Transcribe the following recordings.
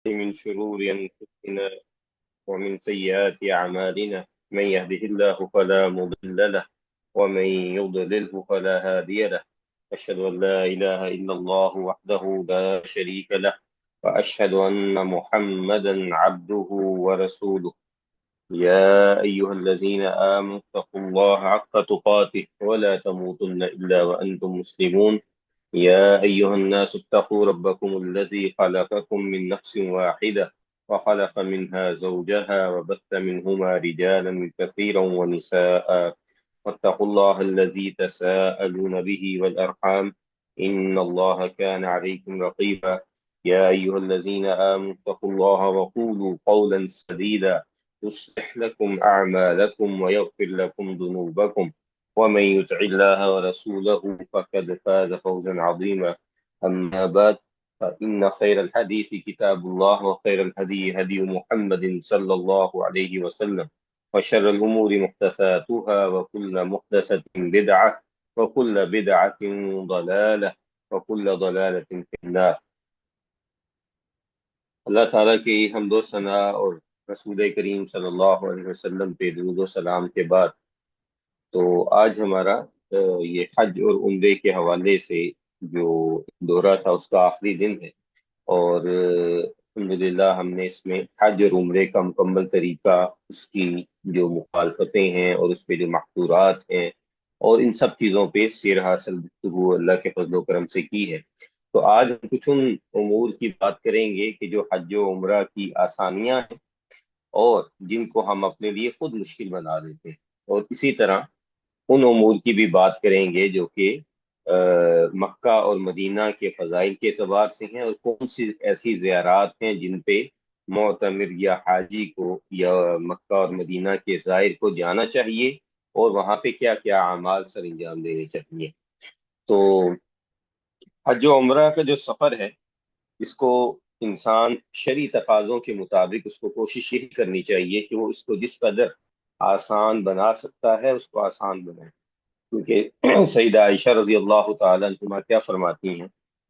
من شرور أنفسنا ومن سيئات أعمالنا من يهده الله فلا مضل له ومن يضلله فلا هادي له. أشهد أن لا إله إلا الله وحده لا شريك له، وأشهد أن محمدا عبده ورسوله. يا أيها الذين آمنوا اتقوا الله حق تقاته ولا تموتن إلا وأنتم مسلمون. يا أيها الناس اتقوا ربكم الذي خلقكم من نفس واحدة وخلق منها زوجها وبث منهما رجالا كثيرا ونساء، واتقوا الله الذي تساءلون به والأرحام، إن الله كان عليكم رقيبا. يا أيها الذين آمنوا اتقوا الله وقولوا قولا سديدا يصلح لكم أعمالكم ويغفر لكم ذنوبكم، ومن يطع الله ورسوله فقد فاز فوزا عظيما. أما بعد، فإن خير الحديث كتاب الله، وخير الهدي هدي محمد صلى الله عليه وسلم، وشر الأمور محدثاتها، وكل محدثة بدعة، وكل بدعة ضلالة، وكل ضلالة في النار۔ اللہ تعالیٰ کی حمد و ثنا اور رسول کریم صلی اللہ علیہ وسلم پہ درود و سلام کے بعد، تو آج ہمارا یہ حج اور عمرے کے حوالے سے جو دورہ تھا اس کا آخری دن ہے، اور الحمدللہ ہم نے اس میں حج اور عمرے کا مکمل طریقہ، اس کی جو مخالفتیں ہیں اور اس پہ جو محظورات ہیں اور ان سب چیزوں پہ سیر حاصل گفتگو اللہ کے فضل و کرم سے کی ہے۔ تو آج ہم کچھ ان امور کی بات کریں گے کہ جو حج و عمرہ کی آسانیاں ہیں اور جن کو ہم اپنے لیے خود مشکل بنا دیتے ہیں، اور اسی طرح ان امور کی بھی بات کریں گے جو کہ مکہ اور مدینہ کے فضائل کے اعتبار سے ہیں، اور کون سی ایسی زیارات ہیں جن پہ معتمر یا حاجی کو یا مکہ اور مدینہ کے زائر کو جانا چاہیے، اور وہاں پہ کیا کیا اعمال سر انجام دینے چاہیے۔ تو حج و عمرہ کا جو سفر ہے، اس کو انسان شرعی تقاضوں کے مطابق اس کو کوشش یہی کرنی چاہیے کہ وہ اس کو جس قدر آسان بنا سکتا ہے اس کو آسان بنائے، کیونکہ سیدہ عائشہ رضی اللہ تعالیٰ عنہما کیا فرماتی ہیں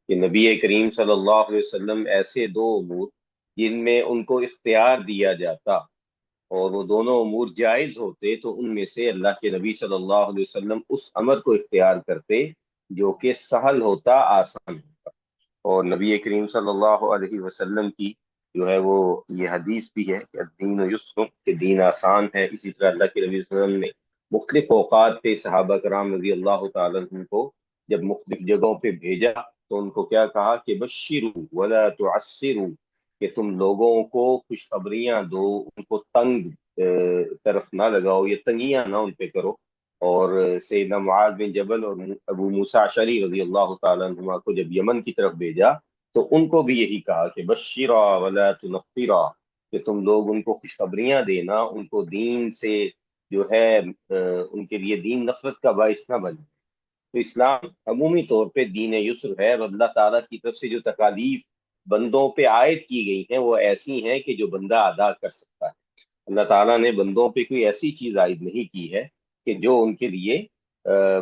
کہ نبی کریم صلی اللہ علیہ وسلم ایسے دو امور جن میں ان کو اختیار دیا جاتا اور وہ دونوں امور جائز ہوتے، تو ان میں سے اللہ کے نبی صلی اللہ علیہ وسلم اس امر کو اختیار کرتے جو کہ سہل ہوتا، آسان ہوتا۔ اور نبی کریم صلی اللہ علیہ وسلم کی جو ہے وہ یہ حدیث بھی ہے کہ دین و یسر، کہ دین آسان ہے۔ اسی طرح اللہ کے نبی صلی اللہ علیہ وسلم نے مختلف اوقات پہ صحابہ کرام رضی اللہ تعالیٰ عنہ کو جب مختلف جگہوں پہ بھیجا تو ان کو کیا کہا کہ بشروا ولا تعسروا، کہ تم لوگوں کو خوشخبریاں دو، ان کو تنگ طرف نہ لگاؤ، یہ تنگیاں نہ ان پہ کرو۔ اور سیدنا معاذ بن جبل اور ابو موسیٰ اشعری رضی اللہ تعالیٰ عنہما کو جب یمن کی طرف بھیجا تو ان کو بھی یہی کہا کہ بشرا ولا تنفرا، کہ تم لوگ ان کو خوشخبریاں دینا، ان کو دین سے جو ہے ان کے لیے دین نفرت کا باعث نہ بنے۔ تو اسلام عمومی طور پہ دین یسر ہے، اور اللہ تعالیٰ کی طرف سے جو تکالیف بندوں پہ عائد کی گئی ہیں وہ ایسی ہیں کہ جو بندہ ادا کر سکتا ہے۔ اللہ تعالیٰ نے بندوں پہ کوئی ایسی چیز عائد نہیں کی ہے کہ جو ان کے لیے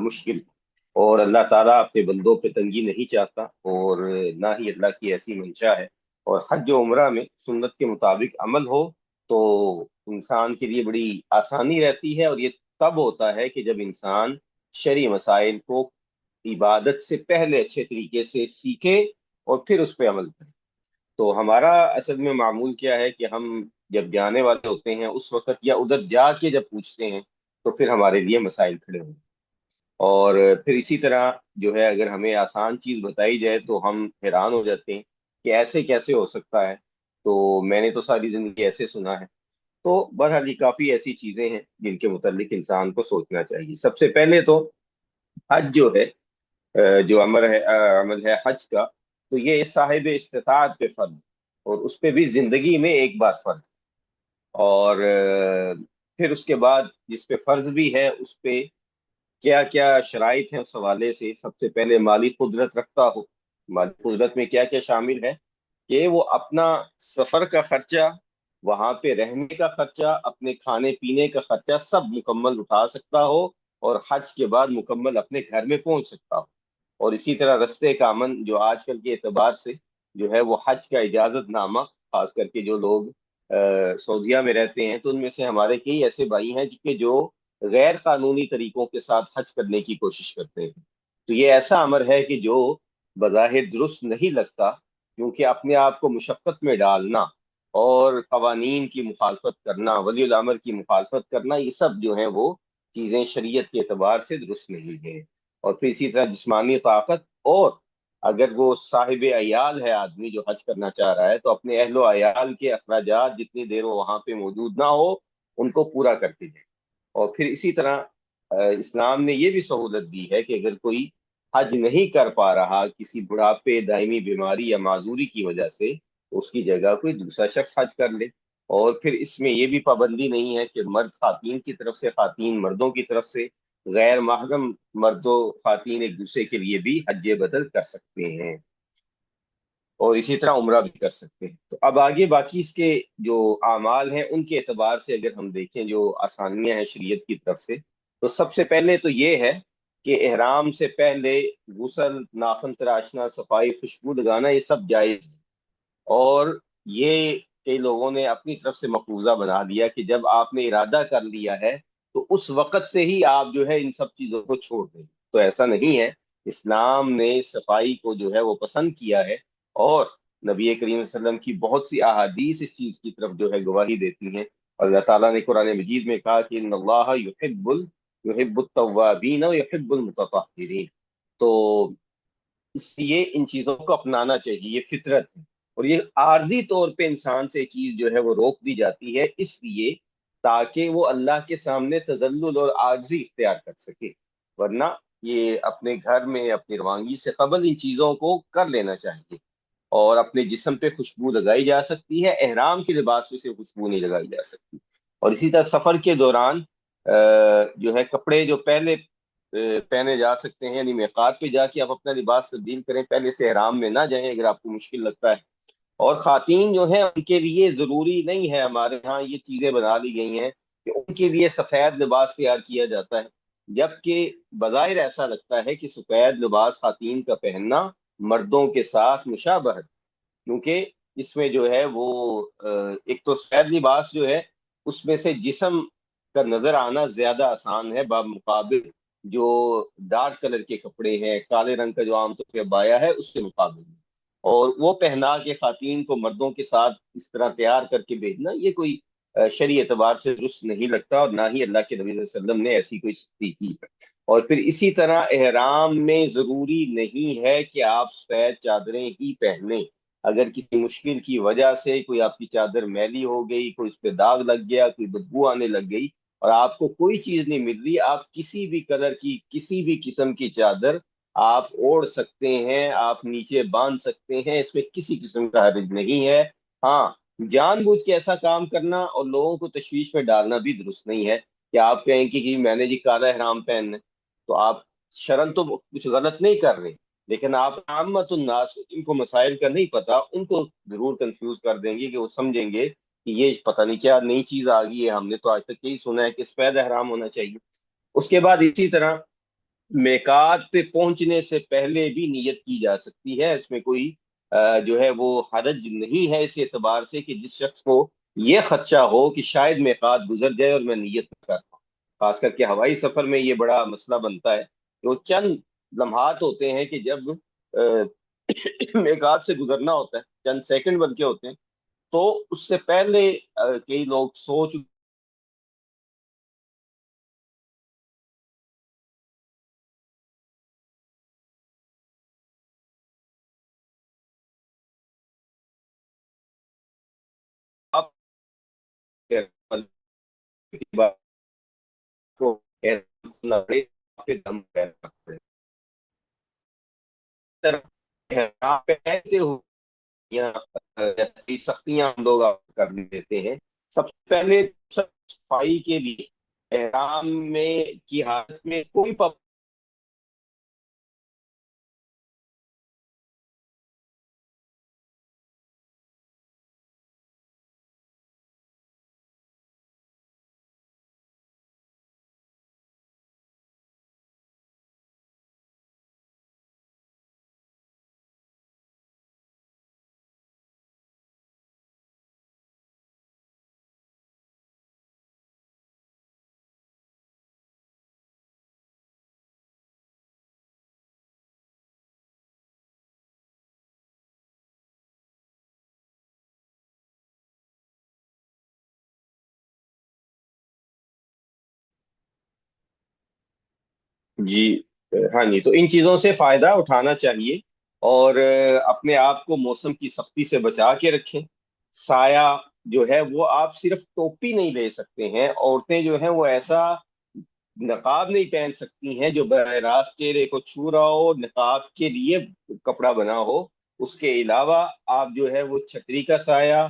مشکل ہو، اور اللہ تعالیٰ اپنے بندوں پہ تنگی نہیں چاہتا، اور نہ ہی اللہ کی ایسی منشا ہے۔ اور حج و عمرہ میں سنت کے مطابق عمل ہو تو انسان کے لیے بڑی آسانی رہتی ہے، اور یہ تب ہوتا ہے کہ جب انسان شرعی مسائل کو عبادت سے پہلے اچھے طریقے سے سیکھے اور پھر اس پہ عمل کرے۔ تو ہمارا اصل میں معمول کیا ہے کہ ہم جب جانے والے ہوتے ہیں اس وقت یا ادھر جا کے جب پوچھتے ہیں تو پھر ہمارے لیے مسائل کھڑے ہوتے ہیں، اور پھر اسی طرح جو ہے اگر ہمیں آسان چیز بتائی جائے تو ہم حیران ہو جاتے ہیں کہ ایسے کیسے ہو سکتا ہے، تو میں نے تو ساری زندگی ایسے سنا ہے۔ تو بہرحال یہ کافی ایسی چیزیں ہیں جن کے متعلق انسان کو سوچنا چاہیے۔ سب سے پہلے تو حج جو ہے، جو عمل ہے حج کا، تو یہ صاحب استطاعت پہ فرض، اور اس پہ بھی زندگی میں ایک بار فرض، اور پھر اس کے بعد جس پہ فرض بھی ہے اس پہ کیا کیا شرائط ہیں اس حوالے سے۔ سب سے پہلے مالی قدرت رکھتا ہو۔ مالی قدرت میں کیا کیا شامل ہے کہ وہ اپنا سفر کا خرچہ، وہاں پہ رہنے کا خرچہ، اپنے کھانے پینے کا خرچہ سب مکمل اٹھا سکتا ہو، اور حج کے بعد مکمل اپنے گھر میں پہنچ سکتا ہو۔ اور اسی طرح رستے کا امن جو آج کل کے اعتبار سے جو ہے وہ حج کا اجازت نامہ خاص کر کے جو لوگ سعودیہ میں رہتے ہیں، تو ان میں سے ہمارے کئی ایسے بھائی ہیں کہ جو غیر قانونی طریقوں کے ساتھ حج کرنے کی کوشش کرتے ہیں۔ تو یہ ایسا امر ہے کہ جو بظاہر درست نہیں لگتا، کیونکہ اپنے آپ کو مشقت میں ڈالنا اور قوانین کی مخالفت کرنا، ولی الامر کی مخالفت کرنا، یہ سب جو ہیں وہ چیزیں شریعت کے اعتبار سے درست نہیں ہیں۔ اور پھر اسی طرح جسمانی طاقت، اور اگر وہ صاحب عیال ہے آدمی جو حج کرنا چاہ رہا ہے، تو اپنے اہل و عیال کے اخراجات جتنی دیر وہ وہاں پہ موجود نہ ہو ان کو پورا کر کے جائے۔ اور پھر اسی طرح اسلام نے یہ بھی سہولت دی ہے کہ اگر کوئی حج نہیں کر پا رہا کسی بڑھاپے، دائمی بیماری یا معذوری کی وجہ سے، تو اس کی جگہ کوئی دوسرا شخص حج کر لے۔ اور پھر اس میں یہ بھی پابندی نہیں ہے کہ مرد خواتین کی طرف سے، خواتین مردوں کی طرف سے، غیر محرم مرد و خواتین ایک دوسرے کے لیے بھی حج بدل کر سکتے ہیں، اور اسی طرح عمرہ بھی کر سکتے ہیں۔ تو اب آگے باقی اس کے جو اعمال ہیں ان کے اعتبار سے اگر ہم دیکھیں جو آسانیاں ہیں شریعت کی طرف سے، تو سب سے پہلے تو یہ ہے کہ احرام سے پہلے غسل، ناخن تراشنا، صفائی، خوشبو لگانا، یہ سب جائز ہے۔ اور یہ کئی لوگوں نے اپنی طرف سے مفروضہ بنا دیا کہ جب آپ نے ارادہ کر لیا ہے تو اس وقت سے ہی آپ جو ہے ان سب چیزوں کو چھوڑ دیں۔ تو ایسا نہیں ہے، اسلام نے صفائی کو جو ہے وہ پسند کیا ہے، اور نبی کریم صلی اللہ علیہ وسلم کی بہت سی احادیث اس چیز کی طرف جو ہے گواہی دیتی ہیں۔ اور اللہ تعالیٰ نے قرآن مجید میں کہا کہ ان اللہ یحب التوابین و یحب المتطہرین۔ تو اس لیے ان چیزوں کو اپنانا چاہیے، یہ فطرت ہے۔ اور یہ عارضی طور پہ انسان سے چیز جو ہے وہ روک دی جاتی ہے، اس لیے تاکہ وہ اللہ کے سامنے تذلل اور عاجزی اختیار کر سکے، ورنہ یہ اپنے گھر میں اپنی روانگی سے قبل ان چیزوں کو کر لینا چاہیے۔ اور اپنے جسم پہ خوشبو لگائی جا سکتی ہے، احرام کے لباس میں سے خوشبو نہیں لگائی جا سکتی۔ اور اسی طرح سفر کے دوران جو ہے کپڑے جو پہلے پہنے جا سکتے ہیں، یعنی میقات پہ جا کے آپ اپنا لباس تبدیل کریں، پہلے سے احرام میں نہ جائیں اگر آپ کو مشکل لگتا ہے۔ اور خواتین جو ہیں ان کے لیے ضروری نہیں ہے، ہمارے ہاں یہ چیزیں بنا لی گئی ہیں کہ ان کے لیے سفید لباس تیار کیا جاتا ہے، جبکہ بظاہر ایسا لگتا ہے کہ سفید لباس خواتین کا پہننا مردوں کے ساتھ مشابہ ہے، کیونکہ اس میں جو ہے وہ ایک تو سفید لباس جو ہے اس میں سے جسم کا نظر آنا زیادہ آسان ہے بمقابل جو ڈارک کلر کے کپڑے ہیں، کالے رنگ کا جو عام طور پہ بایا ہے اس کے مقابل میں۔ اور وہ پہنا کے خواتین کو مردوں کے ساتھ اس طرح تیار کر کے بھیجنا، یہ کوئی شرعی اعتبار سے درست نہیں لگتا، اور نہ ہی اللہ کے نبی صلی اللہ علیہ وسلم نے ایسی کوئی سختی کی ہے۔ اور پھر اسی طرح احرام میں ضروری نہیں ہے کہ آپ سفید چادریں ہی پہنیں۔ اگر کسی مشکل کی وجہ سے کوئی آپ کی چادر میلی ہو گئی، کوئی اس پہ داغ لگ گیا، کوئی بدبو آنے لگ گئی، اور آپ کو کوئی چیز نہیں مل رہی، آپ کسی بھی کلر کی کسی بھی قسم کی چادر آپ اوڑھ سکتے ہیں، آپ نیچے باندھ سکتے ہیں، اس میں کسی قسم کا حرج نہیں ہے۔ ہاں، جان بوجھ کے ایسا کام کرنا اور لوگوں کو تشویش میں ڈالنا بھی درست نہیں ہے کہ آپ کہیں کہ میں نے جی کالا احرام پہننا ہے، تو آپ شرن تو کچھ غلط نہیں کر رہے، لیکن آپ عامت الناس ان کو مسائل کا نہیں پتا، ان کو ضرور کنفیوز کر دیں گے کہ وہ سمجھیں گے کہ یہ پتہ نہیں کیا نئی چیز آ گئی ہے، ہم نے تو آج تک یہی سنا ہے کہ سفید احرام ہونا چاہیے۔ اس کے بعد اسی طرح میقات پہ پہنچنے سے پہلے بھی نیت کی جا سکتی ہے، اس میں کوئی جو ہے وہ حرج نہیں ہے، اس اعتبار سے کہ جس شخص کو یہ خدشہ ہو کہ شاید میقات گزر جائے اور میں نیت نہ کر پاؤں۔ خاص کر کے ہوائی سفر میں یہ بڑا مسئلہ بنتا ہے کہ وہ چند لمحات ہوتے ہیں کہ جب میقات سے گزرنا ہوتا ہے، چند سیکنڈ بلکہ ہوتے ہیں، تو اس سے پہلے کئی لوگ سوچ کو کرنا پڑے، پھر دم کرنا پڑے۔ پہنتے ہو یا سختیاں ہم لوگ کر دیتے ہیں، سب سے پہلے صفائی کے لیے احرام میں کی حالت میں کوئی جی ہاں جی، تو ان چیزوں سے فائدہ اٹھانا چاہیے، اور اپنے آپ کو موسم کی سختی سے بچا کے رکھیں۔ سایہ جو ہے وہ آپ صرف ٹوپی نہیں لے سکتے ہیں، عورتیں جو ہیں وہ ایسا نقاب نہیں پہن سکتی ہیں جو براہ راست چہرے کو چھو رہا ہو، نقاب کے لیے کپڑا بنا ہو۔ اس کے علاوہ آپ جو ہے وہ چھتری کا سایہ،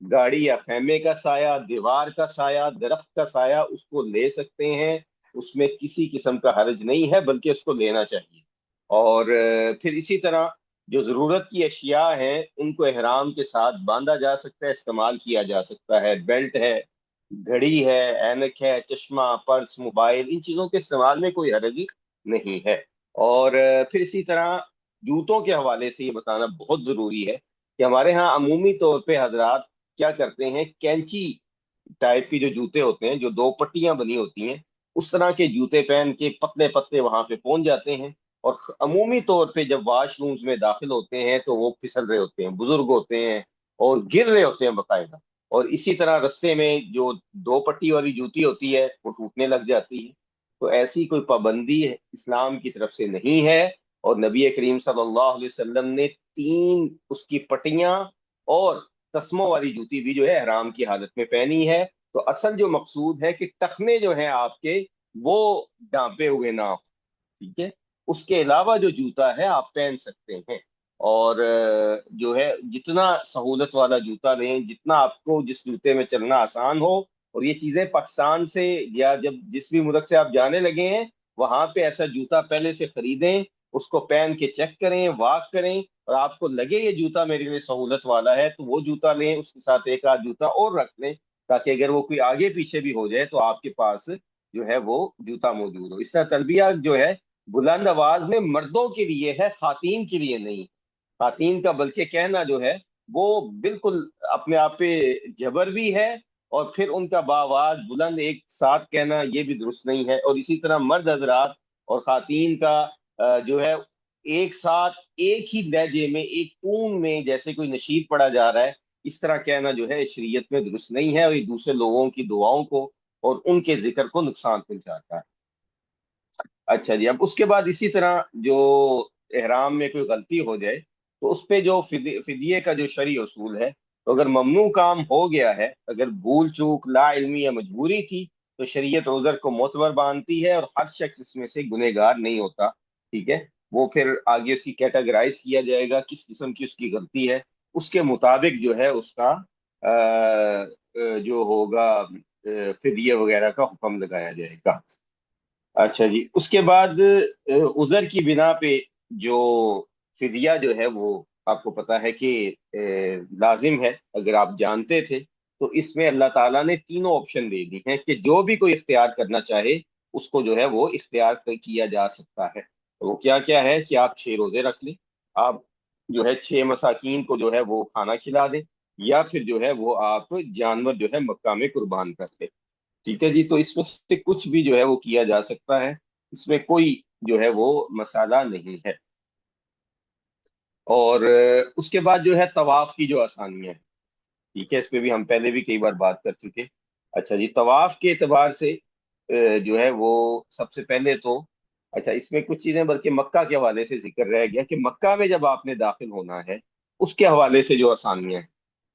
گاڑی یا خیمے کا سایہ، دیوار کا سایہ، درخت کا سایہ اس کو لے سکتے ہیں۔ اس میں کسی قسم کا حرج نہیں ہے، بلکہ اس کو لینا چاہیے۔ اور پھر اسی طرح جو ضرورت کی اشیاء ہیں ان کو احرام کے ساتھ باندھا جا سکتا ہے، استعمال کیا جا سکتا ہے۔ بیلٹ ہے، گھڑی ہے، اینک ہے، چشمہ، پرس، موبائل، ان چیزوں کے استعمال میں کوئی حرج نہیں ہے۔ اور پھر اسی طرح جوتوں کے حوالے سے یہ بتانا بہت ضروری ہے کہ ہمارے ہاں عمومی طور پہ حضرات کیا کرتے ہیں، کینچی ٹائپ کی جو جوتے ہوتے ہیں جو دو پٹیاں بنی ہوتی ہیں، اس طرح کے جوتے پہن کے پتلے پتلے وہاں پہ پہنچ جاتے ہیں، اور عمومی طور پہ جب واش رومز میں داخل ہوتے ہیں تو وہ پھسل رہے ہوتے ہیں، بزرگ ہوتے ہیں اور گر رہے ہوتے ہیں باقاعدہ۔ اور اسی طرح رستے میں جو دو پٹی والی جوتی ہوتی ہے وہ ٹوٹنے لگ جاتی ہے۔ تو ایسی کوئی پابندی اسلام کی طرف سے نہیں ہے، اور نبی کریم صلی اللہ علیہ وسلم نے تین اس کی پٹیاں اور تسموں والی جوتی بھی جو ہے احرام کی حالت میں پہنی ہے۔ تو اصل جو مقصود ہے کہ ٹخنے جو ہیں آپ کے وہ ڈانپے ہوئے نہ ہوں، ٹھیک ہے؟ اس کے علاوہ جو جوتا ہے آپ پہن سکتے ہیں، اور جو ہے جتنا سہولت والا جوتا لیں، جتنا آپ کو جس جوتے میں چلنا آسان ہو۔ اور یہ چیزیں پاکستان سے یا جب جس بھی ملک سے آپ جانے لگے ہیں وہاں پہ ایسا جوتا پہلے سے خریدیں، اس کو پہن کے چیک کریں، واک کریں، اور آپ کو لگے یہ جوتا میرے لیے سہولت والا ہے تو وہ جوتا لیں، اس کے ساتھ ایک آدھ جوتا اور رکھ لیں، تاکہ اگر وہ کوئی آگے پیچھے بھی ہو جائے تو آپ کے پاس جو ہے وہ جوتا موجود ہو۔ اس طرح تلبیہ جو ہے بلند آواز میں مردوں کے لیے ہے، خواتین کے لیے نہیں۔ خواتین کا بلکہ کہنا جو ہے وہ بالکل اپنے آپ پہ جبر بھی ہے، اور پھر ان کا بآواز بلند ایک ساتھ کہنا یہ بھی درست نہیں ہے۔ اور اسی طرح مرد حضرات اور خواتین کا جو ہے ایک ساتھ ایک ہی لہجے میں ایک ٹون میں جیسے کوئی نشید پڑا جا رہا ہے، اس طرح کہنا جو ہے شریعت میں درست نہیں ہے، اور یہ دوسرے لوگوں کی دعاؤں کو اور ان کے ذکر کو نقصان پہنچاتا ہے۔ اچھا جی، اب اس کے بعد اسی طرح جو احرام میں کوئی غلطی ہو جائے تو اس پہ جو فدیے کا جو شرعی اصول ہے، تو اگر ممنوع کام ہو گیا ہے، اگر بھول چوک، لا علمی یا مجبوری تھی، تو شریعت عذر کو معتبر مانتی ہے، اور ہر شخص اس میں سے گنہگار نہیں ہوتا، ٹھیک ہے؟ وہ پھر آگے اس کی کیٹاگرائز کیا جائے گا کس قسم کی اس کی غلطی ہے، اس کے مطابق جو ہے اس کا جو ہوگا فدیے وغیرہ کا حکم لگایا جائے گا۔ اچھا جی، اس کے بعد عذر کی بنا پہ جو فدیہ جو ہے وہ آپ کو پتا ہے کہ لازم ہے، اگر آپ جانتے تھے تو اس میں اللہ تعالیٰ نے تینوں آپشن دے دی ہیں کہ جو بھی کوئی اختیار کرنا چاہے اس کو جو ہے وہ اختیار کیا جا سکتا ہے۔ تو وہ کیا کیا ہے کہ آپ 6 روزے رکھ لیں، آپ جو ہے 6 مساکین کو جو ہے وہ کھانا کھلا دیں، یا پھر جو ہے وہ آپ جانور جو ہے مکہ میں قربان کر لیں، ٹھیک ہے جی؟ تو اس میں سے کچھ بھی جو ہے وہ کیا جا سکتا ہے، اس میں کوئی جو ہے وہ مسئلہ نہیں ہے۔ اور اس کے بعد جو ہے طواف کی جو آسانیاں ہیں، ٹھیک ہے، اس پہ بھی ہم پہلے بھی کئی بار بات کر چکے۔ اچھا جی، طواف کے اعتبار سے جو ہے وہ سب سے پہلے تو اچھا اس میں کچھ چیزیں بلکہ مکہ کے حوالے سے ذکر رہ گیا کہ مکہ میں جب آپ نے داخل ہونا ہے اس کے حوالے سے جو آسانیاں ہیں،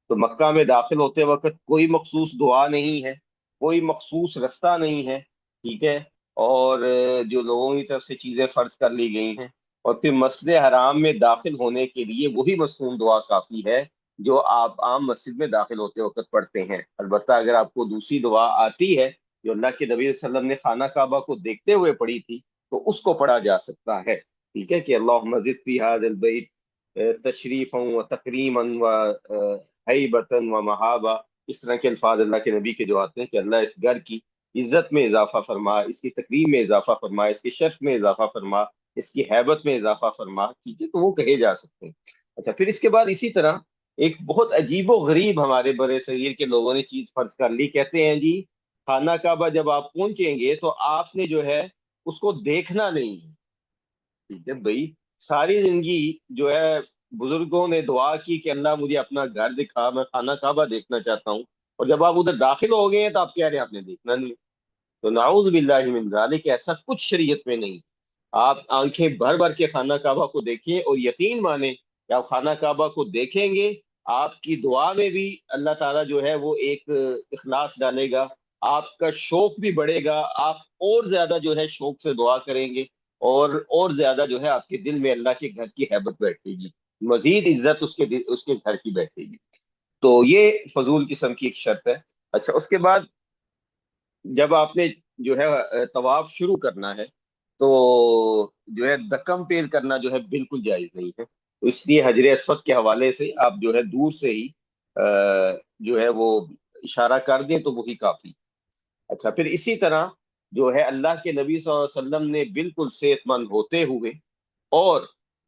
تو مکہ میں داخل ہوتے وقت کوئی مخصوص دعا نہیں ہے، کوئی مخصوص رستہ نہیں ہے، ٹھیک ہے؟ اور جو لوگوں کی طرف سے چیزیں فرض کر لی گئی ہیں، اور پھر مسجد حرام میں داخل ہونے کے لیے وہی مصنون دعا کافی ہے جو آپ عام مسجد میں داخل ہوتے وقت پڑھتے ہیں۔ البتہ اگر آپ کو دوسری دعا آتی ہے جو اللہ کے نبی صلی اللہ علیہ وسلم نے خانہ کعبہ کو دیکھتے ہوئے پڑھی تھی تو اس کو پڑھا جا سکتا ہے، ٹھیک ہے؟ کہ اللہم زد فی ھذا البیت تشریفا و تکریما و ہیبتا و مہابا، اس طرح کے الفاظ اللہ کے نبی کے جو آتے ہیں کہ اللہ اس گھر کی عزت میں اضافہ فرما، اس کی تکریم میں اضافہ فرما، اس کے شرف میں اضافہ فرما، اس کی ہیبت میں اضافہ فرما، ٹھیک ہے؟ تو وہ کہے جا سکتے ہیں۔ اچھا، پھر اس کے بعد اسی طرح ایک بہت عجیب و غریب ہمارے برے صغیر کے لوگوں نے چیز فرض کر لی، کہتے ہیں جی خانہ کعبہ جب آپ پہنچیں گے تو آپ نے جو ہے اس کو دیکھنا نہیں ہے، ٹھیک ہے بھائی؟ ساری زندگی جو ہے بزرگوں نے دعا کی کہ اللہ مجھے اپنا گھر دکھا، میں خانہ کعبہ دیکھنا چاہتا ہوں، اور جب آپ ادھر داخل ہو گئے ہیں تو آپ کہہ رہے ہیں آپ نے دیکھنا نہیں۔ تو نعوذ باللہ من ذالک، ایسا کچھ شریعت میں نہیں۔ آپ آنکھیں بھر بھر کے خانہ کعبہ کو دیکھیں، اور یقین مانیں کہ آپ خانہ کعبہ کو دیکھیں گے، آپ کی دعا میں بھی اللہ تعالیٰ جو ہے وہ ایک اخلاص ڈالے گا، آپ کا شوق بھی بڑھے گا، آپ اور زیادہ جو ہے شوق سے دعا کریں گے، اور زیادہ جو ہے آپ کے دل میں اللہ کے گھر کی ہیبت بیٹھے گی، مزید عزت اس کے گھر کی بیٹھے گی۔ تو یہ فضول قسم کی ایک شرط ہے۔ اچھا، اس کے بعد جب آپ نے جو ہے طواف شروع کرنا ہے، تو جو ہے دکم پیل کرنا جو ہے بالکل جائز نہیں ہے، تو اس لیے حجر اسود کے حوالے سے آپ جو ہے دور سے ہی جو ہے وہ اشارہ کر دیں تو وہی کافی۔ اچھا، پھر اسی طرح جو ہے اللہ کے نبی صلی اللہ علیہ وسلم نے بالکل صحت مند ہوتے ہوئے اور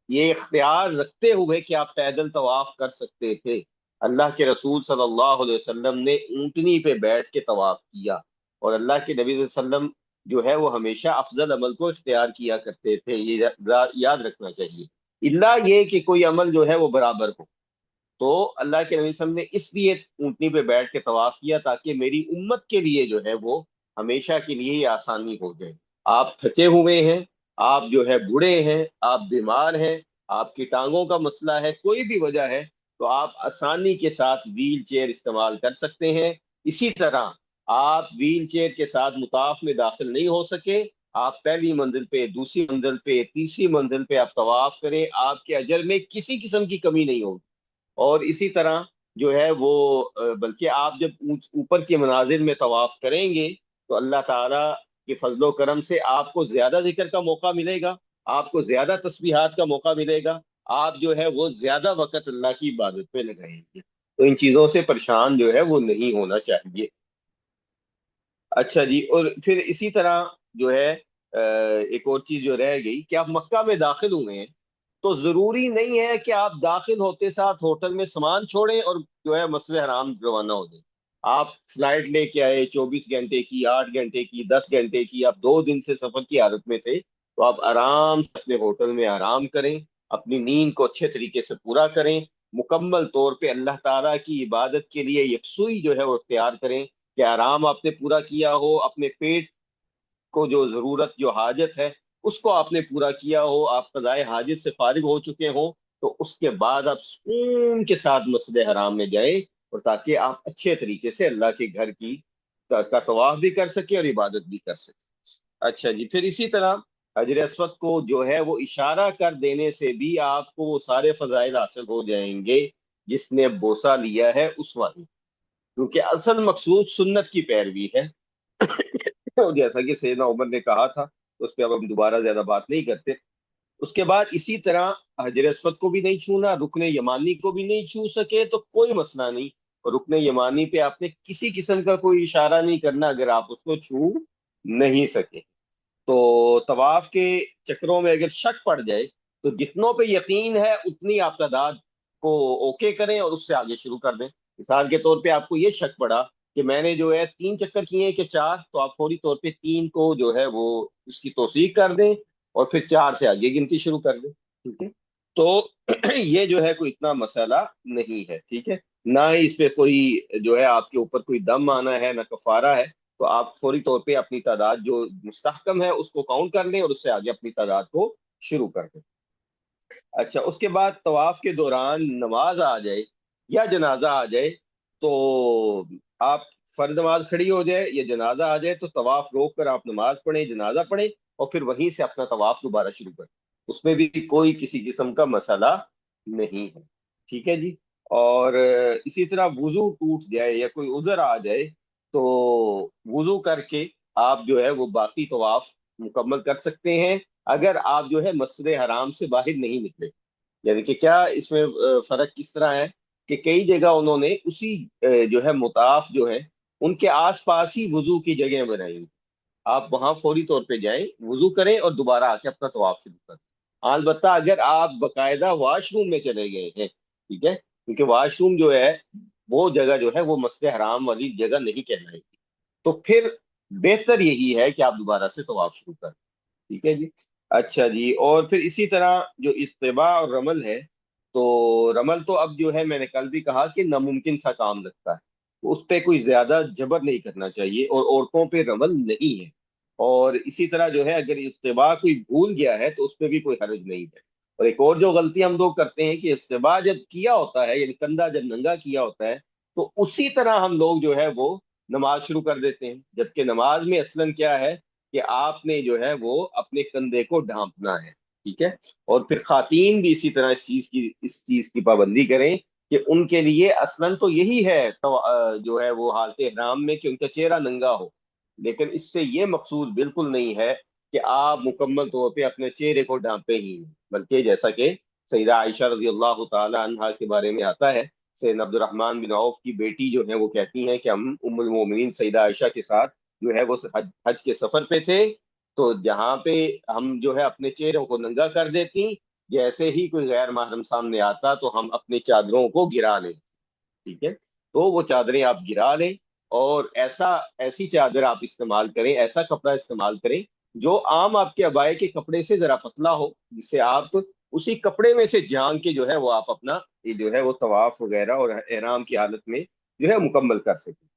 یہ اختیار رکھتے ہوئے کہ آپ پیدل طواف کر سکتے تھے، اللہ کے رسول صلی اللہ علیہ وسلم نے اونٹنی پہ بیٹھ کے طواف کیا، اور اللہ کے نبی صلی اللہ علیہ وسلم جو ہے وہ ہمیشہ افضل عمل کو اختیار کیا کرتے تھے، یہ یاد رکھنا چاہیے، اللہ یہ کہ کوئی عمل جو ہے وہ برابر ہو۔ تو اللہ کے نبی صلی اللہ علیہ وسلم نے اس لیے اونٹنی پہ بیٹھ کے طواف کیا تاکہ میری امت کے لیے جو ہے وہ ہمیشہ کے لیے یہ آسانی ہو جائے۔ آپ تھکے ہوئے ہیں، آپ جو ہے بوڑھے ہیں، آپ بیمار ہیں، آپ کی ٹانگوں کا مسئلہ ہے، کوئی بھی وجہ ہے، تو آپ آسانی کے ساتھ ویل چیئر استعمال کر سکتے ہیں۔ اسی طرح آپ ویل چیئر کے ساتھ مطاف میں داخل نہیں ہو سکے، آپ پہلی منزل پہ، دوسری منزل پہ، تیسری منزل پہ آپ طواف کریں، آپ کے اجر میں کسی قسم کی کمی نہیں ہوگی۔ اور اسی طرح جو ہے وہ بلکہ آپ جب اوپر کے مناظر میں طواف کریں گے تو اللہ تعالیٰ کے فضل و کرم سے آپ کو زیادہ ذکر کا موقع ملے گا، آپ کو زیادہ تسبیحات کا موقع ملے گا، آپ جو ہے وہ زیادہ وقت اللہ کی عبادت پہ لگائیں گے، تو ان چیزوں سے پریشان جو ہے وہ نہیں ہونا چاہیے۔ اچھا جی، اور پھر اسی طرح جو ہے ایک اور چیز جو رہ گئی کہ آپ مکہ میں داخل ہوئے ہیں، تو ضروری نہیں ہے کہ آپ داخل ہوتے ساتھ ہوٹل میں سامان چھوڑیں اور جو ہے مسجد حرام روانہ ہو جائیں۔ آپ فلائٹ لے کے آئے 24 گھنٹے کی، 8 گھنٹے کی، 10 گھنٹے کی، آپ 2 دن سے سفر کی حالت میں تھے، تو آپ آرام سے اپنے ہوٹل میں آرام کریں، اپنی نیند کو اچھے طریقے سے پورا کریں، مکمل طور پہ اللہ تعالیٰ کی عبادت کے لیے یکسوئی جو ہے وہ اختیار کریں، کہ آرام آپ نے پورا کیا ہو، اپنے پیٹ کو جو ضرورت، جو حاجت ہے، اس کو آپ نے پورا کیا ہو، آپ قضائے حاجت سے فارغ ہو چکے ہوں، تو اس کے بعد آپ سکون کے ساتھ مسجد حرام میں جائیں، اور تاکہ آپ اچھے طریقے سے اللہ کے گھر کی کا طواف بھی کر سکیں اور عبادت بھی کر سکیں۔ اچھا جی، پھر اسی طرح حجر اسود کو جو ہے وہ اشارہ کر دینے سے بھی آپ کو وہ سارے فضائل حاصل ہو جائیں گے جس نے بوسہ لیا ہے اس والی، کیونکہ اصل مقصود سنت کی پیروی ہے۔ اور جیسا کہ سیدنا عمر نے کہا تھا، اس پہ اب ہم دوبارہ زیادہ بات نہیں کرتے۔ اس کے بعد اسی طرح حجر اسود کو بھی نہیں چھونا، رکن یمانی کو بھی نہیں چھو سکے تو کوئی مسئلہ نہیں، اور رکن یمانی پہ آپ نے کسی قسم کا کوئی اشارہ نہیں کرنا اگر آپ اس کو چھو نہیں سکے۔ تو طواف کے چکروں میں اگر شک پڑ جائے تو جتنوں پہ یقین ہے اتنی آپ تعداد کو اوکے کریں اور اس سے آگے شروع کر دیں۔ مثال کے طور پہ آپ کو یہ شک پڑا کہ میں نے جو ہے 3 چکر کیے کہ 4، تو آپ فوری طور پہ 3 کو جو ہے وہ اس کی توثیق کر دیں، اور پھر 4 سے آگے گنتی شروع کر دیں، ٹھیک ہے؟ تو یہ جو ہے کوئی اتنا مسئلہ نہیں ہے، ٹھیک ہے؟ نہ ہی اس پہ کوئی جو ہے آپ کے اوپر کوئی دم آنا ہے، نہ کفارہ ہے، تو آپ فوری طور پہ اپنی تعداد جو مستحکم ہے اس کو کاؤنٹ کر لیں اور اس سے آگے اپنی تعداد کو شروع کر دیں۔ اچھا، اس کے بعد طواف کے دوران نماز آ جائے یا جنازہ آ جائے، تو آپ فرض نماز کھڑی ہو جائے یا جنازہ آ جائے تو طواف روک کر آپ نماز پڑھیں، جنازہ پڑھیں، اور پھر وہیں سے اپنا طواف دوبارہ شروع کریں، اس میں بھی کوئی کسی قسم کا مسئلہ نہیں ہے، ٹھیک ہے جی؟ اور اسی طرح وضو ٹوٹ جائے یا کوئی عذر آ جائے تو وضو کر کے آپ جو ہے وہ باقی طواف مکمل کر سکتے ہیں، اگر آپ جو ہے مسجد حرام سے باہر نہیں نکلے۔ یعنی کہ کیا اس میں فرق کس طرح ہے کہ کئی جگہ انہوں نے اسی جو ہے مطاف جو ہے ان کے آس پاس ہی وضو کی جگہیں بنائی ہیں، آپ وہاں فوری طور پہ جائیں، وضو کریں اور دوبارہ آ کے اپنا طواف شروع کریں۔ البتہ اگر آپ باقاعدہ واش روم میں چلے گئے ہیں، ٹھیک ہے، کیونکہ واش روم جو ہے وہ جگہ جو ہے وہ مسجد حرام والی جگہ نہیں کہلائے گی، تو پھر بہتر یہی ہے کہ آپ دوبارہ سے طواف شروع کریں، ٹھیک ہے جی؟ اچھا جی، اور پھر اسی طرح جو استباع اور رمل ہے، تو رمل تو اب جو ہے میں نے کل بھی کہا کہ ناممکن سا کام لگتا ہے، تو اس پہ کوئی زیادہ جبر نہیں کرنا چاہیے، اور عورتوں پہ رمل نہیں ہے، اور اسی طرح جو ہے اگر استباع کوئی بھول گیا ہے تو اس پہ بھی کوئی حرج نہیں ہے۔ اور ایک اور جو غلطی ہم لوگ کرتے ہیں کہ استباع جب کیا ہوتا ہے، یعنی کندھا جب ننگا کیا ہوتا ہے، تو اسی طرح ہم لوگ جو ہے وہ نماز شروع کر دیتے ہیں، جبکہ نماز میں اصلاً کیا ہے کہ آپ نے جو ہے وہ اپنے کندھے کو ڈھانپنا ہے، ٹھیک ہے؟ اور پھر خواتین بھی اسی طرح اس چیز کی پابندی کریں کہ ان کے لیے اصلاً تو یہی ہے جو ہے وہ حالت احرام میں کہ ان کا چہرہ ننگا ہو، لیکن اس سے یہ مقصود بالکل نہیں ہے کہ آپ مکمل طور پہ اپنے چہرے کو ڈھانپے ہی ہیں، بلکہ جیسا کہ سیدہ عائشہ رضی اللہ تعالی عنہا کے بارے میں آتا ہے، سیدنا عبد الرحمن بن عوف کی بیٹی جو ہے وہ کہتی ہیں کہ ہم ام المومنین سیدہ عائشہ کے ساتھ جو ہے وہ حج کے سفر پہ تھے، تو جہاں پہ ہم جو ہے اپنے چہروں کو ننگا کر دیتی، جیسے ہی کوئی غیر محرم سامنے آتا تو ہم اپنے چادروں کو گرا لیں، ٹھیک ہے؟ تو وہ چادریں آپ گرا لیں، اور ایسی چادر آپ استعمال کریں، ایسا کپڑا استعمال کریں جو عام آپ کے عبائے کے کپڑے سے ذرا پتلا ہو، جس سے آپ اسی کپڑے میں سے جان کے جو ہے وہ آپ اپنا یہ جو ہے وہ طواف وغیرہ اور احرام کی حالت میں جو ہے مکمل کر سکیں۔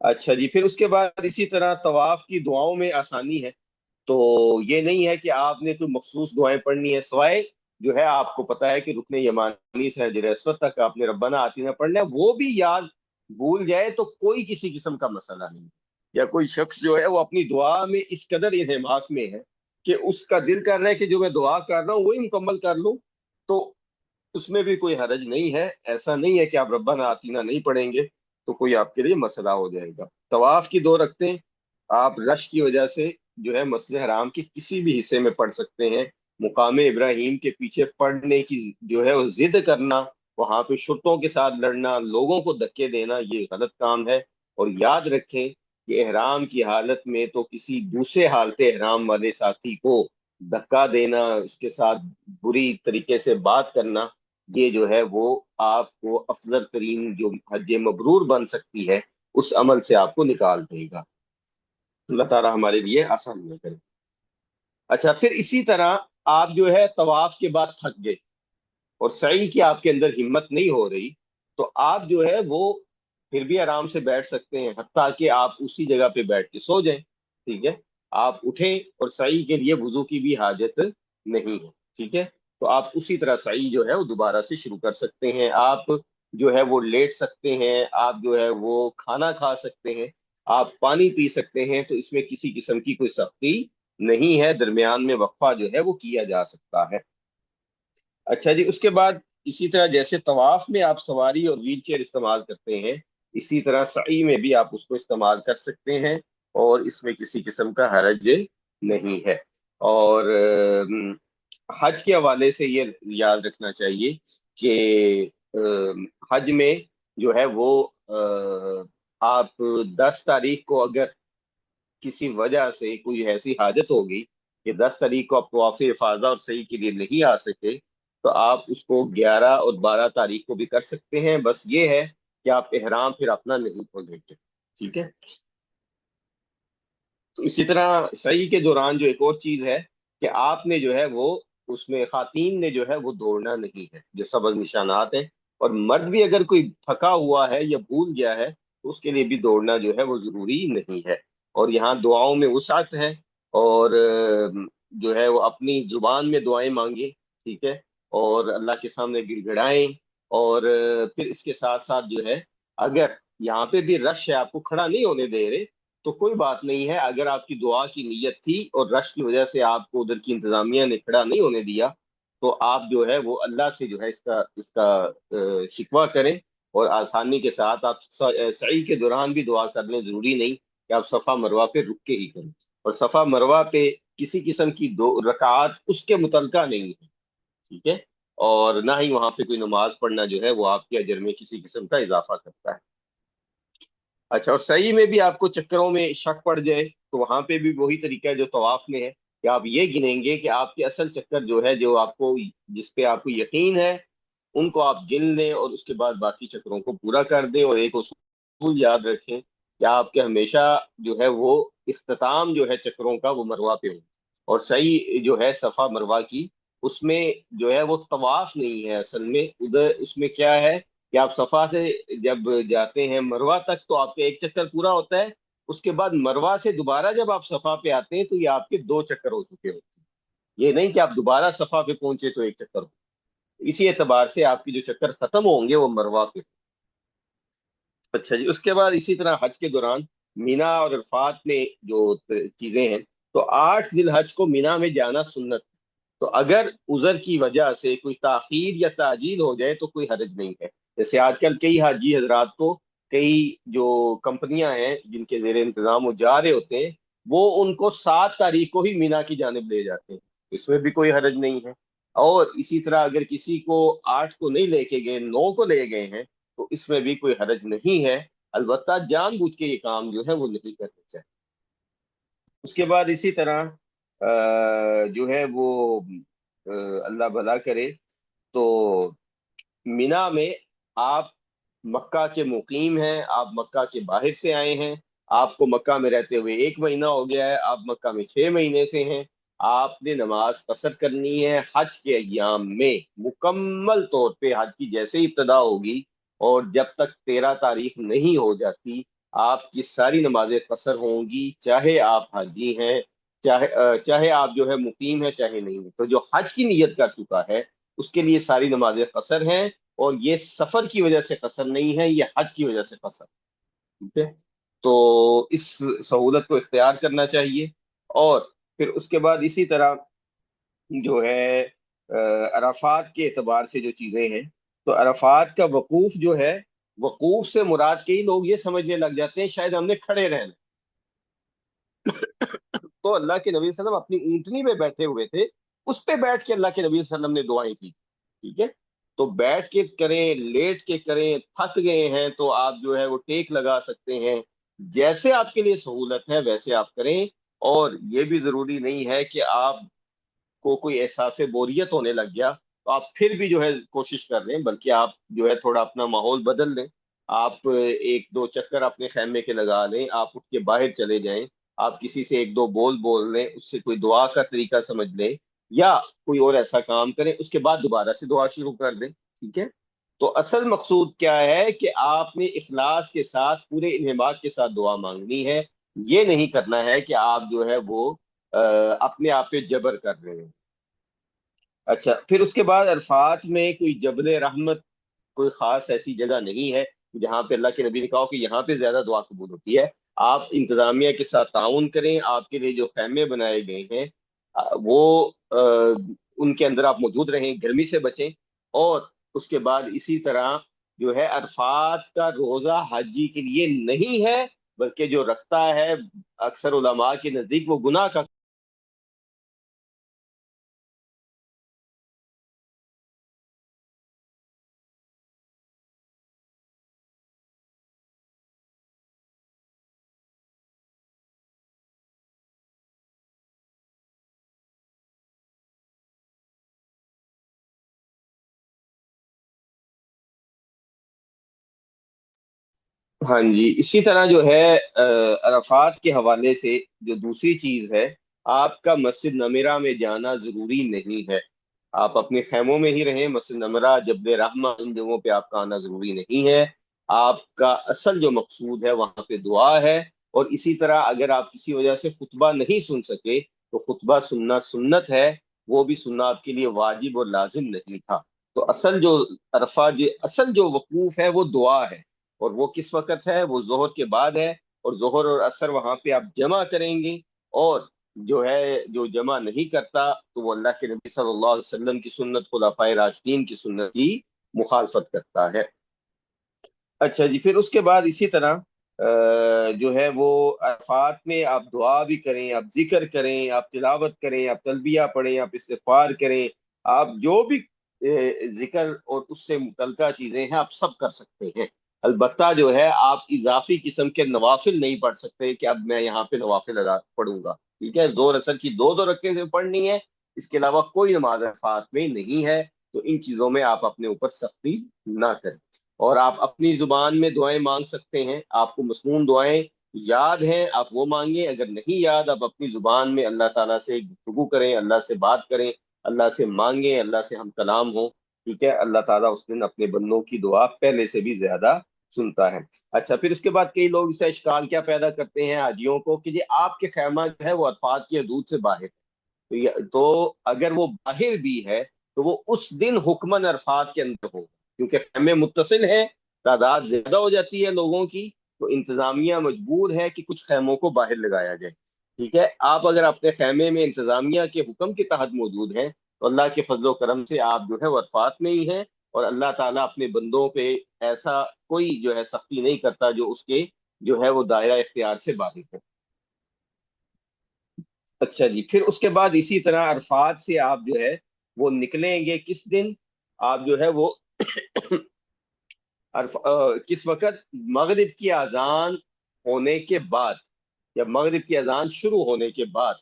اچھا جی، پھر اس کے بعد اسی طرح طواف کی دعاؤں میں آسانی ہے، تو یہ نہیں ہے کہ آپ نے کوئی مخصوص دعائیں پڑھنی ہے، سوائے جو ہے آپ کو پتا ہے کہ رکن یمانی سے حجر اسود تک آپ نے ربنا آتینا پڑھنا ہے، وہ بھی یاد بھول جائے تو کوئی کسی قسم کا مسئلہ نہیں، یا کوئی شخص جو ہے وہ اپنی دعا میں اس قدر انہماک میں ہے کہ اس کا دل کر رہا ہے کہ جو میں دعا کر رہا ہوں وہی مکمل کر لوں، تو اس میں بھی کوئی حرج نہیں ہے۔ ایسا نہیں ہے کہ آپ ربنا آتینا نہیں پڑھیں گے تو کوئی آپ کے لیے مسئلہ ہو جائے گا۔ طواف کی 2 رکعتیں آپ رش کی وجہ سے جو ہے مسجد حرام کے کسی بھی حصے میں پڑھ سکتے ہیں۔ مقام ابراہیم کے پیچھے پڑھنے کی جو ہے وہ ضد کرنا، وہاں پہ شرطوں کے ساتھ لڑنا، لوگوں کو دھکے دینا، یہ غلط کام ہے۔ اور یاد رکھیں کہ احرام کی حالت میں تو کسی دوسرے حالت احرام والے ساتھی کو دھکا دینا، اس کے ساتھ بری طریقے سے بات کرنا، یہ جو ہے وہ آپ کو افضل ترین جو حج مبرور بن سکتی ہے اس عمل سے آپ کو نکال دے گا۔ اللہ تعالیٰ ہمارے لیے آسان کرے۔ اچھا، پھر اسی طرح آپ جو ہے طواف کے بعد تھک گئے اور سعی کی آپ کے اندر ہمت نہیں ہو رہی، تو آپ جو ہے وہ پھر بھی آرام سے بیٹھ سکتے ہیں، حتیٰ کہ آپ اسی جگہ پہ بیٹھ کے سو جائیں، ٹھیک ہے؟ آپ اٹھیں اور سعی کے لیے وضو کی بھی حاجت نہیں ہے، ٹھیک ہے؟ تو آپ اسی طرح سعی جو ہے وہ دوبارہ سے شروع کر سکتے ہیں، آپ جو ہے وہ لیٹ سکتے ہیں، آپ جو ہے وہ کھانا کھا سکتے ہیں، آپ پانی پی سکتے ہیں، تو اس میں کسی قسم کی کوئی سختی نہیں ہے، درمیان میں وقفہ جو ہے وہ کیا جا سکتا ہے۔ اچھا جی، اس کے بعد اسی طرح جیسے طواف میں آپ سواری اور ویل چیئر استعمال کرتے ہیں، اسی طرح سعی میں بھی آپ اس کو استعمال کر سکتے ہیں، اور اس میں کسی قسم کا حرج نہیں ہے۔ اور حج کے حوالے سے یہ یاد رکھنا چاہیے کہ حج میں جو ہے وہ آپ 10 تاریخ کو اگر کسی وجہ سے کوئی ایسی حاجت ہوگی کہ 10 تاریخ کو آپ طواف افاضہ اور صحیح کے لیے نہیں آ سکے، تو آپ اس کو 11 اور 12 تاریخ کو بھی کر سکتے ہیں، بس یہ ہے کہ آپ احرام پھر اپنا نہیں کھولیں گے، ٹھیک ہے؟ تو اسی طرح صحیح کے دوران جو ایک اور چیز ہے کہ آپ نے جو ہے وہ اس میں خواتین نے جو ہے وہ دوڑنا نہیں ہے، جو سبز نشانات ہیں، اور مرد بھی اگر کوئی تھکا ہوا ہے یا بھول گیا ہے تو اس کے لیے بھی دوڑنا جو ہے وہ ضروری نہیں ہے۔ اور یہاں دعاؤں میں وسعت ہے، اور جو ہے وہ اپنی زبان میں دعائیں مانگیں، ٹھیک ہے؟ اور اللہ کے سامنے گڑ گڑائیں، اور پھر اس کے ساتھ ساتھ جو ہے اگر یہاں پہ بھی رش ہے، آپ کو کھڑا نہیں ہونے دے رہے، تو کوئی بات نہیں ہے، اگر آپ کی دعا کی نیت تھی اور رش کی وجہ سے آپ کو ادھر کی انتظامیہ نے کھڑا نہیں ہونے دیا، تو آپ جو ہے وہ اللہ سے جو ہے اس کا شکوہ کریں، اور آسانی کے ساتھ آپ سعی کے دوران بھی دعا کرنے ضروری نہیں کہ آپ صفا مروہ پہ رک کے ہی کریں، اور صفا مروہ پہ کسی قسم کی 2 رکعات اس کے متعلقہ نہیں ہے، ٹھیک ہے؟ اور نہ ہی وہاں پہ کوئی نماز پڑھنا جو ہے وہ آپ کے اجر میں کسی قسم کا اضافہ کرتا ہے۔ اچھا، اور صحیح میں بھی آپ کو چکروں میں شک پڑ جائے تو وہاں پہ بھی وہی طریقہ ہے جو طواف میں ہے، کہ آپ یہ گنیں گے کہ آپ کے اصل چکر جو ہے جو آپ کو جس پہ آپ کو یقین ہے ان کو آپ گن لیں، اور اس کے بعد باقی چکروں کو پورا کر دیں۔ اور ایک اصول یاد رکھیں کہ آپ کے ہمیشہ جو ہے وہ اختتام جو ہے چکروں کا وہ مروہ پہ ہو، اور صحیح جو ہے صفا مروہ کی اس میں جو ہے وہ طواف نہیں ہے، اصل میں ادھر اس میں کیا ہے کہ آپ صفا سے جب جاتے ہیں مروہ تک تو آپ کا ایک چکر پورا ہوتا ہے، اس کے بعد مروا سے دوبارہ جب آپ صفا پہ آتے ہیں تو یہ آپ کے 2 چکر ہو چکے ہوتے ہیں، یہ نہیں کہ آپ دوبارہ صفا پہ پہنچے تو 1 چکر ہو۔ اسی اعتبار سے آپ کے جو چکر ختم ہوں گے وہ مروا پہ۔ اچھا جی، اس کے بعد اسی طرح حج کے دوران مینا اور عرفات میں جو چیزیں ہیں، تو 8 ذی الحج کو مینا میں جانا سنت ہے۔ تو اگر عذر کی وجہ سے کوئی تاخیر یا تعجیل ہو جائے تو کوئی حرج نہیں ہے۔ جیسے آج کل کئی حاجی حضرات کو کئی جو کمپنیاں ہیں جن کے زیر انتظام وہ جا رہے ہوتے ہیں، وہ ان کو 7 تاریخ کو ہی مینا کی جانب لے جاتے ہیں، اس میں بھی کوئی حرج نہیں ہے۔ اور اسی طرح اگر کسی کو 8 کو نہیں لے کے گئے، 9 کو لے گئے ہیں، تو اس میں بھی کوئی حرج نہیں ہے، البتہ جان بوجھ کے یہ کام جو ہے وہ نہیں کرنا چاہیے۔ اس کے بعد اسی طرح جو ہے وہ اللہ بھلا کرے تو مینا میں آپ مکہ کے مقیم ہیں، آپ مکہ کے باہر سے آئے ہیں، آپ کو مکہ میں رہتے ہوئے 1 مہینہ ہو گیا ہے، آپ مکہ میں 6 مہینے سے ہیں، آپ نے نماز قصر کرنی ہے حج کے ایام میں مکمل طور پہ۔ حج کی جیسے ہی ابتدا ہوگی اور جب تک 13 تاریخ نہیں ہو جاتی، آپ کی ساری نمازیں قصر ہوں گی، چاہے آپ حاجی ہیں، چاہے آپ جو ہے مقیم ہے، چاہے نہیں ہے۔ تو جو حج کی نیت کر چکا ہے اس کے لیے ساری نمازیں قصر ہیں، اور یہ سفر کی وجہ سے قصر نہیں ہے، یہ حج کی وجہ سے قصر، ٹھیک ہے؟ تو اس سہولت کو اختیار کرنا چاہیے۔ اور پھر اس کے بعد اسی طرح جو ہے عرفات کے اعتبار سے جو چیزیں ہیں، تو عرفات کا وقوف جو ہے، وقوف سے مراد کئی لوگ یہ سمجھنے لگ جاتے ہیں شاید ہم نے کھڑے رہنا۔ تو اللہ کے نبی صلی اللہ علیہ وسلم اپنی اونٹنی پہ بیٹھے ہوئے تھے، اس پہ بیٹھ کے اللہ کے نبی صلی اللہ علیہ وسلم نے دعائیں کی، ٹھیک ہے؟ تو بیٹھ کے کریں، لیٹ کے کریں، تھک گئے ہیں تو آپ جو ہے وہ ٹیک لگا سکتے ہیں، جیسے آپ کے لیے سہولت ہے ویسے آپ کریں۔ اور یہ بھی ضروری نہیں ہے کہ آپ کو کوئی احساس بوریت ہونے لگ گیا تو آپ پھر بھی جو ہے کوشش کر رہے ہیں، بلکہ آپ جو ہے تھوڑا اپنا ماحول بدل لیں، آپ 1 2 چکر اپنے خیمے کے لگا لیں، آپ اٹھ کے باہر چلے جائیں، آپ کسی سے 1 2 بول لیں، اس سے کوئی دعا کا طریقہ سمجھ لیں، یا کوئی اور ایسا کام کریں، اس کے بعد دوبارہ سے دعا شروع کر دیں، ٹھیک ہے؟ تو اصل مقصود کیا ہے کہ آپ نے اخلاص کے ساتھ پورے انہماک کے ساتھ دعا مانگنی ہے، یہ نہیں کرنا ہے کہ آپ جو ہے وہ اپنے آپ پہ جبر کر رہے ہیں۔ اچھا، پھر اس کے بعد عرفات میں کوئی جبل رحمت، کوئی خاص ایسی جگہ نہیں ہے جہاں پہ اللہ کے نبی نے کہا ہو کہ یہاں پہ زیادہ دعا قبول ہوتی ہے۔ آپ انتظامیہ کے ساتھ تعاون کریں، آپ کے لیے جو خیمے بنائے گئے ہیں وہ ان کے اندر آپ موجود رہیں، گرمی سے بچیں۔ اور اس کے بعد اسی طرح جو ہے عرفات کا روزہ حاجی کے لیے نہیں ہے، بلکہ جو رکھتا ہے اکثر علماء کے نزدیک وہ گناہ کا ہاں جی، اسی طرح جو ہے عرفات کے حوالے سے جو دوسری چیز ہے، آپ کا مسجد نمرہ میں جانا ضروری نہیں ہے، آپ اپنے خیموں میں ہی رہیں، مسجد نمرہ، جبل رحمہ، ان جگہوں پہ آپ کا آنا ضروری نہیں ہے۔ آپ کا اصل جو مقصود ہے وہاں پہ دعا ہے۔ اور اسی طرح اگر آپ کسی وجہ سے خطبہ نہیں سن سکے تو خطبہ سننا سنت ہے، وہ بھی سننا آپ کے لیے واجب اور لازم نہیں تھا۔ تو اصل جو عرفات اصل جو وقوف ہے وہ دعا ہے، اور وہ کس وقت ہے؟ وہ ظہر کے بعد ہے، اور ظہر اور عصر وہاں پہ آپ جمع کریں گے۔ اور جو ہے جو جمع نہیں کرتا تو وہ اللہ کے نبی صلی اللہ علیہ وسلم کی سنت، خلفائے راشدین کی سنت کی مخالفت کرتا ہے۔ اچھا جی، پھر اس کے بعد اسی طرح جو ہے وہ عرفات میں آپ دعا بھی کریں، آپ ذکر کریں، آپ تلاوت کریں، آپ تلبیہ پڑھیں، آپ استغفار کریں، آپ جو بھی ذکر اور اس سے متعلقہ چیزیں ہیں آپ سب کر سکتے ہیں۔ البتہ جو ہے آپ اضافی قسم کے نوافل نہیں پڑھ سکتے کہ اب میں یہاں پہ نوافل ادا پڑھوں گا، ٹھیک ہے؟ زور اثر کی 2 2 رکعتیں پڑھنی ہے، اس کے علاوہ کوئی نماز عرفات میں نہیں ہے۔ تو ان چیزوں میں آپ اپنے اوپر سختی نہ کریں۔ اور آپ اپنی زبان میں دعائیں مانگ سکتے ہیں، آپ کو مسنون دعائیں یاد ہیں آپ وہ مانگیں، اگر نہیں یاد آپ اپنی زبان میں اللہ تعالیٰ سے گفتگو کریں، اللہ سے بات کریں، اللہ سے مانگیں، اللہ سے ہم کلام ہوں، ٹھیک ہے؟ اللہ تعالیٰ اس دن اپنے بندوں کی دعا پہلے سے بھی زیادہ سنتا ہے۔ اچھا، پھر اس کے بعد کئی لوگ اسے اشکال کیا پیدا کرتے ہیں حاجیوں کو کہ جی آپ کے خیمہ جو ہے وہ عرفات کی حدود سے باہر ہے، تو اگر وہ باہر بھی ہے تو وہ اس دن حکمن عرفات کے اندر ہوگا، کیونکہ خیمے متصل ہیں، تعداد زیادہ ہو جاتی ہے لوگوں کی، تو انتظامیہ مجبور ہے کہ کچھ خیموں کو باہر لگایا جائے۔ ٹھیک ہے، آپ اگر اپنے خیمے میں انتظامیہ کے حکم کے تحت موجود ہیں تو اللہ کے فضل و کرم سے آپ جو ہے وہ عرفات میں ہی ہیں، اور اللہ تعالیٰ اپنے بندوں پہ ایسا کوئی جو ہے سختی نہیں کرتا جو اس کے جو ہے وہ دائرہ اختیار سے باہر ہو۔ اچھا جی، پھر اس کے بعد اسی طرح عرفات سے آپ جو ہے وہ نکلیں گے کس دن؟ آپ جو ہے وہ کس وقت؟ مغرب کی اذان ہونے کے بعد، یا مغرب کی اذان شروع ہونے کے بعد،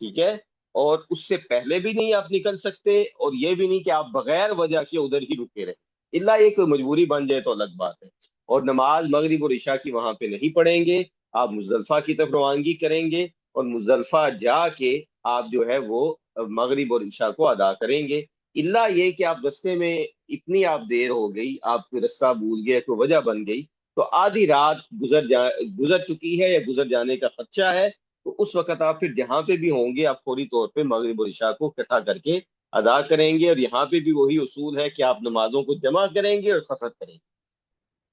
ٹھیک ہے؟ اور اس سے پہلے بھی نہیں آپ نکل سکتے، اور یہ بھی نہیں کہ آپ بغیر وجہ کے ادھر ہی رکے رہے، الا ایک مجبوری بن جائے تو الگ بات ہے۔ اور نماز مغرب اور عشاء کی وہاں پہ نہیں پڑھیں گے، آپ مزدلفہ کی طرف روانگی کریں گے، اور مزدلفہ جا کے آپ جو ہے وہ مغرب اور عشاء کو ادا کریں گے، الا یہ کہ آپ رستے میں اتنی آپ دیر ہو گئی، آپ کو رستہ بھول گئے، کوئی وجہ بن گئی، تو آدھی رات گزر چکی ہے یا گزر جانے کا خدشہ ہے، تو اس وقت آپ پھر جہاں پہ بھی ہوں گے آپ فوری طور پہ مغرب اور عشاء کو اکٹھا کر کے ادا کریں گے، اور یہاں پہ بھی وہی اصول ہے کہ آپ نمازوں کو جمع کریں گے اور قصر کریں گے۔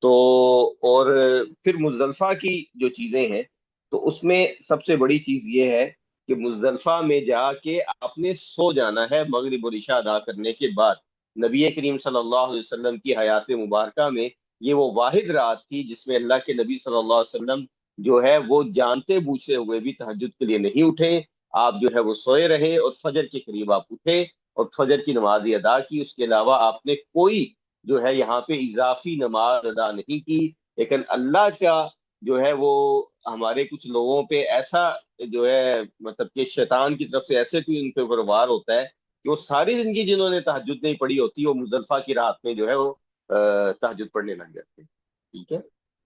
تو اور پھر مزدلفہ کی جو چیزیں ہیں، تو اس میں سب سے بڑی چیز یہ ہے کہ مزدلفہ میں جا کے آپ نے سو جانا ہے مغرب اور عشاء ادا کرنے کے بعد۔ نبی کریم صلی اللہ علیہ وسلم کی حیات مبارکہ میں یہ وہ واحد رات تھی جس میں اللہ کے نبی صلی اللہ علیہ وسلم جو ہے وہ جانتے بوجھتے ہوئے بھی تہجد کے لیے نہیں اٹھے، آپ جو ہے وہ سوئے رہے، اور فجر کے قریب آپ اٹھے اور فجر کی نماز ادا کی۔ اس کے علاوہ آپ نے کوئی جو ہے یہاں پہ اضافی نماز ادا نہیں کی، لیکن اللہ کا جو ہے وہ ہمارے کچھ لوگوں پہ ایسا جو ہے مطلب کہ شیطان کی طرف سے ایسے کوئی ان کے اوپر وار ہوتا ہے کہ وہ ساری زندگی جنہوں نے تہجد نہیں پڑھی ہوتی وہ مزدلفہ کی رات میں جو ہے وہ تہجد پڑھنے لگ جاتے ہیں۔ ٹھیک ہے،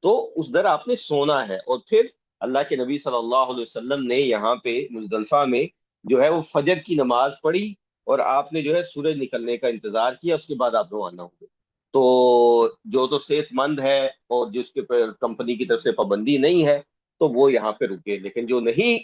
تو اس در آپ نے سونا ہے، اور پھر اللہ کے نبی صلی اللہ علیہ وسلم نے یہاں پہ مزدلفہ میں جو ہے وہ فجر کی نماز پڑھی، اور آپ نے جو ہے سورج نکلنے کا انتظار کیا، اس کے بعد آپ روانہ ہو گئے۔ تو جو تو صحت مند ہے اور جس کے پر کمپنی کی طرف سے پابندی نہیں ہے تو وہ یہاں پہ رکے، لیکن جو نہیں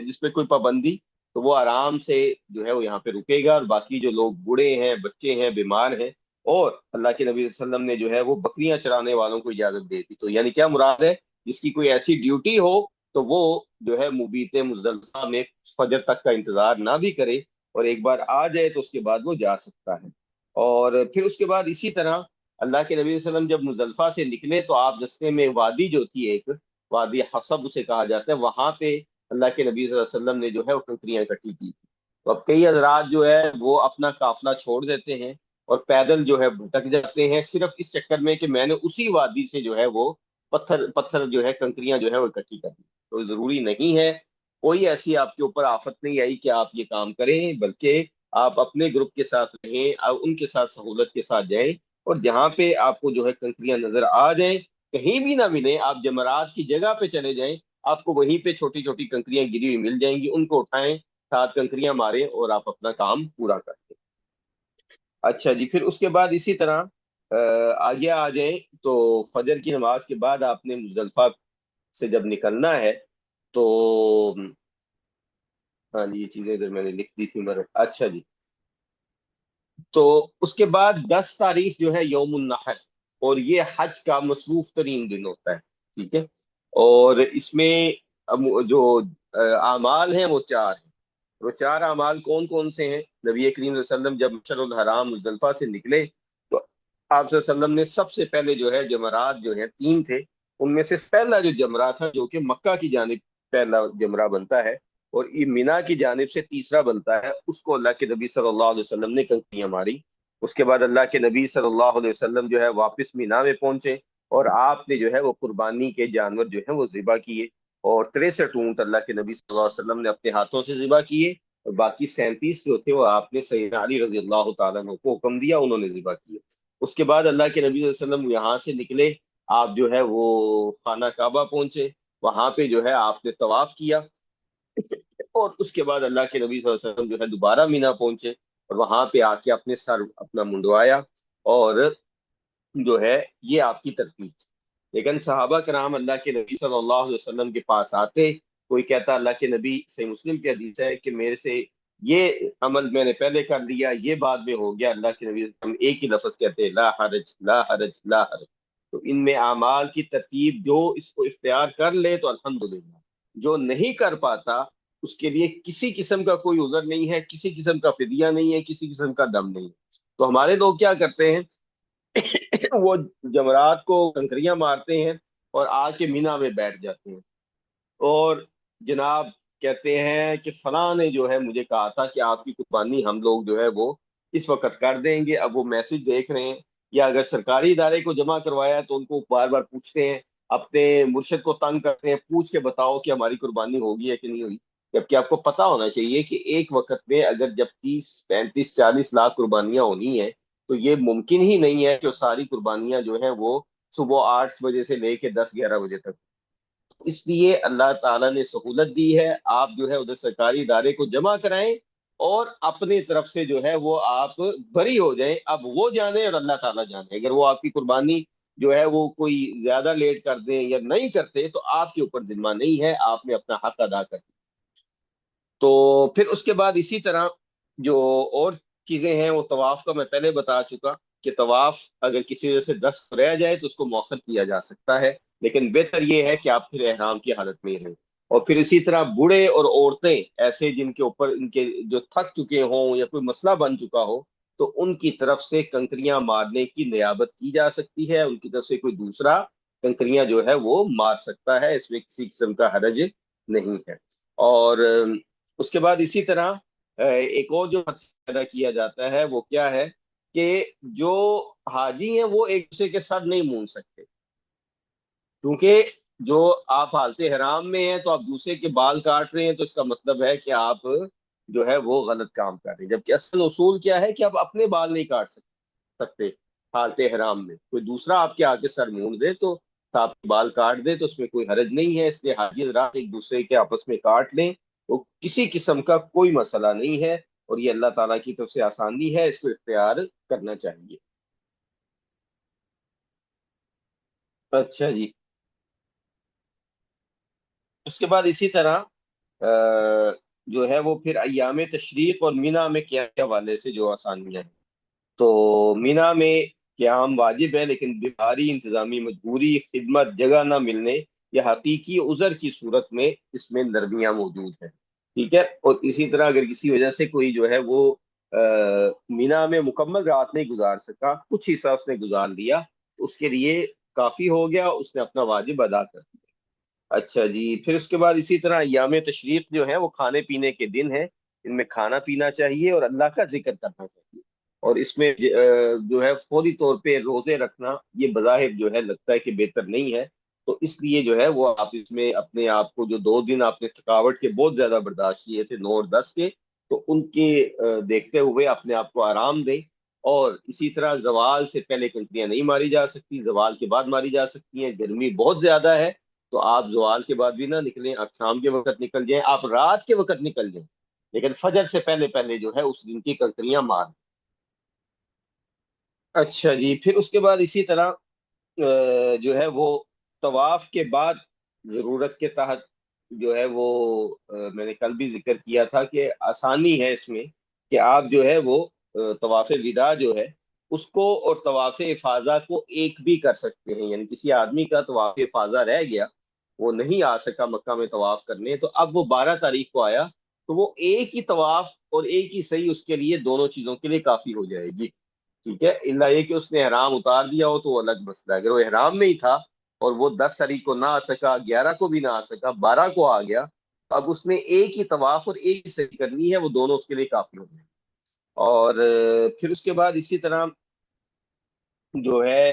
جس پہ کوئی پابندی، تو وہ آرام سے جو ہے وہ یہاں پہ رکے گا، اور باقی جو لوگ بوڑھے ہیں، بچے ہیں، بیمار ہیں، اور اللہ کے نبی صلی اللہ علیہ وسلم نے جو ہے وہ بکریاں چرانے والوں کو اجازت دے دی، تو یعنی کیا مراد ہے؟ جس کی کوئی ایسی ڈیوٹی ہو تو وہ جو ہے مبیت مزدلفہ میں فجر تک کا انتظار نہ بھی کرے، اور ایک بار آ جائے تو اس کے بعد وہ جا سکتا ہے۔ اور پھر اس کے بعد اسی طرح اللہ کے نبی صلی اللہ علیہ وسلم جب مزدلفہ سے نکلے تو آپ رستے میں وادی جو تھی، ایک وادی حصب اسے کہا جاتا ہے، وہاں پہ اللہ کے نبی صلی اللہ علیہ وسلم نے جو ہے وہ کنکریاں اکٹھی کی تھی۔ تو اب کئی حضرات جو ہے وہ اپنا قافلہ چھوڑ دیتے ہیں اور پیدل جو ہے بھٹک جاتے ہیں، صرف اس چکر میں کہ میں نے اسی وادی سے جو ہے وہ پتھر پتھر جو ہے کنکریاں جو ہے وہ اکٹھی کر دی۔ تو ضروری نہیں ہے، کوئی ایسی آپ کے اوپر آفت نہیں آئی کہ آپ یہ کام کریں، بلکہ آپ اپنے گروپ کے ساتھ رہیں اور ان کے ساتھ سہولت کے ساتھ جائیں، اور جہاں پہ آپ کو جو ہے کنکریاں نظر آ جائیں، کہیں بھی نہ ملیں، آپ جمرات کی جگہ پہ چلے جائیں، آپ کو وہیں پہ چھوٹی چھوٹی کنکریاں گری ہوئی مل جائیں گی، ان کو اٹھائیں، 7 کنکریاں ماریں، اور آپ اپنا کام پورا کر دیں۔ اچھا جی، پھر اس کے بعد اسی طرح آگے آ جائیں تو فجر کی نماز کے بعد آپ نے مزدلفہ سے جب نکلنا ہے تو ہاں جی، یہ چیزیں ادھر میں نے لکھ دی تھی مگر اچھا جی، تو اس کے بعد 10 تاریخ جو ہے یوم النحر، اور یہ حج کا مصروف ترین دن ہوتا ہے۔ ٹھیک ہے، اور اس میں جو اعمال ہیں وہ 4 ہیں۔ وہ 4 اعمال کون کون سے ہیں؟ نبی کریم صلی اللہ علیہ وسلم جب مشعر الحرام مزدلفہ سے نکلے تو آپ صلی اللہ علیہ وسلم نے سب سے پہلے جو ہے جمرات جو ہیں 3 تھے، ان میں سے پہلا جو جمرہ تھا جو کہ مکہ کی جانب پہلا جمرہ بنتا ہے، اور یہ مینا کی جانب سے تیسرا بنتا ہے، اس کو اللہ کے نبی صلی اللہ علیہ وسلم نے کنکریاں ماری۔ اس کے بعد اللہ کے نبی صلی اللہ علیہ وسلم جو ہے واپس مینا میں پہنچے، اور آپ نے جو ہے وہ قربانی کے جانور جو ہیں وہ ذبح کیے، اور 63 اونٹ اللہ کے نبی صلی اللہ علیہ وسلم نے اپنے ہاتھوں سے ذبح کیے، اور باقی 37 جو تھے وہ آپ نے سیدنا علی رضی اللہ تعالیٰ عنہ کو حکم دیا، انہوں نے ذبح کیے۔ اس کے بعد اللہ کے نبی صلی اللہ علیہ وسلم یہاں سے نکلے، آپ جو ہے وہ خانہ کعبہ پہنچے، وہاں پہ جو ہے آپ نے طواف کیا، اور اس کے بعد اللہ کے نبی صلی اللہ علیہ وسلم جو ہے دوبارہ مینا پہنچے، اور وہاں پہ آ کے اپنے سر اپنا منڈوایا، اور جو ہے یہ آپ کی ترتیب تھی۔ لیکن صحابہ کرام اللہ کے نبی صلی اللہ علیہ وسلم کے پاس آتے، کوئی کہتا اللہ کے نبی، صحیح مسلم کی حدیث ہے کہ میرے سے یہ عمل میں نے پہلے کر لیا، یہ بعد میں ہو گیا، اللہ کے نبی ہم ایک ہی لفظ کہتے ہیں، لا حرج لا حرج لا حرج۔ تو ان میں اعمال کی ترتیب جو اس کو اختیار کر لے تو الحمدللہ، جو نہیں کر پاتا اس کے لیے کسی قسم کا کوئی عذر نہیں ہے، کسی قسم کا فدیہ نہیں ہے، کسی قسم کا دم نہیں ہے۔ تو ہمارے لوگ کیا کرتے ہیں، وہ جمرات کو کنکریاں مارتے ہیں اور آ کے مینا میں بیٹھ جاتے ہیں، اور جناب کہتے ہیں کہ فلاں نے جو ہے مجھے کہا تھا کہ آپ کی قربانی ہم لوگ جو ہے وہ اس وقت کر دیں گے۔ اب وہ میسج دیکھ رہے ہیں، یا اگر سرکاری ادارے کو جمع کروایا ہے تو ان کو بار بار پوچھتے ہیں، اپنے مرشد کو تنگ کرتے ہیں، پوچھ کے بتاؤ کہ ہماری قربانی ہوگی ہے کہ نہیں ہوئی۔ جبکہ آپ کو پتا ہونا چاہیے کہ ایک وقت میں اگر جب 30 35 40 لاکھ قربانیاں ہونی ہیں تو یہ ممکن ہی نہیں ہے کہ وہ ساری قربانیاں جو ہیں وہ صبح 8 بجے سے لے کے 10 11 بجے تک۔ اس لیے اللہ تعالیٰ نے سہولت دی ہے، آپ جو ہے ادھر سرکاری ادارے کو جمع کرائیں اور اپنی طرف سے جو ہے وہ آپ بری ہو جائیں۔ اب وہ جانے اور اللہ تعالیٰ جانے، اگر وہ آپ کی قربانی جو ہے وہ کوئی زیادہ لیٹ کر دیں یا نہیں کرتے تو آپ کے اوپر ذمہ نہیں ہے، آپ نے اپنا حق ادا کر دیا۔ تو پھر اس کے بعد اسی طرح جو اور چیزیں ہیں، وہ طواف کا میں پہلے بتا چکا کہ طواف اگر کسی وجہ سے دست رہ جائے تو اس کو مؤخر کیا جا سکتا ہے، لیکن بہتر یہ ہے کہ آپ پھر احرام کی حالت میں ہی رہیں۔ اور پھر اسی طرح بوڑھے اور عورتیں ایسے جن کے اوپر ان کے جو تھک چکے ہوں یا کوئی مسئلہ بن چکا ہو، تو ان کی طرف سے کنکریاں مارنے کی نیابت کی جا سکتی ہے، ان کی طرف سے کوئی دوسرا کنکریاں جو ہے وہ مار سکتا ہے، اس میں کسی قسم کا حرج نہیں ہے۔ اور اس کے بعد اسی طرح ایک اور جو حد پیدا کیا جاتا ہے وہ کیا ہے کہ جو حاجی ہیں وہ ایک دوسرے کے ساتھ نہیں مون سکتے، کیونکہ جو آپ حالت حرام میں ہیں تو آپ دوسرے کے بال کاٹ رہے ہیں، تو اس کا مطلب ہے کہ آپ جو ہے وہ غلط کام کر رہے ہیں، جبکہ اصل اصول کیا ہے کہ آپ اپنے بال نہیں کاٹ سکتے حالت حرام میں، کوئی دوسرا آپ کے آگے سر مونڈ دے تو آپ کے بال کاٹ دے تو اس میں کوئی حرج نہیں ہے۔ اس لیے حاجی حضرات ایک دوسرے کے آپس میں کاٹ لیں، وہ کسی قسم کا کوئی مسئلہ نہیں ہے، اور یہ اللہ تعالیٰ کی طرف سے آسانی ہے، اس کو اختیار کرنا چاہیے۔ اچھا جی، اس کے بعد اسی طرح جو ہے وہ پھر ایام تشریق اور مینا میں قیام کے حوالے سے جو آسانیاں ہیں، تو مینا میں قیام واجب ہے، لیکن بیماری، انتظامی مجبوری، خدمت، جگہ نہ ملنے یا حقیقی عذر کی صورت میں اس میں نرمیاں موجود ہیں، ٹھیک ہے۔ اور اسی طرح اگر کسی وجہ سے کوئی جو ہے وہ مینا میں مکمل رات نہیں گزار سکا، کچھ حصہ اس نے گزار لیا، تو اس کے لیے کافی ہو گیا، اس نے اپنا واجب ادا کر دیا۔ اچھا جی، پھر اس کے بعد اسی طرح ایام تشریق جو ہے وہ کھانے پینے کے دن ہیں، ان میں کھانا پینا چاہیے اور اللہ کا ذکر کرنا چاہیے، اور اس میں جو ہے فوری طور پہ روزے رکھنا یہ بظاہر جو ہے لگتا ہے کہ بہتر نہیں ہے، تو اس لیے جو ہے وہ آپ اس میں اپنے آپ کو جو 2 دن آپ نے تھکاوٹ کے بہت زیادہ برداشت کیے تھے، 9 اور 10 کے، تو ان کے دیکھتے ہوئے اپنے آپ کو آرام دیں۔ اور اسی طرح زوال سے پہلے کنکریاں نہیں ماری جا سکتی، زوال کے بعد ماری جا سکتی ہیں، گرمی بہت زیادہ ہے تو آپ زوال کے بعد بھی نہ نکلیں، آپ شام کے وقت نکل جائیں، آپ رات کے وقت نکل جائیں، لیکن فجر سے پہلے پہلے جو ہے اس دن کی کنکریاں مار۔ اچھا جی، پھر اس کے بعد اسی طرح جو ہے وہ طواف کے بعد ضرورت کے تحت جو ہے وہ میں نے کل بھی ذکر کیا تھا کہ آسانی ہے اس میں کہ آپ جو ہے وہ طواف وداع جو ہے اس کو اور طواف افاضہ کو ایک بھی کر سکتے ہیں، یعنی کسی آدمی کا طواف افاضہ رہ گیا، وہ نہیں آ سکا مکہ میں طواف کرنے، تو اب وہ 12 تاریخ کو آیا تو وہ ایک ہی طواف اور ایک ہی صحیح اس کے لیے دونوں چیزوں کے لیے کافی ہو جائے گی، ٹھیک ہے، اللہ یہ کہ اس نے احرام اتار دیا ہو تو وہ الگ مسئلہ ہے۔ اگر وہ احرام میں ہی تھا اور وہ 10 تاریخ کو نہ آ سکا، 11 کو بھی نہ آ سکا، 12 کو آ گیا، اب اس نے ایک ہی طواف اور ایک ہی صحیح کرنی ہے، وہ دونوں اس کے لیے کافی ہو گئے۔ اور پھر اس کے بعد اسی طرح جو ہے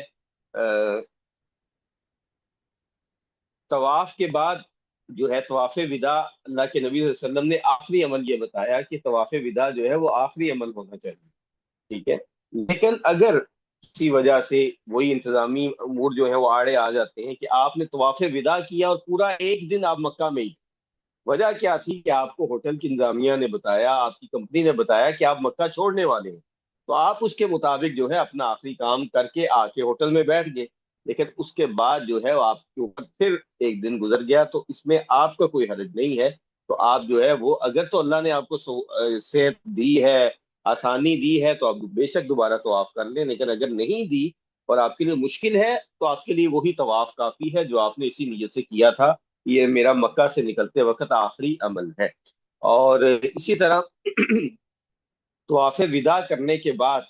طواف کے بعد جو ہے طواف وداع، اللہ کے نبی صلی اللہ علیہ وسلم نے آخری عمل یہ بتایا کہ طواف وداع جو ہے وہ آخری عمل ہونا چاہیے، ٹھیک ہے، لیکن اگر کسی وجہ سے وہی انتظامی امور جو ہے وہ آڑے آ جاتے ہیں کہ آپ نے طواف وداع کیا اور پورا ایک دن آپ مکہ میں ہی تھے، وجہ کیا تھی کہ آپ کو ہوٹل کی انتظامیہ نے بتایا، آپ کی کمپنی نے بتایا کہ آپ مکہ چھوڑنے والے ہیں، تو آپ اس کے مطابق جو ہے اپنا آخری کام کر کے آ کے ہوٹل میں بیٹھ گئے، لیکن اس کے بعد جو ہے وہ آپ کے اوپر پھر ایک دن گزر گیا تو اس میں آپ کا کوئی حرج نہیں ہے. تو آپ جو ہے وہ اگر تو اللہ نے آپ کو صحت دی ہے، آسانی دی ہے، تو آپ بے شک دوبارہ طواف کر لیں. لیکن اگر نہیں دی اور آپ کے لیے مشکل ہے تو آپ کے لیے وہی طواف کافی ہے جو آپ نے اسی نیت سے کیا تھا. یہ میرا مکہ سے نکلتے وقت آخری عمل ہے. اور اسی طرح طواف وداع کرنے کے بعد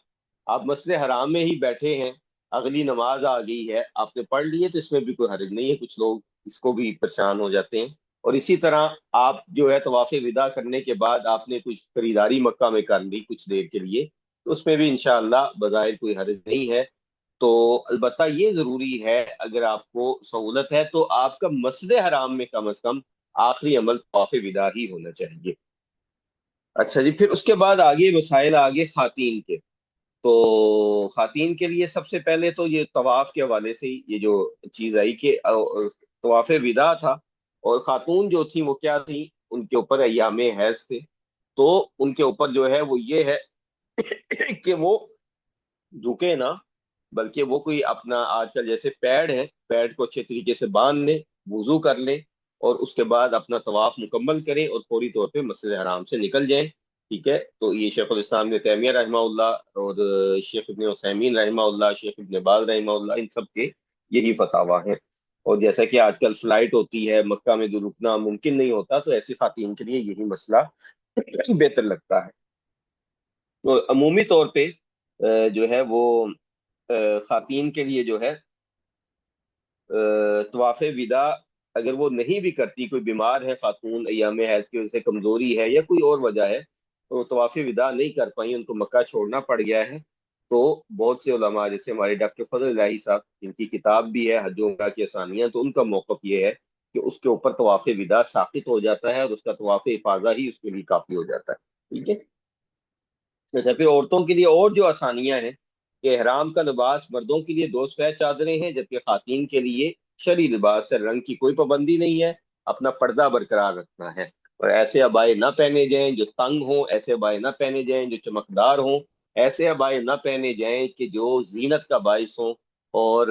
آپ مسجد حرام میں ہی بیٹھے ہیں، اگلی نماز آ گئی ہے، آپ نے پڑھ لی ہے، تو اس میں بھی کوئی حرج نہیں ہے. کچھ لوگ اس کو بھی پریشان ہو جاتے ہیں. اور اسی طرح آپ جو ہے طواف وداع کرنے کے بعد آپ نے کچھ خریداری مکہ میں کر لی کچھ دیر کے لیے، تو اس میں بھی انشاءاللہ بظاہر کوئی حرج نہیں ہے. تو البتہ یہ ضروری ہے اگر آپ کو سہولت ہے تو آپ کا مسجد حرام میں کم از کم آخری عمل طواف وداع ہی ہونا چاہیے. اچھا جی، پھر اس کے بعد آگے مسائل آگے خواتین کے. تو خواتین کے لیے سب سے پہلے تو یہ طواف کے حوالے سے ہی یہ جو چیز آئی کہ طواف وداع تھا، اور خاتون جو تھیں وہ کیا تھیں، ان کے اوپر ایام حیض تھے. تو ان کے اوپر جو ہے وہ یہ ہے کہ وہ جھکے نہ، بلکہ وہ کوئی اپنا آج کل جیسے پیڈ ہے، پیڈ کو اچھے طریقے سے باندھ لیں، وضو کر لیں، اور اس کے بعد اپنا طواف مکمل کریں اور فوری طور پہ مسجد حرام سے نکل جائیں. ٹھیک ہے. تو یہ شیخ الاسلام ابن تیمیہ رحمہ اللہ اور شیخ ابن عثیمین رحمہ اللہ، شیخ ابن باز رحمہ اللہ، ان سب کے یہی فتاویٰ ہیں. اور جیسا کہ آج کل فلائٹ ہوتی ہے، مکہ میں دور رکنا ممکن نہیں ہوتا، تو ایسی خواتین کے لیے یہی مسئلہ بہتر لگتا ہے. تو عمومی طور پہ جو ہے وہ خواتین کے لیے جو ہے طواف وداع اگر وہ نہیں بھی کرتی، کوئی بیمار ہے خاتون، ایام حیض کی وجہ سے کمزوری ہے یا کوئی اور وجہ ہے، تو طواف وداع نہیں کر پائیں، ان کو مکہ چھوڑنا پڑ گیا ہے، تو بہت سے علماء جیسے ہمارے ڈاکٹر فضل الہی صاحب، جن کی کتاب بھی ہے حج و عمرہ کی آسانیاں، تو ان کا موقف یہ ہے کہ اس کے اوپر طواف وداع ساقط ہو جاتا ہے اور اس کا طواف افاضہ ہی اس کے لیے کافی ہو جاتا ہے. ٹھیک ہے. اچھا، پھر عورتوں کے لیے اور جو آسانیاں ہیں کہ احرام کا لباس مردوں کے لیے دو سفید چادریں ہیں، جبکہ خواتین کے لیے شرعی لباس ہے، رنگ کی کوئی پابندی نہیں ہے، اپنا پردہ برقرار رکھنا ہے. اور ایسے عبائے نہ پہنے جائیں جو تنگ ہوں، ایسے عبائے نہ پہنے جائیں جو چمکدار ہوں، ایسے عبائے نہ پہنے جائیں کہ جو زینت کا باعث ہوں. اور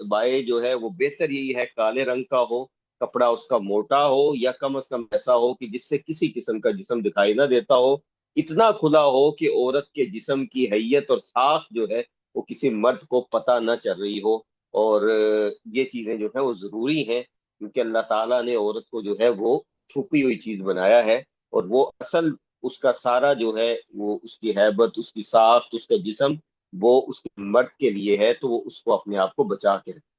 عبائے جو ہے وہ بہتر یہی ہے کالے رنگ کا ہو، کپڑا اس کا موٹا ہو، یا کم از کم ایسا ہو کہ جس سے کسی قسم کا جسم دکھائی نہ دیتا ہو، اتنا کھلا ہو کہ عورت کے جسم کی حیت اور ساخت جو ہے وہ کسی مرد کو پتہ نہ چل رہی ہو. اور یہ چیزیں جو ہیں وہ ضروری ہیں، کیونکہ اللہ تعالیٰ نے عورت کو جو ہے وہ چھپی ہوئی چیز بنایا ہے، اور وہ اصل اس کا سارا جو ہے وہ اس کی ہیبت، اس کی ساخت، اس کا جسم، وہ اس کے مرد کے لیے ہے، تو وہ اس کو اپنے آپ کو بچا کے رکھے.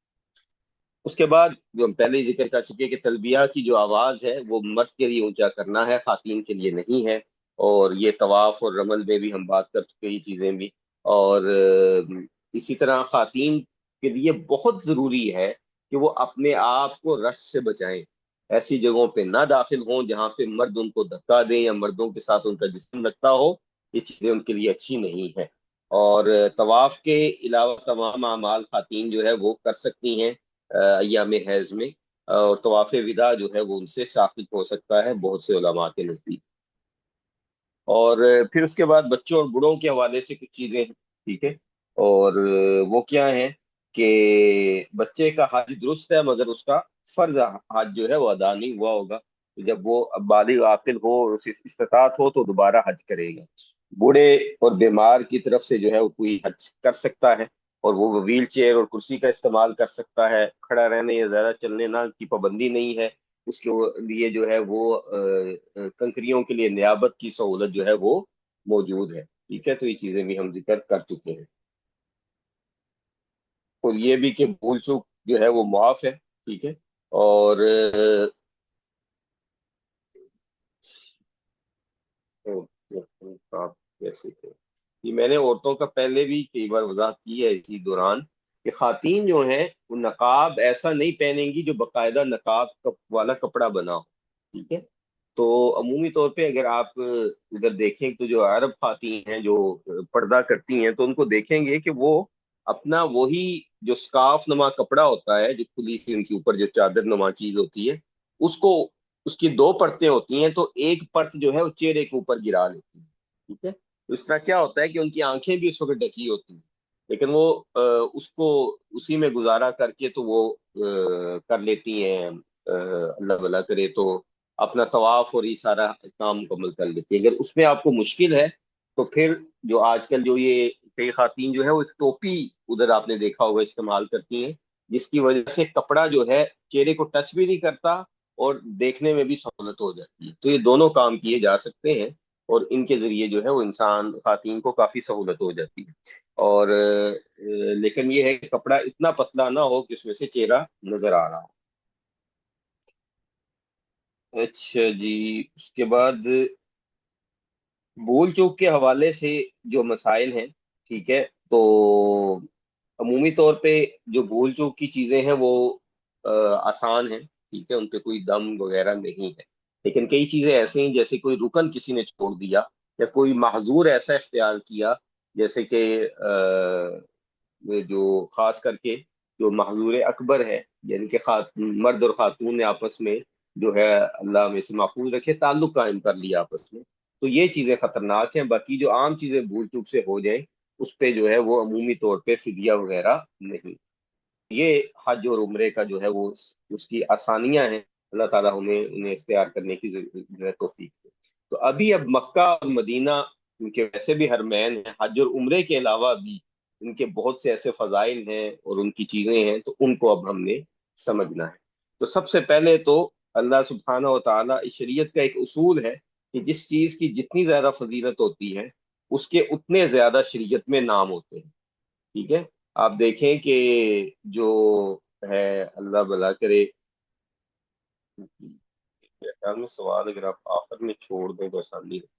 اس کے بعد جو ہم پہلے ہی ذکر کر چکے کہ تلبیہ کی جو آواز ہے وہ مرد کے لیے اونچا کرنا ہے، خواتین کے لیے نہیں ہے. اور یہ طواف اور رمل میں بھی ہم بات کر چکے یہ چیزیں بھی. اور اسی طرح خواتین کے لیے بہت ضروری ہے کہ وہ اپنے آپ کو رش سے بچائیں، ایسی جگہوں پہ نہ داخل ہوں جہاں پہ مرد ان کو دھکا دیں یا مردوں کے ساتھ ان کا جسم لگتا ہو. یہ چیزیں ان کے لیے اچھی نہیں ہیں. اور طواف کے علاوہ تمام اعمال خواتین جو ہے وہ کر سکتی ہیں ایام حیض میں، اور طواف وداع جو ہے وہ ان سے ثابت ہو سکتا ہے بہت سے علماء کے نزدیک. اور پھر اس کے بعد بچوں اور بڑوں کے حوالے سے کچھ چیزیں ہیں. ٹھیک ہے. اور وہ کیا ہیں کہ بچے کا حج درست ہے مگر اس کا فرض حج جو ہے وہ ادا نہیں ہوا ہوگا، تو جب وہ بالغ عاقل ہو اور اسے استطاعت ہو تو دوبارہ حج کرے گا. بوڑھے اور بیمار کی طرف سے جو ہے وہ کوئی حج کر سکتا ہے، اور وہ ویل چیئر اور کرسی کا استعمال کر سکتا ہے، کھڑا رہنے یا زیادہ چلنے نہ کی پابندی نہیں ہے. اس کے لیے جو ہے وہ کنکریوں کے لیے نیابت کی سہولت جو ہے وہ موجود ہے. ٹھیک ہے. تو یہ چیزیں بھی ہم ذکر کر چکے ہیں. اور یہ بھی کہ بھول چوک جو ہے وہ معاف ہے. ٹھیک ہے. اور آپ کیسے تھے، یہ میں نے عورتوں کا پہلے بھی کئی بار وضاحت کی ہے اسی دوران کہ خواتین جو ہیں وہ نقاب ایسا نہیں پہنیں گی جو باقاعدہ نقاب والا کپڑا بنا ہو. ٹھیک ہے. تو عمومی طور پہ اگر آپ ادھر دیکھیں تو جو عرب خواتین ہیں جو پردہ کرتی ہیں، تو ان کو دیکھیں گے کہ وہ اپنا وہی جو سکارف نما کپڑا ہوتا ہے، جو کھلی سی ان کے اوپر جو چادر نما چیز ہوتی ہے، اس کو، اس کی دو پرتیں ہوتی ہیں، تو ایک پرت جو ہے وہ چہرے کے اوپر گرا لیتی ہے. ٹھیک ہے. تو اس طرح کیا ہوتا ہے کہ ان کی آنکھیں بھی اس وقت ڈکی ہوتی ہیں. لیکن وہ اس کو اسی میں گزارا کر کے تو وہ کر لیتی ہیں، اللہ بھلا کرے تو اپنا طواف اور یہ سارا کام مکمل کر لیتی ہیں۔ اگر اس میں آپ کو مشکل ہے تو پھر جو آج کل جو یہ کئی خواتین جو ہے وہ ایک ٹوپی ادھر آپ نے دیکھا ہوگا استعمال کرتی ہیں، جس کی وجہ سے کپڑا جو ہے چہرے کو ٹچ بھی نہیں کرتا اور دیکھنے میں بھی سہولت ہو جاتی ہے۔ تو یہ دونوں کام کیے جا سکتے ہیں، اور ان کے ذریعے جو ہے وہ انسان خواتین کو کافی سہولت ہو جاتی ہے۔ اور لیکن یہ ہے کہ کپڑا اتنا پتلا نہ ہو کہ اس میں سے چہرہ نظر آ رہا ہو۔ اچھا جی، اس کے بعد بھول چوک کے حوالے سے جو مسائل ہیں، ٹھیک ہے، تو عمومی طور پہ جو بھول چوک کی چیزیں ہیں وہ آسان ہیں، ٹھیک ہے، ان پہ کوئی دم وغیرہ نہیں ہے۔ لیکن کئی چیزیں ایسے ہیں جیسے کوئی رکن کسی نے چھوڑ دیا، یا کوئی محظور ایسا اختیار کیا، جیسے کہ جو خاص کر کے جو محظور اکبر ہے، یعنی کہ مرد اور خاتون نے آپس میں جو ہے اللہ میں سے محفوظ رکھے تعلق قائم کر لیا آپس میں، تو یہ چیزیں خطرناک ہیں۔ باقی جو عام چیزیں بھول چوک سے ہو جائیں اس پہ جو ہے وہ عمومی طور پہ فدیہ وغیرہ نہیں۔ یہ حج اور عمرے کا جو ہے وہ اس کی آسانیاں ہیں، اللہ تعالیٰ انہیں اختیار کرنے کی جو ہے توفیق دے۔ تو اب مکہ اور مدینہ کیونکہ ویسے بھی حرمین ہیں، حج اور عمرے کے علاوہ بھی ان کے بہت سے ایسے فضائل ہیں اور ان کی چیزیں ہیں، تو ان کو اب ہم نے سمجھنا ہے۔ تو سب سے پہلے تو اللہ سبحانہ و تعالیٰ اس شریعت کا ایک اصول ہے کہ جس چیز کی جتنی زیادہ فضیلت ہوتی ہے اس کے اتنے زیادہ شریعت میں نام ہوتے ہیں، ٹھیک ہے۔ آپ دیکھیں کہ جو ہے اللہ بھلا کرے، میرے خیال میں سوال اگر آپ آخر میں چھوڑ دیں تو آسانی ہے۔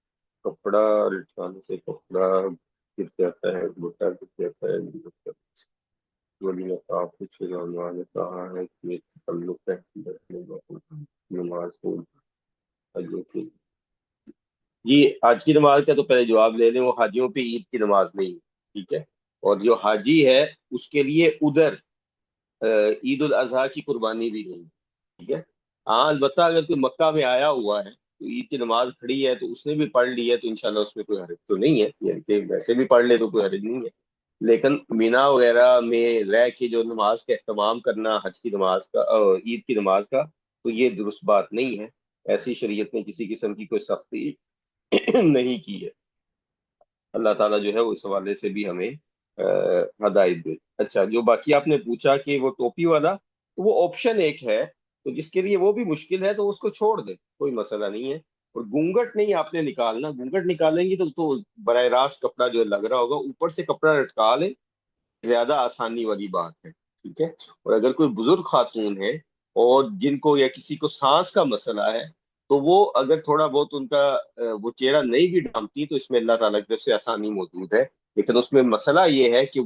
کپڑا لٹکانے سے کپڑا گر جاتا ہے، بٹا گر جاتا ہے، ولی نصاب کچھ علماء نے کہا ہے کہ یہ تعلق ہے نماز کو حجوں کی۔ جی، حج کی نماز کا تو پہلے جواب لے لیں، وہ حاجیوں پہ عید کی نماز نہیں ہے، ٹھیک ہے۔ اور جو حاجی ہے اس کے لیے ادھر عید الاضحیٰ کی قربانی بھی نہیں، ٹھیک ہے۔ ہاں البتہ اگر کوئی مکہ میں آیا ہوا ہے تو عید کی نماز کھڑی ہے تو اس نے بھی پڑھ لی ہے تو انشاءاللہ اس میں کوئی حرج تو نہیں ہے، یعنی کہ ویسے بھی پڑھ لے تو کوئی حرج نہیں ہے۔ لیکن مینا وغیرہ میں رہ کے جو نماز کا اہتمام کرنا حج کی نماز کا عید کی نماز کا، تو یہ درست بات نہیں ہے۔ ایسی شریعت نے کسی قسم کی کوئی سختی نہیں کی ہے۔ اللہ تعالیٰ جو ہے وہ اس حوالے سے بھی ہمیں ہدایت دے۔ اچھا، جو باقی آپ نے پوچھا کہ وہ ٹوپی والا، تو وہ آپشن ایک ہے، تو جس کے لیے وہ بھی مشکل ہے تو اس کو چھوڑ دیں، کوئی مسئلہ نہیں ہے۔ اور گھونگھٹ نہیں آپ نے نکالنا، گھونگھٹ نکالیں گی تو براہ راست کپڑا جو لگ رہا ہوگا اوپر سے کپڑا لٹکا لیں، زیادہ آسانی والی بات ہے، ٹھیک ہے۔ اور اگر کوئی بزرگ خاتون ہے اور جن کو یا کسی کو سانس کا مسئلہ ہے، تو وہ اگر تھوڑا بہت ان کا وہ چہرہ نہیں بھی ڈھانپتی تو اس میں اللہ تعالیٰ کی طرف سے آسانی موجود ہے۔ لیکن اس میں مسئلہ یہ ہے کہ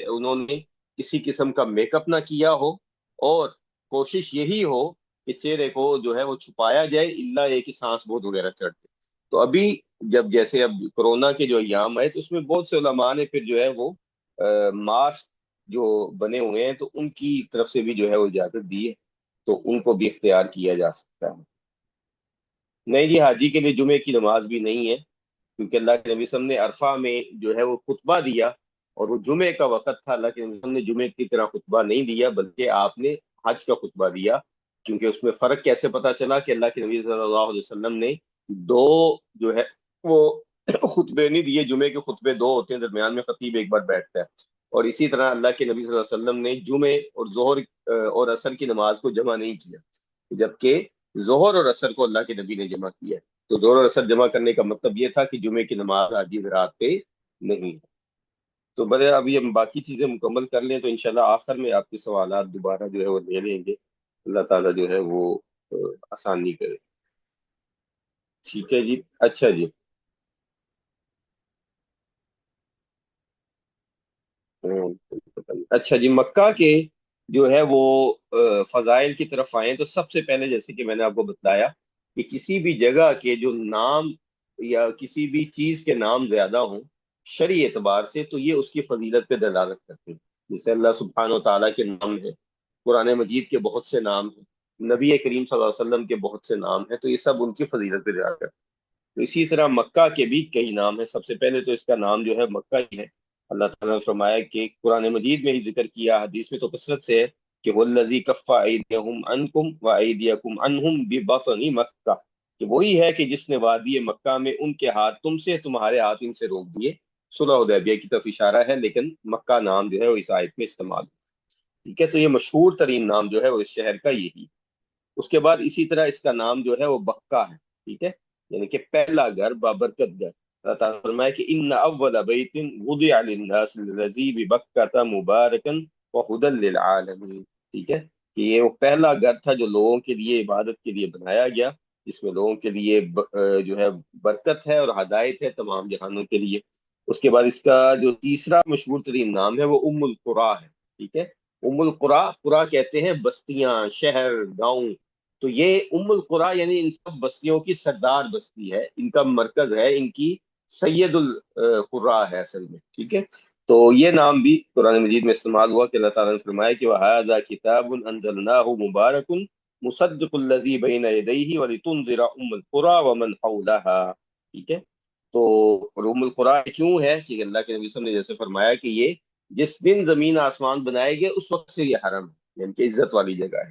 انہوں نے کسی قسم کا میک اپ نہ کیا ہو، اور کوشش یہی ہو کہ چہرے کو جو ہے وہ چھپایا جائے، الا یہ کہ سانس بہت وغیرہ چڑھتے۔ تو ابھی جب جیسے اب کرونا کے جو ایام آئے تو اس میں بہت سے علماء نے پھر جو ہے وہ ماسک جو بنے ہوئے ہیں تو ان کی طرف سے بھی جو ہے وہ اجازت دی ہے، تو ان کو بھی اختیار کیا جا سکتا ہے۔ نہیں جی، حاجی کے لیے جمعے کی نماز بھی نہیں ہے، کیونکہ اللہ کے نبی صلی اللہ علیہ وسلم نے عرفہ میں جو ہے وہ خطبہ دیا، اور وہ جمعے کا وقت تھا۔ اللہ کے نبی صلی اللہ علیہ وسلم نے جمعے کی طرح خطبہ نہیں دیا بلکہ آپ نے حج کا خطبہ دیا، کیونکہ اس میں فرق کیسے پتا چلا کہ اللہ کے نبی صلی اللہ علیہ وسلم نے دو جو ہے وہ خطبے نہیں دیے۔ جمعے کے خطبے دو ہوتے ہیں، درمیان میں خطیب ایک بار بیٹھتا ہے، اور اسی طرح اللہ کے نبی صلی اللہ علیہ وسلم نے جمعے اور ظہر اور عصر کی نماز کو جمع نہیں کیا، جبکہ ظہر اور عصر کو اللہ کے نبی نے جمع کیا ہے۔ تو ظہر اور عصر جمع کرنے کا مطلب یہ تھا کہ جمعے کی نماز آج رات پہ نہیں ہے۔ تو بڑے ابھی ہم باقی چیزیں مکمل کر لیں تو انشاءاللہ آخر میں آپ کے سوالات دوبارہ جو ہے وہ لے لیں گے، اللہ تعالیٰ جو ہے وہ آسانی کرے۔ ٹھیک ہے جی، اچھا جی۔ اچھا جی، مکہ کے جو ہے وہ فضائل کی طرف آئیں تو سب سے پہلے جیسے کہ میں نے آپ کو بتایا کہ کسی بھی جگہ کے جو نام یا کسی بھی چیز کے نام زیادہ ہوں شرعی اعتبار سے، تو یہ اس کی فضیلت پہ دلالت کرتے ہیں۔ جیسے اللہ سبحانہ و تعالیٰ کے نام ہے، قرآن مجید کے بہت سے نام ہیں، نبی کریم صلی اللہ علیہ وسلم کے بہت سے نام ہیں، تو یہ سب ان کی فضیلت پہ دلالت کرتے ہیں۔ تو اسی طرح مکہ کے بھی کئی نام ہیں۔ سب سے پہلے تو اس کا نام جو ہے مکہ ہی ہے۔ اللہ تعالیٰ نے فرمایا کہ قرآن مجید میں ہی ذکر کیا، حدیث میں تو کثرت سے ہے کہ والذی کف ایدیہم عنکم وایدیکم عنہم ببطن مکہ، کہ وہی ہے کہ جس نے وادی مکہ میں ان کے ہاتھ تم سے، تمہارے ہاتھ ان سے روک دیے۔ صلح حدیبیہ کی طرف اشارہ ہے، لیکن مکہ نام جو ہے وہ اس آیت میں استعمال ہوا۔ ٹھیک ہے، تو یہ مشہور ترین نام جو ہے وہ اس شہر کا یہی۔ اس کے بعد اسی طرح اس کا نام جو ہے وہ بکہ ہے، ٹھیک ہے، یعنی کہ پہلا گھر، بابرکت گھر۔ اللہ تعالیٰ نے فرمایا کہ ان اول بیت وضع للناس الذی ببکۃ مبارکا وہدی للعالمین، ٹھیک ہے، کہ یہ وہ پہلا گھر تھا جو لوگوں کے لیے عبادت کے لیے بنایا گیا، جس میں لوگوں کے لیے جو ہے برکت ہے اور ہدایت ہے تمام جہانوں کے لیے۔ اس کے بعد اس کا جو تیسرا مشہور ترین نام ہے وہ ام القریٰ ہے، ٹھیک ہے۔ ام القریٰ، قریٰ کہتے ہیں بستیاں، شہر، گاؤں، تو یہ ام القریٰ یعنی ان سب بستیوں کی سردار بستی ہے، ان کا مرکز ہے، ان کی سید القریٰ ہے اصل میں، ٹھیک ہے۔ تو یہ نام بھی قرآن مجید میں استعمال ہوا کہ اللہ تعالیٰ نے فرمایا کہ وَهَذَا كِتَابٌ أَنزَلْنَاهُ مُبَارَكٌ مُصَدِّقُ الَّذِي بَيْنَ يَدَيْهِ وَلِتُنذِرَ أُمَّ الْقُرَىٰ وَمَنْ حَوْلَهَا، ٹھیک ہے۔ تو ام القریٰ کیوں ہے کہ اللہ کے نبی صلی اللہ علیہ وسلم نے جیسے فرمایا کہ یہ جس دن زمین آسمان بنائے گئے اس وقت سے یہ حرم ہے، یعنی کہ عزت والی جگہ ہے۔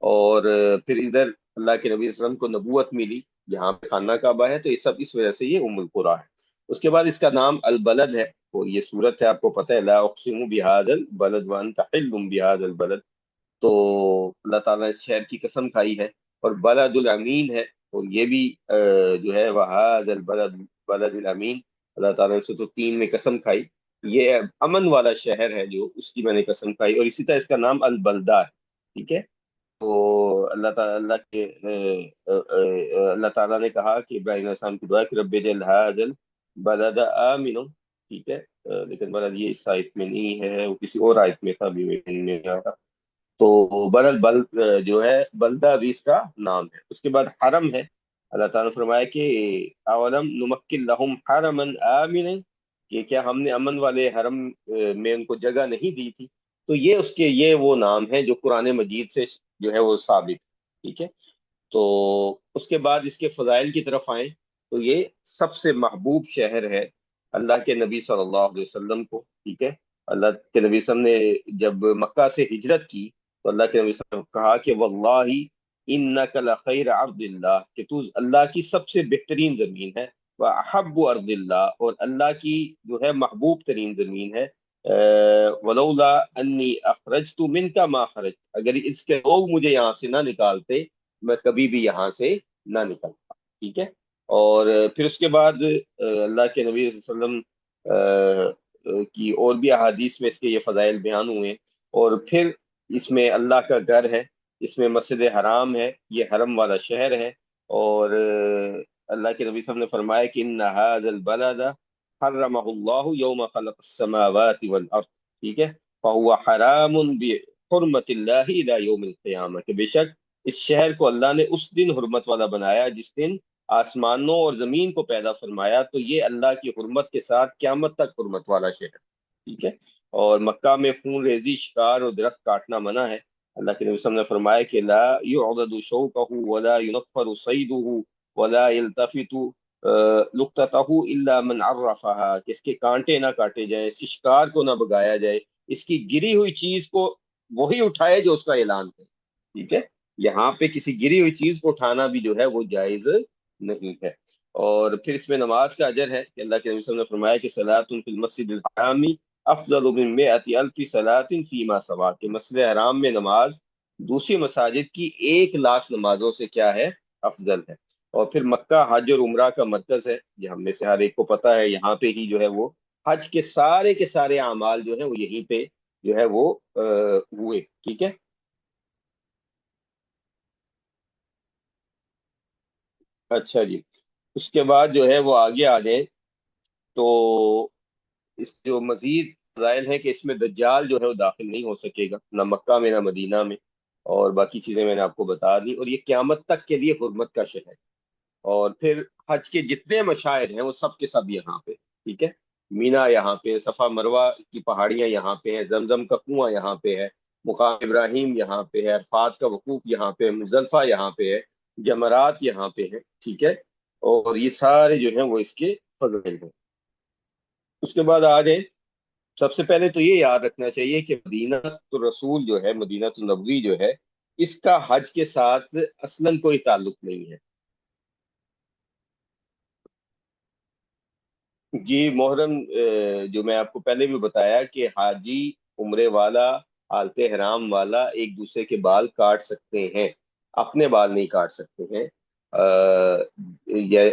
اور پھر ادھر اللہ کے نبی صلی اللہ علیہ وسلم کو نبوت ملی، جہاں پہ خانہ کعبہ ہے، تو یہ سب اس وجہ سے یہ ام القریٰ ہے۔ اس کے بعد اس کا نام البلد ہے، اور یہ صورت ہے، آپ کو پتہ ہے لا اقسم بہذا البلد وانت حل بہذا البلد، تو اللہ تعالیٰ نے اس شہر کی قسم کھائی ہے۔ اور بلد الامین ہے، اور یہ بھی جو ہے وہذا البلد بلد الامین، اللہ تعالیٰ نے سے تو تین میں قسم کھائی، یہ امن والا شہر ہے جو، اس کی میں نے قسم کھائی۔ اور اسی طرح اس کا نام البلدہ ہے، ٹھیک ہے۔ تو اللہ تعالیٰ اللہ تعالیٰ نے کہا کہ ابراہیم علیہ السلام کی دعا کہ رب اجعل ھذا البلد آمنا، ٹھیک ہے، لیکن بلد یہ اس آیت میں نہیں ہے، وہ کسی اور آیت میں تھا، ابھی میں نہیں آ رہا۔ تو برل جو ہے بلدہ بھی اس کا نام ہے۔ اس کے بعد حرم ہے، اللہ تعالیٰ نے فرمایا کہ اولم نمکن لہم حرما آمنا، کہ کیا ہم نے امن والے حرم میں ان کو جگہ نہیں دی تھی؟ تو یہ اس کے یہ وہ نام ہے جو قرآن مجید سے جو ہے وہ ثابت، ٹھیک ہے۔ تو اس کے بعد اس کے فضائل کی طرف آئیں تو یہ سب سے محبوب شہر ہے اللہ کے نبی صلی اللہ علیہ وسلم کو، ٹھیک ہے۔ اللہ کے نبی صلی اللہ علیہ وسلم نے جب مکہ سے ہجرت کی تو اللہ کے نبی صلی اللہ علیہ وسلم نے کہا کہ واللہ انک لخیر ارض اللہ، کہ تو اللہ کی سب سے بہترین زمین ہے، وَأَحَبُّ أَرْضِ اللَّهِ، اور اللہ کی جو ہے محبوب ترین زمین ہے، ولولا انی اخرجت منک ما خرجت، اگر اس کے لوگ مجھے یہاں سے نہ نکالتے میں کبھی بھی یہاں سے نہ نکلتا، ٹھیک ہے۔ اور پھر اس کے بعد اللہ کے نبی صلی اللہ علیہ وسلم کی اور بھی احادیث میں اس کے یہ فضائل بیان ہوئے ہیں۔ اور پھر اس میں اللہ کا گھر ہے، اس میں مسجد حرام ہے، یہ حرم والا شہر ہے۔ اور اللہ کے نبی صلی اللہ علیہ وسلم نے فرمایا کہ ان هذا البلد حرمه اللہ یوم خلق السماوات والارض، ٹھیک ہے، فهو حرام بحرمت اللہ الى یوم القیامہ، کہ بے شک اس شہر کو اللہ نے اس دن حرمت والا بنایا جس دن آسمانوں اور زمین کو پیدا فرمایا، تو یہ اللہ کی حرمت کے ساتھ قیامت تک حرمت والا شہر، ٹھیک ہے۔ اور مکہ میں خون ریزی، شکار اور درخت کاٹنا منع ہے۔ اللہ کے نبی صلی اللہ علیہ وسلم نے فرمایا کہ لا يعضد شوكه ولا ينفر صيده ولا يلتفت لقطته الا من عرفها، کہ اس کے کانٹے نہ کاٹے جائیں، اس کی شکار کو نہ بگایا جائے، اس کی گری ہوئی چیز کو وہی اٹھائے جو اس کا اعلان کرے، ٹھیک ہے۔ یہاں پہ کسی گری ہوئی چیز کو اٹھانا بھی جو ہے وہ جائز نہیں ہے۔ اور پھر اس میں نماز کا اجر ہے کہ اللہ کے نبی صلی اللہ علیہ وسلم نے فرمایا کہ صلاۃ فی المسجد الحرام افضل من مئۃ الف صلاۃ فیما سوا، کہ مسجد حرام میں نماز دوسری مساجد کی 1,00,000 نمازوں سے کیا ہے، افضل ہے۔ اور پھر مکہ حج اور عمرہ کا مرکز ہے، یہ ہم میں سے ہر ایک کو پتہ ہے، یہاں پہ ہی جو ہے وہ حج کے سارے اعمال جو ہیں وہ یہیں پہ جو ہے وہ ہوئے، ٹھیک ہے۔ اچھا جی، اس کے بعد جو ہے وہ آگے آ جائیں تو اس جو مزید فضائل ہیں کہ اس میں دجال جو ہے وہ داخل نہیں ہو سکے گا، نہ مکہ میں نہ مدینہ میں، اور باقی چیزیں میں نے آپ کو بتا دی، اور یہ قیامت تک کے لیے حرمت کا شہر ہے۔ اور پھر حج کے جتنے مشاعر ہیں وہ سب کے سب یہاں پہ، ٹھیک ہے۔ مینا یہاں پہ، صفا مروہ کی پہاڑیاں یہاں پہ ہیں، زمزم کا کنواں یہاں پہ ہے، مقام ابراہیم یہاں پہ ہے، عرفات کا وقوف یہاں پہ ہے، مزدلفہ یہاں پہ ہے، جمرات یہاں پہ ہیں، ٹھیک ہے۔ اور یہ سارے جو ہیں وہ اس کے فضائل ہیں۔ اس کے بعد آ جائیں سب سے پہلے تو یہ یاد رکھنا چاہیے کہ مدینہ تو رسول جو ہے، مدینہ تو نبوی جو ہے، اس کا حج کے ساتھ اصلاً کوئی تعلق نہیں ہے۔ جی محرم، جو میں آپ کو پہلے بھی بتایا کہ حاجی، عمرے والا، حالت حرام والا ایک دوسرے کے بال کاٹ سکتے ہیں، اپنے بال نہیں کاٹ سکتے ہیں۔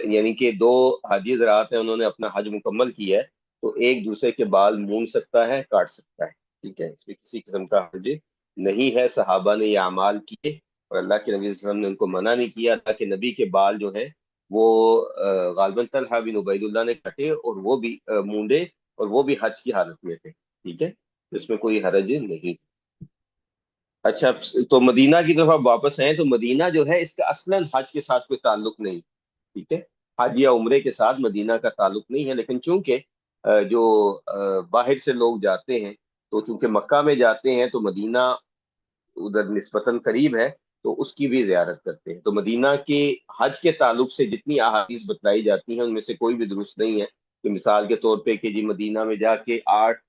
یعنی کہ دو حاجی حضرات ہیں، انہوں نے اپنا حج مکمل کیا ہے، تو ایک دوسرے کے بال مون سکتا ہے، کاٹ سکتا ہے، ٹھیک ہے، اس میں کسی قسم کا حرج نہیں ہے۔ صحابہ نے یہ اعمال کیے اور اللہ کے نبی صلی اللہ علیہ وسلم نے ان کو منع نہیں کیا تھا کہ نبی کے بال جو ہیں وہ غالباً طلحہ بن عبید اللہ نے کٹے اور وہ بھی مونڈے، اور وہ بھی حج کی حالت میں تھے، ٹھیک ہے، اس میں کوئی حرج نہیں۔ اچھا، تو مدینہ کی طرف آپ واپس آئیں تو مدینہ جو ہے اس کا اصلاً حج کے ساتھ کوئی تعلق نہیں، ٹھیک ہے، حج یا عمرے کے ساتھ مدینہ کا تعلق نہیں ہے، لیکن چونکہ جو باہر سے لوگ جاتے ہیں، تو چونکہ مکہ میں جاتے ہیں تو مدینہ ادھر نسبتاً قریب ہے، تو اس کی بھی زیارت کرتے ہیں۔ تو مدینہ کے حج کے تعلق سے جتنی احادیث بتلائی جاتی ہیں ان میں سے کوئی بھی درست نہیں ہے، کہ مثال کے طور پہ کہ جی مدینہ میں جا کے 8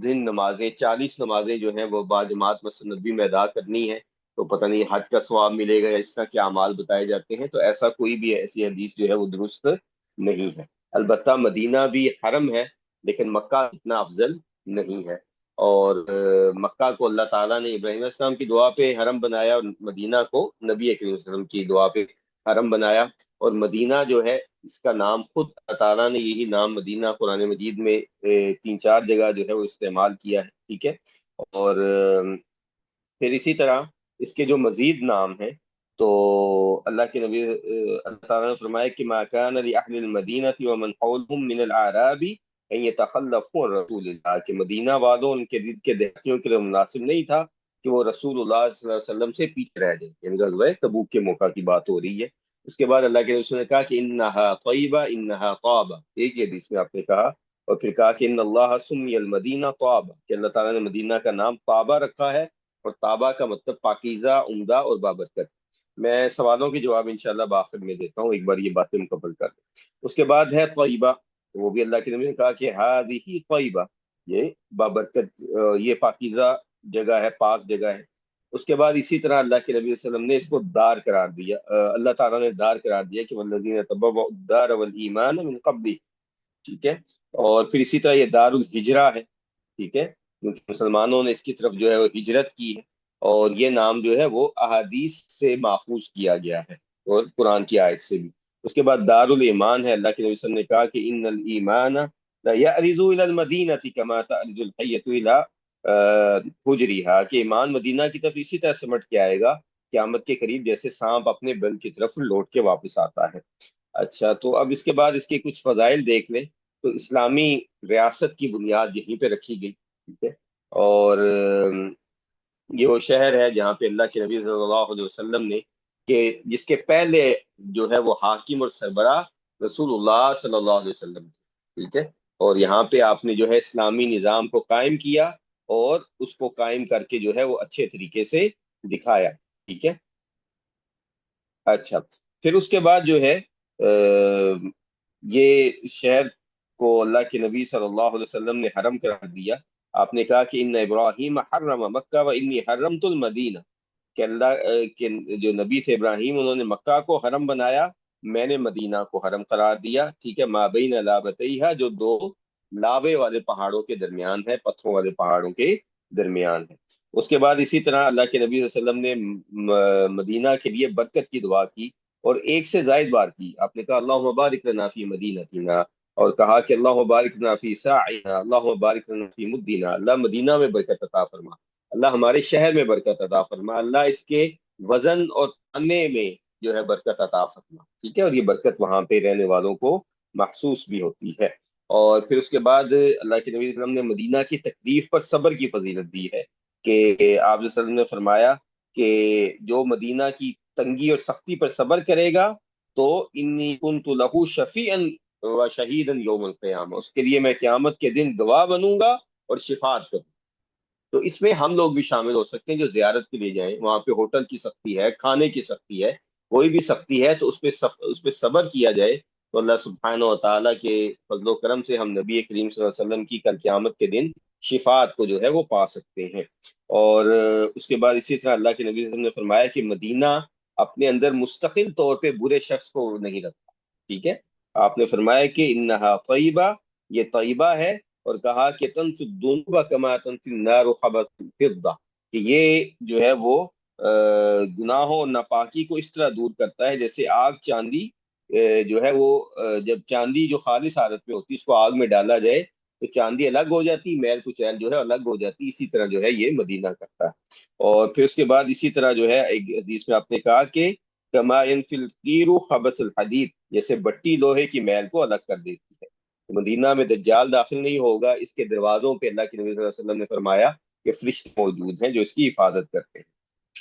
دن نمازیں، 40 نمازیں جو ہیں وہ باجماعت مسجد نبی میں ادا کرنی ہے، تو پتہ نہیں حج کا ثواب ملے گا یا اس طرح کے اعمال بتائے جاتے ہیں، تو ایسا کوئی بھی ایسی حدیث جو ہے وہ درست نہیں ہے۔ البتہ مدینہ بھی حرم ہے، لیکن مکہ اتنا افضل نہیں ہے۔ اور مکہ کو اللہ تعالیٰ نے ابراہیم علیہ السلام کی دعا پہ حرم بنایا، اور مدینہ کو نبی کریم صلی اللہ علیہ وسلم کی دعا پہ حرم بنایا۔ اور مدینہ جو ہے اس کا نام خود اللہ تعالیٰ نے یہی نام مدینہ قرآن مجید میں 3 4 جگہ جو ہے وہ استعمال کیا ہے، ٹھیک ہے۔ اور پھر اسی طرح اس کے جو مزید نام ہیں، تو اللہ کے نبی اللہ تعالیٰ نے فرمایا کہ ما کان لأہل المدینة ومن حولهم من الاعراب ان يتخلفوا عن رسول اللہ، کہ مدینہ والوں، ان کے ضد کے دیہاتیوں کے لیے مناسب نہیں تھا کہ وہ رسول اللہ صلی اللہ علیہ وسلم سے پیچھے رہ جائیں، یعنی غزوہ تبوک کے موقع کی بات ہو رہی ہے۔ اس کے بعد اللہ کے رسول نے کہا کہ انہا طیبہ انہا طابہ، ایک ہی حدیث میں آپ نے کہا، اور پھر کہا کہ ان اللہ سمی المدینہ طابہ، کہ اللہ تعالیٰ نے مدینہ کا نام طابہ رکھا ہے، اور طابہ کا مطلب پاکیزہ، عمدہ اور بابرکت۔ میں سوالوں کے جواب انشاءاللہ بآخر میں دیتا ہوں، ایک بار یہ باتیں مکمل کر دیں۔ اس کے بعد ہے طیبہ، وہ بھی اللہ کے نبی نے کہا کہ ہذہ طیبہ، یہ بابرکت، یہ پاکیزہ جگہ ہے، پاک جگہ ہے۔ اس کے بعد اسی طرح اللہ کے نبی صلی اللہ علیہ وسلم نے اس کو دار قرار دیا، اللہ تعالیٰ نے دار قرار دیا کہ والذین تبوأوا الدار والایمان من قبل، ٹھیک ہے۔ اور پھر اسی طرح یہ دار الہجرہ ہے، ٹھیک ہے، کیونکہ مسلمانوں نے اس کی طرف جو ہے وہ ہجرت کی ہے، اور یہ نام جو ہے وہ احادیث سے ماخوذ کیا گیا ہے، اور قرآن کی آیت سے بھی۔ اس کے بعد دار الایمان ہے، اللہ کے نبی صلی اللہ علیہ وسلم نے کہا کہ ان الایمان لا یعرض الى المدینہ کما تعرض الحیۃ الى حجریہا، کہ ایمان مدینہ کی طرف اسی طرح سمٹ کے آئے گا قیامت کے قریب جیسے سانپ اپنے بل کی طرف لوٹ کے واپس آتا ہے۔ اچھا، تو اب اس کے بعد اس کے کچھ فضائل دیکھ لیں۔ تو اسلامی ریاست کی بنیاد یہیں پہ رکھی گئی، ٹھیک ہے، اور یہ وہ شہر ہے جہاں پہ اللہ کے نبی صلی اللہ علیہ وسلم نے، کہ جس کے پہلے جو ہے وہ حاکم اور سربراہ رسول اللہ صلی اللہ علیہ وسلم تھے، ٹھیک ہے، اور یہاں پہ آپ نے جو ہے اسلامی نظام کو قائم کیا، اور اس کو قائم کر کے جو ہے وہ اچھے طریقے سے دکھایا، ٹھیک ہے۔ اچھا، پھر اس کے بعد جو ہے یہ شہر کو اللہ کے نبی صلی اللہ علیہ وسلم نے حرم قرار دیا۔ آپ نے کہا کہ ان ابراہیم حرم مکہ و انی حرمت المدینہ، کہ اللہ کہ جو نبی تھے ابراہیم، انہوں نے مکہ کو حرم بنایا، میں نے مدینہ کو حرم قرار دیا، ٹھیک ہے، مابین لابتیہا، جو دو لاوے والے پہاڑوں کے درمیان ہے، پتھروں والے پہاڑوں کے درمیان ہے۔ اس کے بعد اسی طرح اللہ کے نبی صلی اللہ علیہ وسلم نے مدینہ کے لیے برکت کی دعا کی، اور ایک سے زائد بار کی۔ آپ نے کہا اللہم بارک لنا فی مدینتنا، اور کہا کہ اللہم بارک لنا فی ساعنا، اللہم بارک لنا فی مدینہ، اللہ مدینہ میں برکت عطا فرما، اللہ ہمارے شہر میں برکت عطا فرما، اللہ اس کے وزن اور تنے میں جو ہے برکت عطا فرما، ٹھیک ہے، اور یہ برکت وہاں پہ رہنے والوں کو محسوس بھی ہوتی ہے۔ اور پھر اس کے بعد اللہ کے نبی صلی اللہ علیہ وسلم نے مدینہ کی تکلیف پر صبر کی فضیلت دی ہے، کہ آپ صلی اللہ علیہ وسلم نے فرمایا کہ جو مدینہ کی تنگی اور سختی پر صبر کرے گا تو انی کنت لہ شفیعا و شہیدا یوم القیامہ، اس کے لیے میں قیامت کے دن گواہ بنوں گا اور شفاعت کروں۔ تو اس میں ہم لوگ بھی شامل ہو سکتے ہیں جو زیارت کے لیے جائیں، وہاں پہ ہوٹل کی سختی ہے، کھانے کی سختی ہے، کوئی بھی سختی ہے تو اس پہ صبر کیا جائے، تو اللہ سبحانہ و تعالیٰ کے فضل و کرم سے ہم نبی کریم صلی اللہ علیہ وسلم کی کل قیامت کے دن شفاعت کو جو ہے وہ پا سکتے ہیں۔ اور اس کے بعد اسی طرح اللہ کے نبی صلی اللہ علیہ وسلم نے فرمایا کہ مدینہ اپنے اندر مستقل طور پہ برے شخص کو نہیں رکھتا، ٹھیک ہے؟ آپ نے فرمایا کہ انہا طیبہ، یہ طیبہ ہے، اور کہا کہ تنفی الذنوب کما تنفی النار خبث الفضہ، کہ یہ جو ہے وہ گناہوں اور ناپاکی کو اس طرح دور کرتا ہے جیسے آگ چاندی جو ہے وہ جب چاندی جو خالص حالت میں ہوتی ہے اس کو آگ میں ڈالا جائے تو چاندی الگ ہو جاتی، میل کچیل جو ہے الگ ہو جاتی، اسی طرح جو ہے یہ مدینہ کرتا ہے۔ اور پھر اس کے بعد اسی طرح جو ہے ایک حدیث میں آپ نے کہا کہ کما ينفی القیر خبث الحدید، جیسے بٹی لوہے کی میل کو الگ کر دیتی ہے۔ تو مدینہ میں دجال داخل نہیں ہوگا، اس کے دروازوں پہ اللہ کے نبی صلی اللہ علیہ وسلم نے فرمایا کہ فرشتے موجود ہیں جو اس کی حفاظت کرتے ہیں،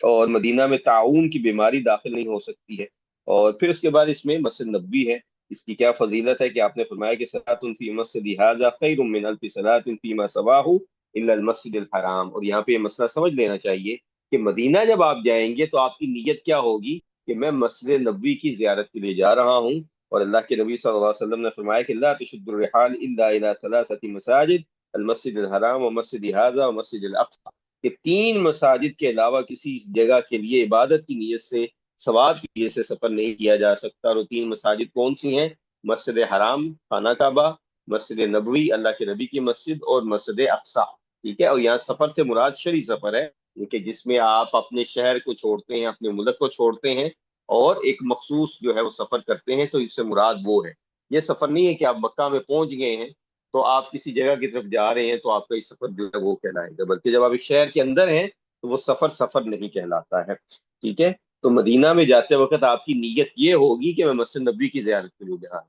اور مدینہ میں طاعون کی بیماری داخل نہیں ہو سکتی ہے۔ اور پھر اس کے بعد اس میں مسجد نبوی ہے، اس کی کیا فضیلت ہے کہ آپ نے فرمایا کہ صلاۃ فی مسجد ھذا خیر من الف صلاۃ فیما سواہ الا المسجد الحرام، اور یہاں پہ یہ مسئلہ سمجھ لینا چاہیے کہ مدینہ جب آپ جائیں گے تو آپ کی نیت کیا ہوگی کہ میں مسجد نبوی کی زیارت کے لیے جا رہا ہوں، اور اللہ کے نبی صلی اللہ علیہ وسلم نے فرمایا کہ لا تشد الرحال الا الى ثلاثه مساجد، المسجد الحرام ومسجد ھذا ومسجد الاقصى، کہ تین مساجد کے علاوہ کسی جگہ کے لیے عبادت کی نیت سے، ثواب کی نیت سے سفر نہیں کیا جا سکتا۔ اور وہ تین مساجد کون سی ہیں؟ مسجد حرام خانہ کعبہ، مسجد نبوی اللہ کے نبی کی مسجد، اور مسجد اقصی، ٹھیک ہے؟ اور یہاں سفر سے مراد شرعی سفر ہے کہ جس میں آپ اپنے شہر کو چھوڑتے ہیں، اپنے ملک کو چھوڑتے ہیں اور ایک مخصوص جو ہے وہ سفر کرتے ہیں، تو اس سے مراد وہ ہے۔ یہ سفر نہیں ہے کہ آپ مکہ میں پہنچ گئے ہیں تو آپ کسی جگہ کی طرف جا رہے ہیں تو آپ کا یہ سفر جو ہے وہ کہلائے گا، بلکہ جب آپ ایک شہر کے اندر ہیں تو وہ سفر سفر نہیں کہلاتا ہے، ٹھیک ہے؟ تو مدینہ میں جاتے وقت آپ کی نیت یہ ہوگی کہ میں مسجد نبی کی زیارت کے لیے جا رہا ہوں۔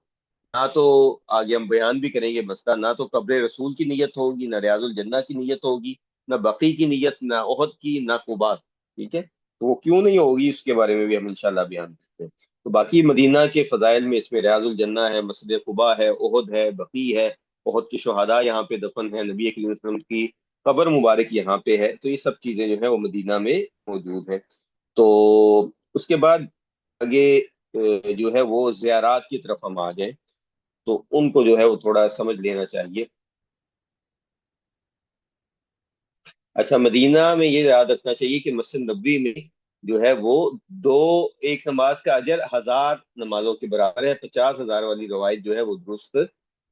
نہ تو آگے ہم بیان بھی کریں گے مسئلہ، نہ تو قبر رسول کی نیت ہوگی، نہ ریاض الجنہ کی نیت ہوگی، نہ بقی کی نیت، نہ احد کی، نہ قباء، ٹھیک ہے؟ تو وہ کیوں نہیں ہوگی اس کے بارے میں بھی ہم انشاءاللہ بیان کرتے ہیں۔ تو باقی مدینہ کے فضائل میں اس میں ریاض الجنہ ہے، مسجد قباء ہے، احد ہے، بقی ہے، احد کے شہداء یہاں پہ دفن ہیں، نبی کریم صلی اللہ علیہ وسلم کی قبر مبارک یہاں پہ ہے، تو یہ سب چیزیں جو ہیں وہ مدینہ میں موجود ہیں۔ تو اس کے بعد آگے جو ہے وہ زیارات کی طرف ہم آ جائیں تو ان کو جو ہے وہ تھوڑا سمجھ لینا چاہیے۔ اچھا، مدینہ میں یہ یاد رکھنا چاہیے کہ مسجد نبوی میں جو ہے وہ دو ایک نماز کا اجر 1000 نمازوں کے برابر ہے، 50,000 والی روایت جو ہے وہ درست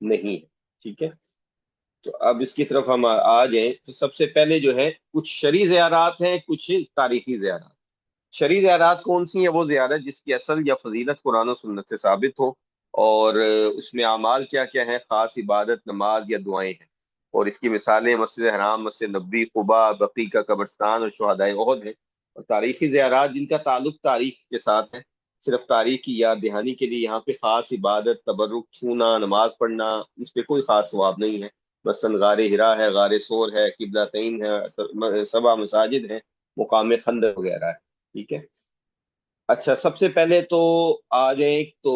نہیں ہے، ٹھیک ہے؟ تو اب اس کی طرف ہم آ جائیں تو سب سے پہلے جو ہے کچھ شرعی زیارات ہیں، کچھ تاریخی زیارات۔ شرعی زیارات کون سی ہیں؟ وہ زیارت جس کی اصل یا فضیلت قرآن و سنت سے ثابت ہو، اور اس میں اعمال کیا کیا ہیں، خاص عبادت، نماز یا دعائیں ہیں، اور اس کی مثالیں مسجد حرام، مسجد نبوی، قباء، بقیع کا قبرستان اور شہدائے احد ہیں۔ اور تاریخی زیارات جن کا تعلق تاریخ کے ساتھ ہے، صرف تاریخ کی یاد دہانی کے لیے یہاں پہ خاص عبادت، تبرک، چھونا، نماز پڑھنا، اس پہ کوئی خاص ثواب نہیں ہے۔ مثلا غار ہرا ہے، غار سور ہے، قبلتین ہے، 7 مساجد ہیں، مقام خندق وغیرہ ہے، ٹھیک ہے؟ اچھا، سب سے پہلے تو آ جائیں تو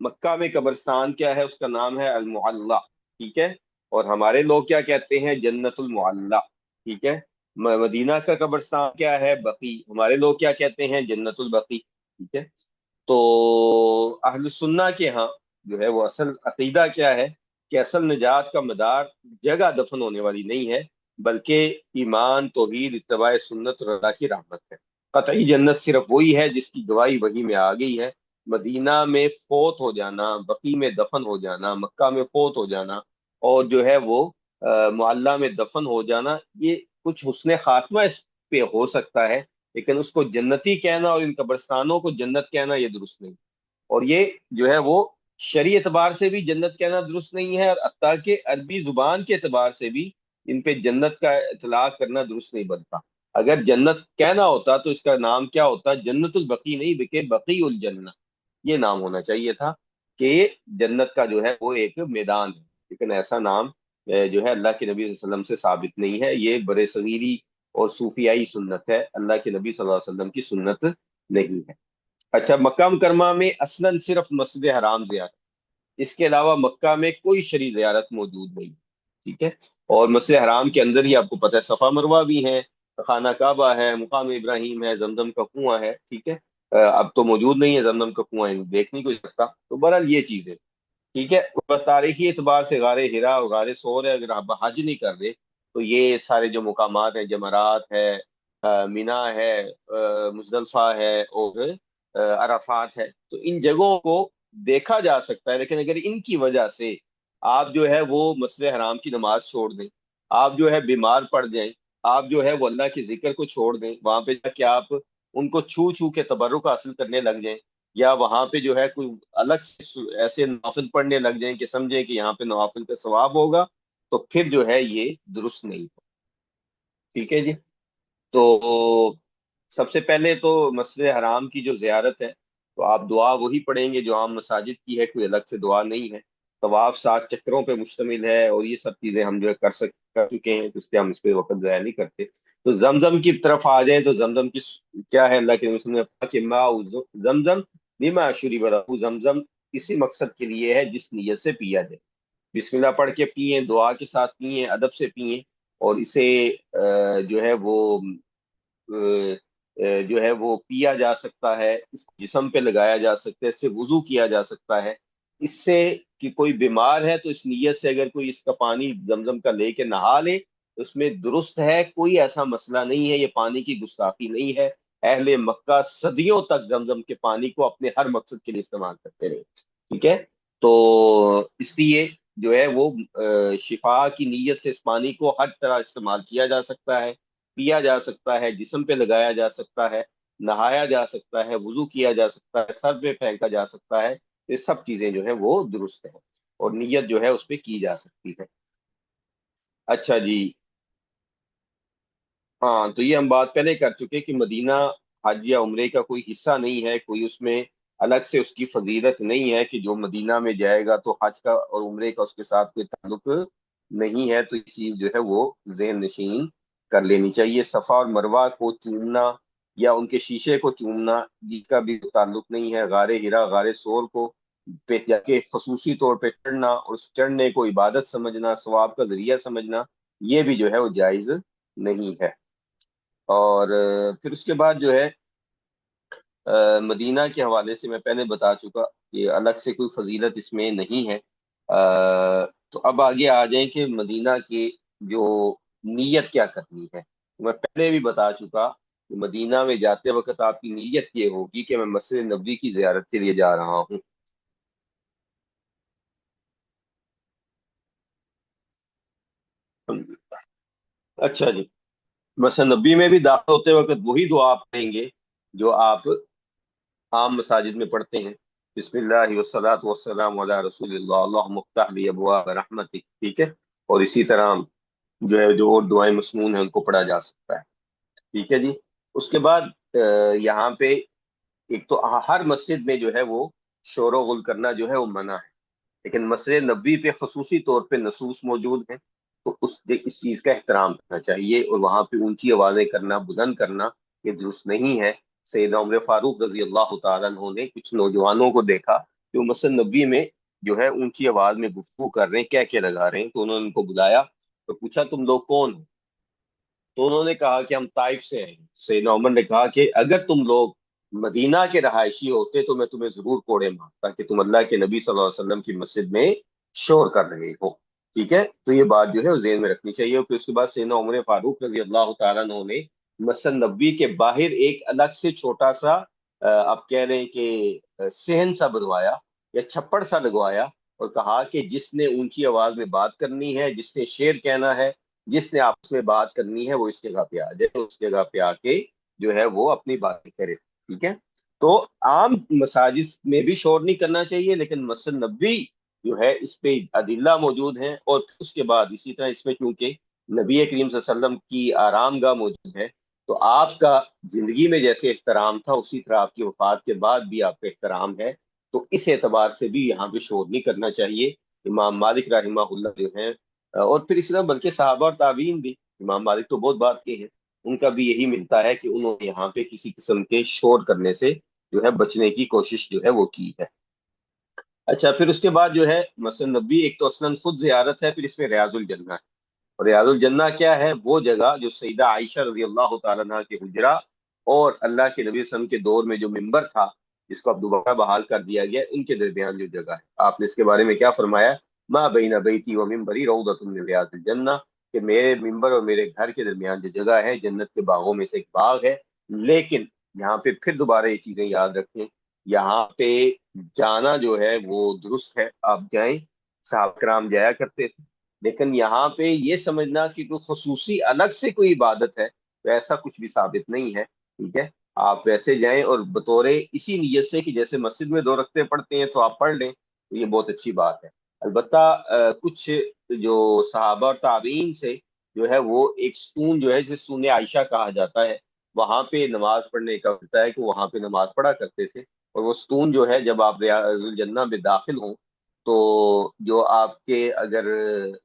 مکہ میں قبرستان کیا ہے؟ اس کا نام ہے المعلہ، ٹھیک ہے؟ اور ہمارے لوگ کیا کہتے ہیں؟ جنت المعلہ، ٹھیک ہے؟ مدینہ کا قبرستان کیا ہے؟ بقی، ہمارے لوگ کیا کہتے ہیں؟ جنت البقی، ٹھیک ہے؟ تو اہل سنہ کے ہاں جو ہے وہ اصل عقیدہ کیا ہے کہ اصل نجات کا مدار جگہ دفن ہونے والی نہیں ہے، بلکہ ایمان، توحید، اتباع سنت اور اللہ کی رحمت ہے۔ قطعی جنت صرف وہی ہے جس کی گواہی وحی میں آ گئی ہے۔ مدینہ میں فوت ہو جانا، بقی میں دفن ہو جانا، مکہ میں فوت ہو جانا، اور جو ہے وہ معلہ میں دفن ہو جانا، یہ کچھ حسن خاتمہ اس پہ ہو سکتا ہے، لیکن اس کو جنتی کہنا اور ان قبرستانوں کو جنت کہنا یہ درست نہیں۔ اور یہ جو ہے وہ شرعی اعتبار سے بھی جنت کہنا درست نہیں ہے، اور حتیٰ کہ عربی زبان کے اعتبار سے بھی ان پہ جنت کا اطلاق کرنا درست نہیں بنتا۔ اگر جنت کہنا ہوتا تو اس کا نام کیا ہوتا؟ جنت البقی نہیں، بلکہ بقی الجنہ یہ نام ہونا چاہیے تھا، کہ جنت کا جو ہے وہ ایک میدان ہے، لیکن ایسا نام جو ہے اللہ کے نبی صلی اللہ علیہ وسلم سے ثابت نہیں ہے، یہ برے صغیری اور صوفیائی سنت ہے، اللہ کے نبی صلی اللہ علیہ وسلم کی سنت نہیں ہے۔ اچھا، مکہ مکرمہ میں اصلاً صرف مسجد حرام زیارت، اس کے علاوہ مکہ میں کوئی شرعی زیارت موجود نہیں، ٹھیک ہے؟ اور مسجد حرام کے اندر ہی آپ کو پتہ ہے صفا مروہ بھی ہیں، خانہ کعبہ ہے، مقام ابراہیم ہے، زمزم کا کنواں ہے، ٹھیک ہے؟ اب تو موجود نہیں ہے زمزم کا کنواں، دیکھ نہیں کوئی سکتا، تو بہرحال یہ چیز ہے. ٹھیک ہے. بس تاریخی اعتبار سے غار ہرا اور غار ثور ہے، اگر آپ حج نہیں کر رہے تو یہ سارے جو مقامات ہیں، جمرات ہے، مینا ہے، مزدلفہ ہے، اور عرفات ہے، تو ان جگہوں کو دیکھا جا سکتا ہے. لیکن اگر ان کی وجہ سے آپ جو ہے وہ مسجد حرام کی نماز چھوڑ دیں، آپ جو ہے بیمار پڑ جائیں، آپ جو ہے وہ اللہ کے ذکر کو چھوڑ دیں، وہاں پہ جا کے آپ ان کو چھو چھو کے تبرک حاصل کرنے لگ جائیں، یا وہاں پہ جو ہے کوئی الگ سے ایسے نوافل پڑھنے لگ جائیں کہ سمجھیں کہ یہاں پہ نوافل کا ثواب ہوگا، تو پھر جو ہے یہ درست نہیں ہے. ٹھیک ہے جی. تو سب سے پہلے تو مسجد حرام کی جو زیارت ہے، تو آپ دعا وہی پڑھیں گے جو عام مساجد کی ہے، کوئی الگ سے دعا نہیں ہے. طواف 7 چکروں پہ مشتمل ہے، اور یہ سب چیزیں ہم جو ہے کر چکے ہیں، تو اس لیے ہم اس پہ وقت ضائع نہیں کرتے. تو زمزم کی طرف آ جائیں تو زمزم کی کیا ہے؟ اللہ کے رسول نے کہا کہ ماء زمزم لما شرب له، زمزم اسی مقصد کے لیے ہے جس نیت سے پیا جائے. بسم اللہ پڑھ کے پئیں، دعا کے ساتھ پئیں، ادب سے پئیں، اور اسے جو ہے وہ جو ہے وہ پیا جا سکتا ہے، اس کو جسم پہ لگایا جا سکتا ہے، اس سے وضو کیا جا سکتا ہے. اس سے کہ کوئی بیمار ہے تو اس نیت سے اگر کوئی اس کا پانی زمزم کا لے کے نہا لے، اس میں درست ہے، کوئی ایسا مسئلہ نہیں ہے، یہ پانی کی گستاخی نہیں ہے. اہل مکہ صدیوں تک زمزم کے پانی کو اپنے ہر مقصد کے لیے استعمال کرتے رہے. ٹھیک ہے. تو اس لیے جو ہے وہ شفا کی نیت سے اس پانی کو ہر طرح استعمال کیا جا سکتا ہے، پیا جا سکتا ہے، جسم پہ لگایا جا سکتا ہے، نہایا جا سکتا ہے، وضو کیا جا سکتا ہے، سر پہ پھینکا جا سکتا ہے. یہ سب چیزیں جو ہیں وہ درست ہیں، اور نیت جو ہے اس پہ کی جا سکتی ہے. اچھا جی. ہاں، تو یہ ہم بات پہلے کر چکے کہ مدینہ حج یا عمرے کا کوئی حصہ نہیں ہے، کوئی اس میں الگ سے اس کی فضیلت نہیں ہے کہ جو مدینہ میں جائے گا تو حج کا اور عمرے کا اس کے ساتھ کوئی تعلق نہیں ہے. تو یہ چیز جو ہے وہ ذہن نشین کر لینی چاہیے. صفا اور مروہ کو چومنا یا ان کے شیشے کو چومنا، جس کا بھی تعلق نہیں ہے. غار ہرا، غار سور کو پہ جا کے خصوصی طور پہ چڑھنا، اور اس چڑھنے کو عبادت سمجھنا، ثواب کا ذریعہ سمجھنا، یہ بھی جو ہے وہ جائز نہیں ہے. اور پھر اس کے بعد جو ہے مدینہ کے حوالے سے میں پہلے بتا چکا کہ الگ سے کوئی فضیلت اس میں نہیں ہے. تو اب آگے آ جائیں کہ مدینہ کی جو نیت کیا کرنی ہے. میں پہلے بھی بتا چکا کہ مدینہ میں جاتے وقت آپ کی نیت یہ ہوگی کہ میں مسجد نبوی کی زیارت کے لیے جا رہا ہوں. اچھا جی. مسجد نبی میں بھی داخل ہوتے وقت وہی دعا آپ پڑھیں گے جو آپ عام مساجد میں پڑھتے ہیں. بسم اللہ والصلاۃ والسلام علی رسول اللہ، اللہم افتح لی ابواب رحمتک. ٹھیک ہے. اور اسی طرح جو ہے جو اور دعائیں مسنون ہیں ان کو پڑھا جا سکتا ہے. ٹھیک ہے جی. اس کے بعد یہاں پہ ایک تو ہر مسجد میں جو ہے وہ شور و غل کرنا جو ہے وہ منع ہے، لیکن مسجد نبوی پہ خصوصی طور پہ نصوص موجود ہیں، تو اس چیز کا احترام کرنا چاہیے. اور وہاں پہ اونچی آوازیں کرنا، بلند کرنا، یہ درست نہیں ہے. سیدنا عمر فاروق رضی اللہ تعالیٰ عنہ نے کچھ نوجوانوں کو دیکھا کہ وہ مسجد نبوی میں جو ہے اونچی آواز میں گفتگو کر رہے ہیں، کیا کیا لگا رہے ہیں. تو انہوں نے ان کو بلایا تو پوچھا تم لوگ کون ہو؟ تو انہوں نے کہا کہ ہم طائف سے ہیں. سیدنا عمر نے کہا کہ اگر تم لوگ مدینہ کے رہائشی ہوتے تو میں تمہیں ضرور کوڑے مارتا کہ تم اللہ کے نبی صلی اللہ علیہ وسلم کی مسجد میں شور کر رہے ہو. ٹھیک ہے. تو یہ بات جو ہے وہ ذہن میں رکھنی چاہیے. اور پھر اس کے بعد سیدنا عمر فاروق رضی اللہ تعالیٰ عنہ نے مسجد نبوی کے باہر ایک الگ سے چھوٹا سا آپ کہہ رہے ہیں کہ صحن سا بنوایا یا چھپڑ سا لگوایا، اور کہا کہ جس نے اونچی آواز میں بات کرنی ہے، جس نے شعر کہنا ہے، جس نے آپس میں بات کرنی ہے، وہ اس جگہ پہ آ جائے، اس جگہ پہ آ کے جو ہے وہ اپنی باتیں کرے. ٹھیک ہے. تو عام مساجد میں بھی شور نہیں کرنا چاہیے، لیکن مسجد نبوی جو ہے اس پہ ادلہ موجود ہیں. اور پھر اس کے بعد اسی طرح اس میں چونکہ نبی کریم صلی اللہ علیہ وسلم کی آرام گاہ موجود ہے، تو آپ کا زندگی میں جیسے احترام تھا اسی طرح آپ کی وفات کے بعد بھی آپ کا احترام ہے. تو اس اعتبار سے بھی یہاں پہ شور نہیں کرنا چاہیے. امام مالک رحمہ اللہ جو ہیں، اور پھر اس طرح بلکہ صحابہ اور تابعین بھی، امام مالک تو بہت بات کے ہیں، ان کا بھی یہی ملتا ہے کہ انہوں نے یہاں پہ کسی قسم کے شور کرنے سے جو ہے بچنے کی کوشش جو ہے وہ کی ہے. اچھا. پھر اس کے بعد جو ہے مسجد نبی ایک تو اصلاً خود زیارت ہے، پھر اس میں ریاض الجنہ ہے. اور ریاض الجنہ کیا ہے؟ وہ جگہ جو سیدہ عائشہ رضی اللہ تعالیٰ عنہ کے حجرہ اور اللہ کے نبی صلی اللہ علیہ وسلم کے دور میں جو ممبر تھا جس کو اب دوبارہ بحال کر دیا گیا، ان کے درمیان جو جگہ ہے، آپ نے اس کے بارے میں کیا فرمایا؟ ما بین بیتی و ممبری روضۃ من ریاض الجنہ، کہ میرے ممبر اور میرے گھر کے درمیان جو جگہ ہے جنت کے باغوں میں سے ایک باغ ہے۔ لیکن یہاں پہ پھر دوبارہ یہ چیزیں یاد رکھیں، یہاں پہ جانا جو ہے وہ درست ہے، آپ جائیں، صحابہ کرام جایا کرتے تھے، لیکن یہاں پہ یہ سمجھنا کہ کوئی خصوصی الگ سے کوئی عبادت ہے تو ایسا کچھ بھی ثابت نہیں ہے، ٹھیک ہے؟ آپ ویسے جائیں اور بطور اسی نیت سے کہ جیسے مسجد میں 2 رکعتیں پڑھتے ہیں تو آپ پڑھ لیں، تو یہ بہت اچھی بات ہے۔ البتہ کچھ جو صحابہ اور تابعین سے جو ہے وہ ایک ستون جو ہے جسے ستون عائشہ کہا جاتا ہے، وہاں پہ نماز پڑھنے کا ہوتا ہے کہ وہاں پہ نماز پڑھا کرتے تھے، اور وہ ستون جو ہے جب آپ ریاض الجنہ میں داخل ہوں تو جو آپ کے اگر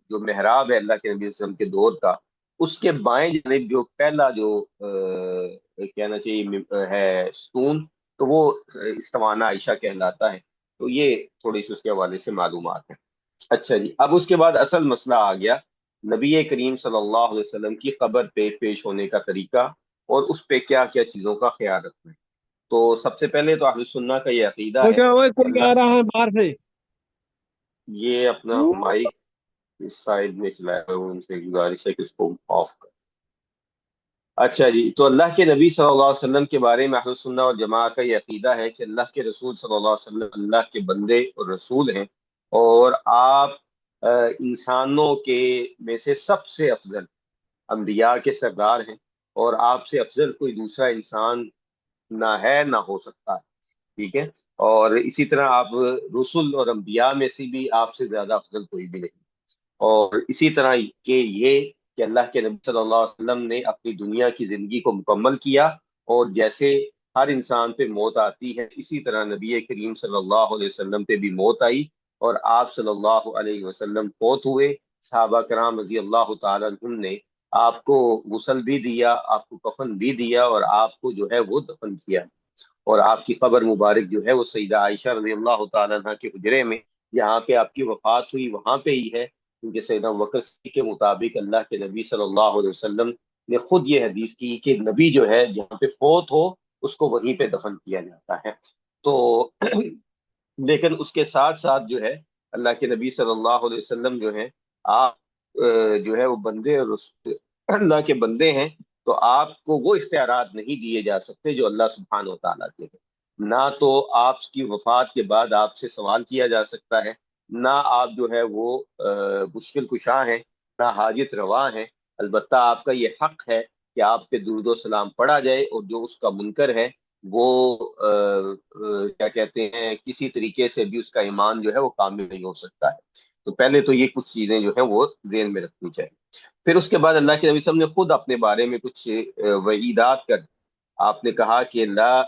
جو محراب ہے اللہ کے نبی صلی اللہ علیہ وسلم کے دور کا، اس کے بائیں جانب جو پہلا جو کہنا چاہیے ہے ستون، تو وہ استوانہ عائشہ کہلاتا ہے۔ تو یہ تھوڑی سی اس کے حوالے سے معلومات ہیں۔ اچھا جی، اب اس کے بعد اصل مسئلہ آ گیا، نبی کریم صلی اللہ علیہ وسلم کی قبر پہ پیش ہونے کا طریقہ اور اس پہ کیا کیا چیزوں کا خیال رکھنا ہے۔ تو سب سے پہلے تو اہل سنہ کا یہ عقیدہ وہ ہے کیا وہ کہ کوئی اللہ، آ رہا ہے باہر سے؟ یہ اپنا مائک اس سائڈ میں چلایا ہے، ان سے گزارش ہے کہ اس کو آف کر۔ اچھا جی، تو اللہ کے نبی صلی اللہ علیہ وسلم کے بارے میں اہل سنہ اور جماع کا یہ عقیدہ ہے کہ اللہ کے رسول صلی اللہ علیہ وسلم اللہ کے بندے اور رسول ہیں، اور آپ انسانوں کے میں سے سب سے افضل انبیاء کے سردار ہیں، اور آپ سے افضل کوئی دوسرا انسان نہ ہے نہ ہو سکتا ہے، ٹھیک ہے؟ اور اسی طرح آپ رسول اور انبیاء میں سے بھی آپ سے زیادہ افضل کوئی بھی نہیں، اور اسی طرح کہ یہ کہ اللہ کے نبی صلی اللہ علیہ وسلم نے اپنی دنیا کی زندگی کو مکمل کیا، اور جیسے ہر انسان پہ موت آتی ہے اسی طرح نبی کریم صلی اللہ علیہ وسلم پہ بھی موت آئی، اور آپ صلی اللہ علیہ وسلم فوت ہوئے۔ صحابہ کرام رضی اللہ تعالیٰ عنہم نے آپ کو غسل بھی دیا، آپ کو کفن بھی دیا، اور آپ کو جو ہے وہ دفن کیا، اور آپ کی قبر مبارک جو ہے وہ سیدہ عائشہ رضی اللہ تعالیٰ عنہ کے حجرے میں، جہاں پہ آپ کی وفات ہوئی وہاں پہ ہی ہے، کیونکہ سیدنا بکر صدیق کے مطابق اللہ کے نبی صلی اللہ علیہ وسلم نے خود یہ حدیث کی کہ نبی جو ہے جہاں پہ فوت ہو اس کو وہیں پہ دفن کیا جاتا ہے۔ تو لیکن اس کے ساتھ ساتھ جو ہے اللہ کے نبی صلی اللہ علیہ وسلم جو ہے، آپ جو ہے وہ بندے اور اللہ کے بندے ہیں، تو آپ کو وہ اختیارات نہیں دیے جا سکتے جو اللہ سبحانہ و تعالیٰ کے ہیں۔ نہ تو آپ کی وفات کے بعد آپ سے سوال کیا جا سکتا ہے، نہ آپ جو ہے وہ مشکل کشا ہیں، نہ حاجت روا ہیں۔ البتہ آپ کا یہ حق ہے کہ آپ پہ درود و سلام پڑھا جائے، اور جو اس کا منکر ہے وہ کیا کہتے ہیں کسی طریقے سے بھی اس کا ایمان جو ہے وہ کامل نہیں ہو سکتا ہے۔ تو پہلے تو یہ کچھ چیزیں جو ہیں وہ ذہن میں رکھنی چاہیے۔ پھر اس کے بعد اللہ کے نبی صلی اللہ علیہ وسلم نے خود اپنے بارے میں کچھ وعیدات کر، آپ نے کہا کہ لا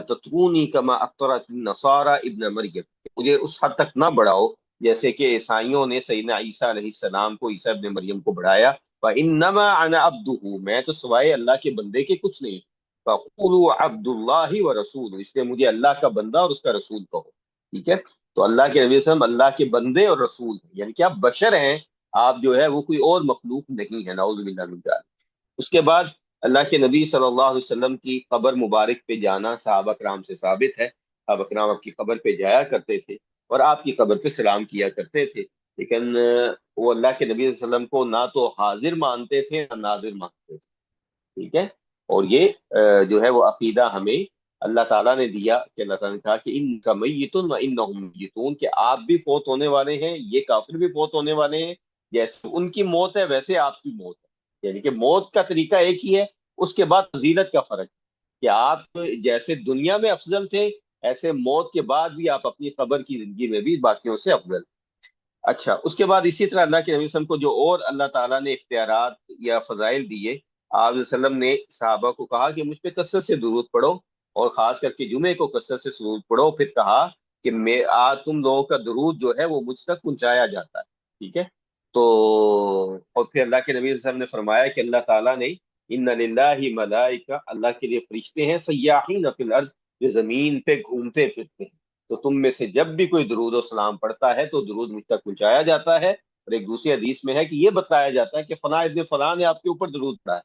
تطرونی کما اطرت النصارى ابن مریم، مجھے اس حد تک نہ بڑھاؤ جیسے کہ عیسائیوں نے سیدنا عیسیٰ علیہ السلام کو، عیسیٰ ابن مریم کو بڑھایا۔ فَإِنَّمَا أَنَا عَبْدُهُ، میں تو سوائے اللہ کے بندے کے کچھ نہیں۔ فَقُولُوا عَبْدُ اللَّهِ وَرَسُولُهُ، اس لیے مجھے اللہ کا بندہ اور اس کا رسول کہو، ٹھیک ہے؟ تو اللہ کے نبی صلی اللہ علیہ وسلم اللہ کے بندے اور رسول ہیں، یعنی کہ آپ بشر ہیں، آپ جو ہے وہ کوئی اور مخلوق نہیں ہے، نعوذ باللہ من ذلک۔ اس کے بعد اللہ کے نبی صلی اللہ علیہ وسلم کی قبر مبارک پہ جانا صحابہ کرام سے ثابت ہے، صحابہ کرام آپ کی قبر پہ جایا کرتے تھے اور آپ کی قبر پہ سلام کیا کرتے تھے، لیکن وہ اللہ کے نبی صلی اللہ علیہ وسلم کو نہ تو حاضر مانتے تھے نہ ناظر مانتے تھے، ٹھیک ہے؟ اور یہ جو ہے وہ عقیدہ ہمیں اللہ تعالیٰ نے دیا کہ اللہ تعالیٰ نے کہا کہ ان کا میتون و انہم میتون، کہ آپ بھی فوت ہونے والے ہیں، یہ کافر بھی فوت ہونے والے ہیں، جیسے ان کی موت ہے ویسے آپ کی موت ہے، یعنی کہ موت کا طریقہ ایک ہی ہے، اس کے بعد فضیلت کا فرق ہے کہ آپ جیسے دنیا میں افضل تھے ایسے موت کے بعد بھی آپ اپنی قبر کی زندگی میں بھی باقیوں سے افضل۔ اچھا، اس کے بعد اسی طرح اللہ کے نبی صلی اللہ علیہ وسلم کو جو اور اللہ تعالیٰ نے اختیارات یا فضائل دیے، آپ علیہ وسلم نے صحابہ کو کہا کہ مجھ پہ کثرت سے درود پڑھو، اور خاص کر کے جمعے کو کثرت سے درود پڑھو، پھر کہا کہ تم لوگوں کا درود جو ہے وہ مجھ تک پہنچایا جاتا ہے، ٹھیک ہے؟ تو اور پھر اللہ کے نبی صلی اللہ علیہ وسلم نے فرمایا کہ اللہ تعالیٰ نے ان للہ ملائکہ، اللہ کے لیے فرشتے ہیں سیاحین فی الارض، جو زمین پہ گھومتے پھرتے ہیں، تو تم میں سے جب بھی کوئی درود و سلام پڑھتا ہے تو درود مجھ تک پہنچایا جاتا ہے، اور ایک دوسری حدیث میں ہے کہ یہ بتایا جاتا ہے کہ فلاں ابن فلاں نے آپ کے اوپر درود پڑھا ہے،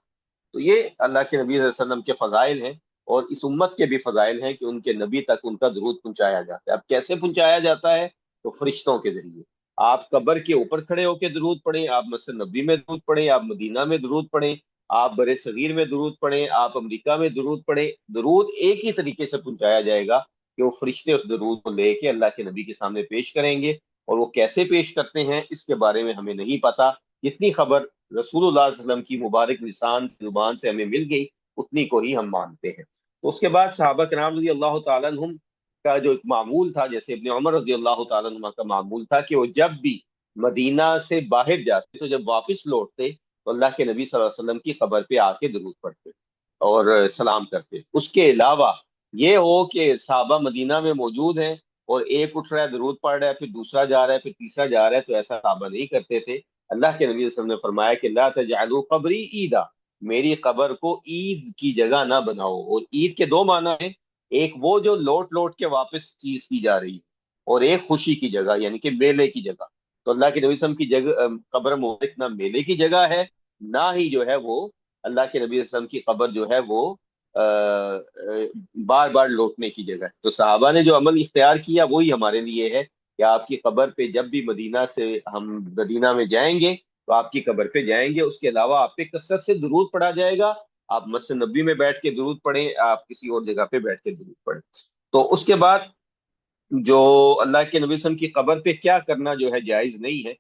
تو یہ اللہ کے نبی صلی اللہ علیہ وسلم کے فضائل ہیں، اور اس امت کے بھی فضائل ہیں کہ ان کے نبی تک ان کا درود پہنچایا جاتا ہے۔ اب کیسے پہنچایا جاتا ہے؟ تو فرشتوں کے ذریعے۔ آپ قبر کے اوپر کھڑے ہو کے درود پڑھیں، آپ مسجد نبی میں درود پڑھیں، آپ مدینہ میں درود پڑھیں، آپ بر صغیر میں درود پڑھیں، آپ امریکہ میں درود پڑھیں، درود ایک ہی طریقے سے پہنچایا جائے گا کہ وہ فرشتے اس درود کو لے کے اللہ کے نبی کے سامنے پیش کریں گے، اور وہ کیسے پیش کرتے ہیں اس کے بارے میں ہمیں نہیں پتا۔ جتنی خبر رسول اللہ صلی اللہ علیہ وسلم کی مبارک لسان زبان سے ہمیں مل گئی، اتنی کو ہی ہم مانتے ہیں۔ تو اس کے بعد صحابہ کرام رضی اللہ تعالیٰ عنہم کا جو ایک معمول تھا، جیسے ابن عمر رضی اللہ تعالیٰ عنہ کا معمول تھا کہ وہ جب بھی مدینہ سے باہر جاتے تو جب واپس لوٹتے تو اللہ کے نبی صلی اللہ علیہ وسلم کی قبر پہ آ کے درود پڑھتے اور سلام کرتے۔ اس کے علاوہ یہ ہو کہ صحابہ مدینہ میں موجود ہیں اور ایک اٹھ رہا ہے درود پڑھ رہا ہے، پھر دوسرا جا رہا ہے، پھر تیسرا جا رہا ہے، تو ایسا صحابہ نہیں کرتے تھے۔ اللہ کے نبی صلی اللہ علیہ وسلم نے فرمایا کہ لا تجعلوا قبری عیدا، میری قبر کو عید کی جگہ نہ بناؤ۔ اور عید کے دو معنی ہیں، ایک وہ جو لوٹ لوٹ کے واپس چیز کی جا رہی ہے، اور ایک خوشی کی جگہ یعنی کہ میلے کی جگہ۔ تو اللہ کے نبی صلی اللہ علیہ وسلم کی جگہ قبر مبارک نہ میلے کی جگہ ہے، نہ ہی جو ہے وہ اللہ کے نبی صلی اللہ علیہ وسلم کی قبر جو ہے وہ بار بار لوٹنے کی جگہ ہے۔ تو صحابہ نے جو عمل اختیار کیا وہی ہمارے لیے ہے کہ آپ کی قبر پہ جب بھی مدینہ سے ہم مدینہ میں جائیں گے تو آپ کی قبر پہ جائیں گے، اس کے علاوہ آپ پہ کثرت سے درود پڑھا جائے گا۔ آپ مسجد نبی میں بیٹھ کے درود پڑھیں، آپ کسی اور جگہ پہ بیٹھ کے درود پڑھیں۔ تو اس کے بعد جو اللہ کے نبی صلی اللہ علیہ وسلم کی قبر پہ کیا کرنا جو ہے جائز نہیں ہے،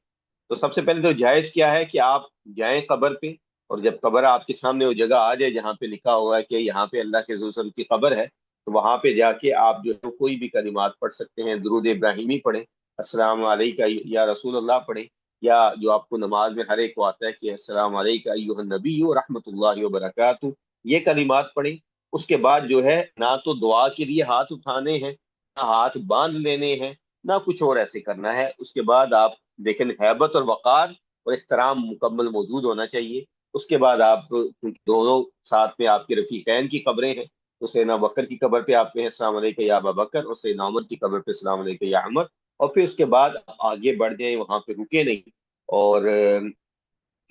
تو سب سے پہلے تو جائز کیا ہے کہ آپ جائیں قبر پہ، اور جب قبر آپ کے سامنے وہ جگہ آ جائے جہاں پہ لکھا ہوا ہے کہ یہاں پہ اللہ کے رسول صلی اللہ علیہ وسلم کی قبر ہے، تو وہاں پہ جا کے آپ جو ہے کوئی بھی کلمات پڑھ سکتے ہیں، درود ابراہیمی پڑھیں، السلام علیکہ یا رسول اللہ پڑھیں، یا جو آپ کو نماز میں ہر ایک کو آتا ہے کہ السلام علیکہ ایھا النبی ورحمۃ اللہ وبرکاتہ، یہ کلمات پڑھیں۔ اس کے بعد جو ہے نہ تو دعا کے لیے ہاتھ اٹھانے ہیں، نہ ہاتھ باندھ لینے ہیں، نہ کچھ اور ایسے کرنا ہے۔ اس کے بعد آپ لیکن ہیبت اور وقار اور احترام مکمل موجود ہونا چاہیے۔ اس کے بعد آپ دونوں ساتھ میں آپ کے رفیقین کی قبریں ہیں، تو سیدنا بکر کی قبر پہ آپ کہیں السلام علیکم یا ابا بکر، اور سیدنا عمر کی قبر پہ السلام علیکم یا عمر، اور پھر اس کے بعد آپ آگے بڑھ جائیں، وہاں پہ رکے نہیں۔ اور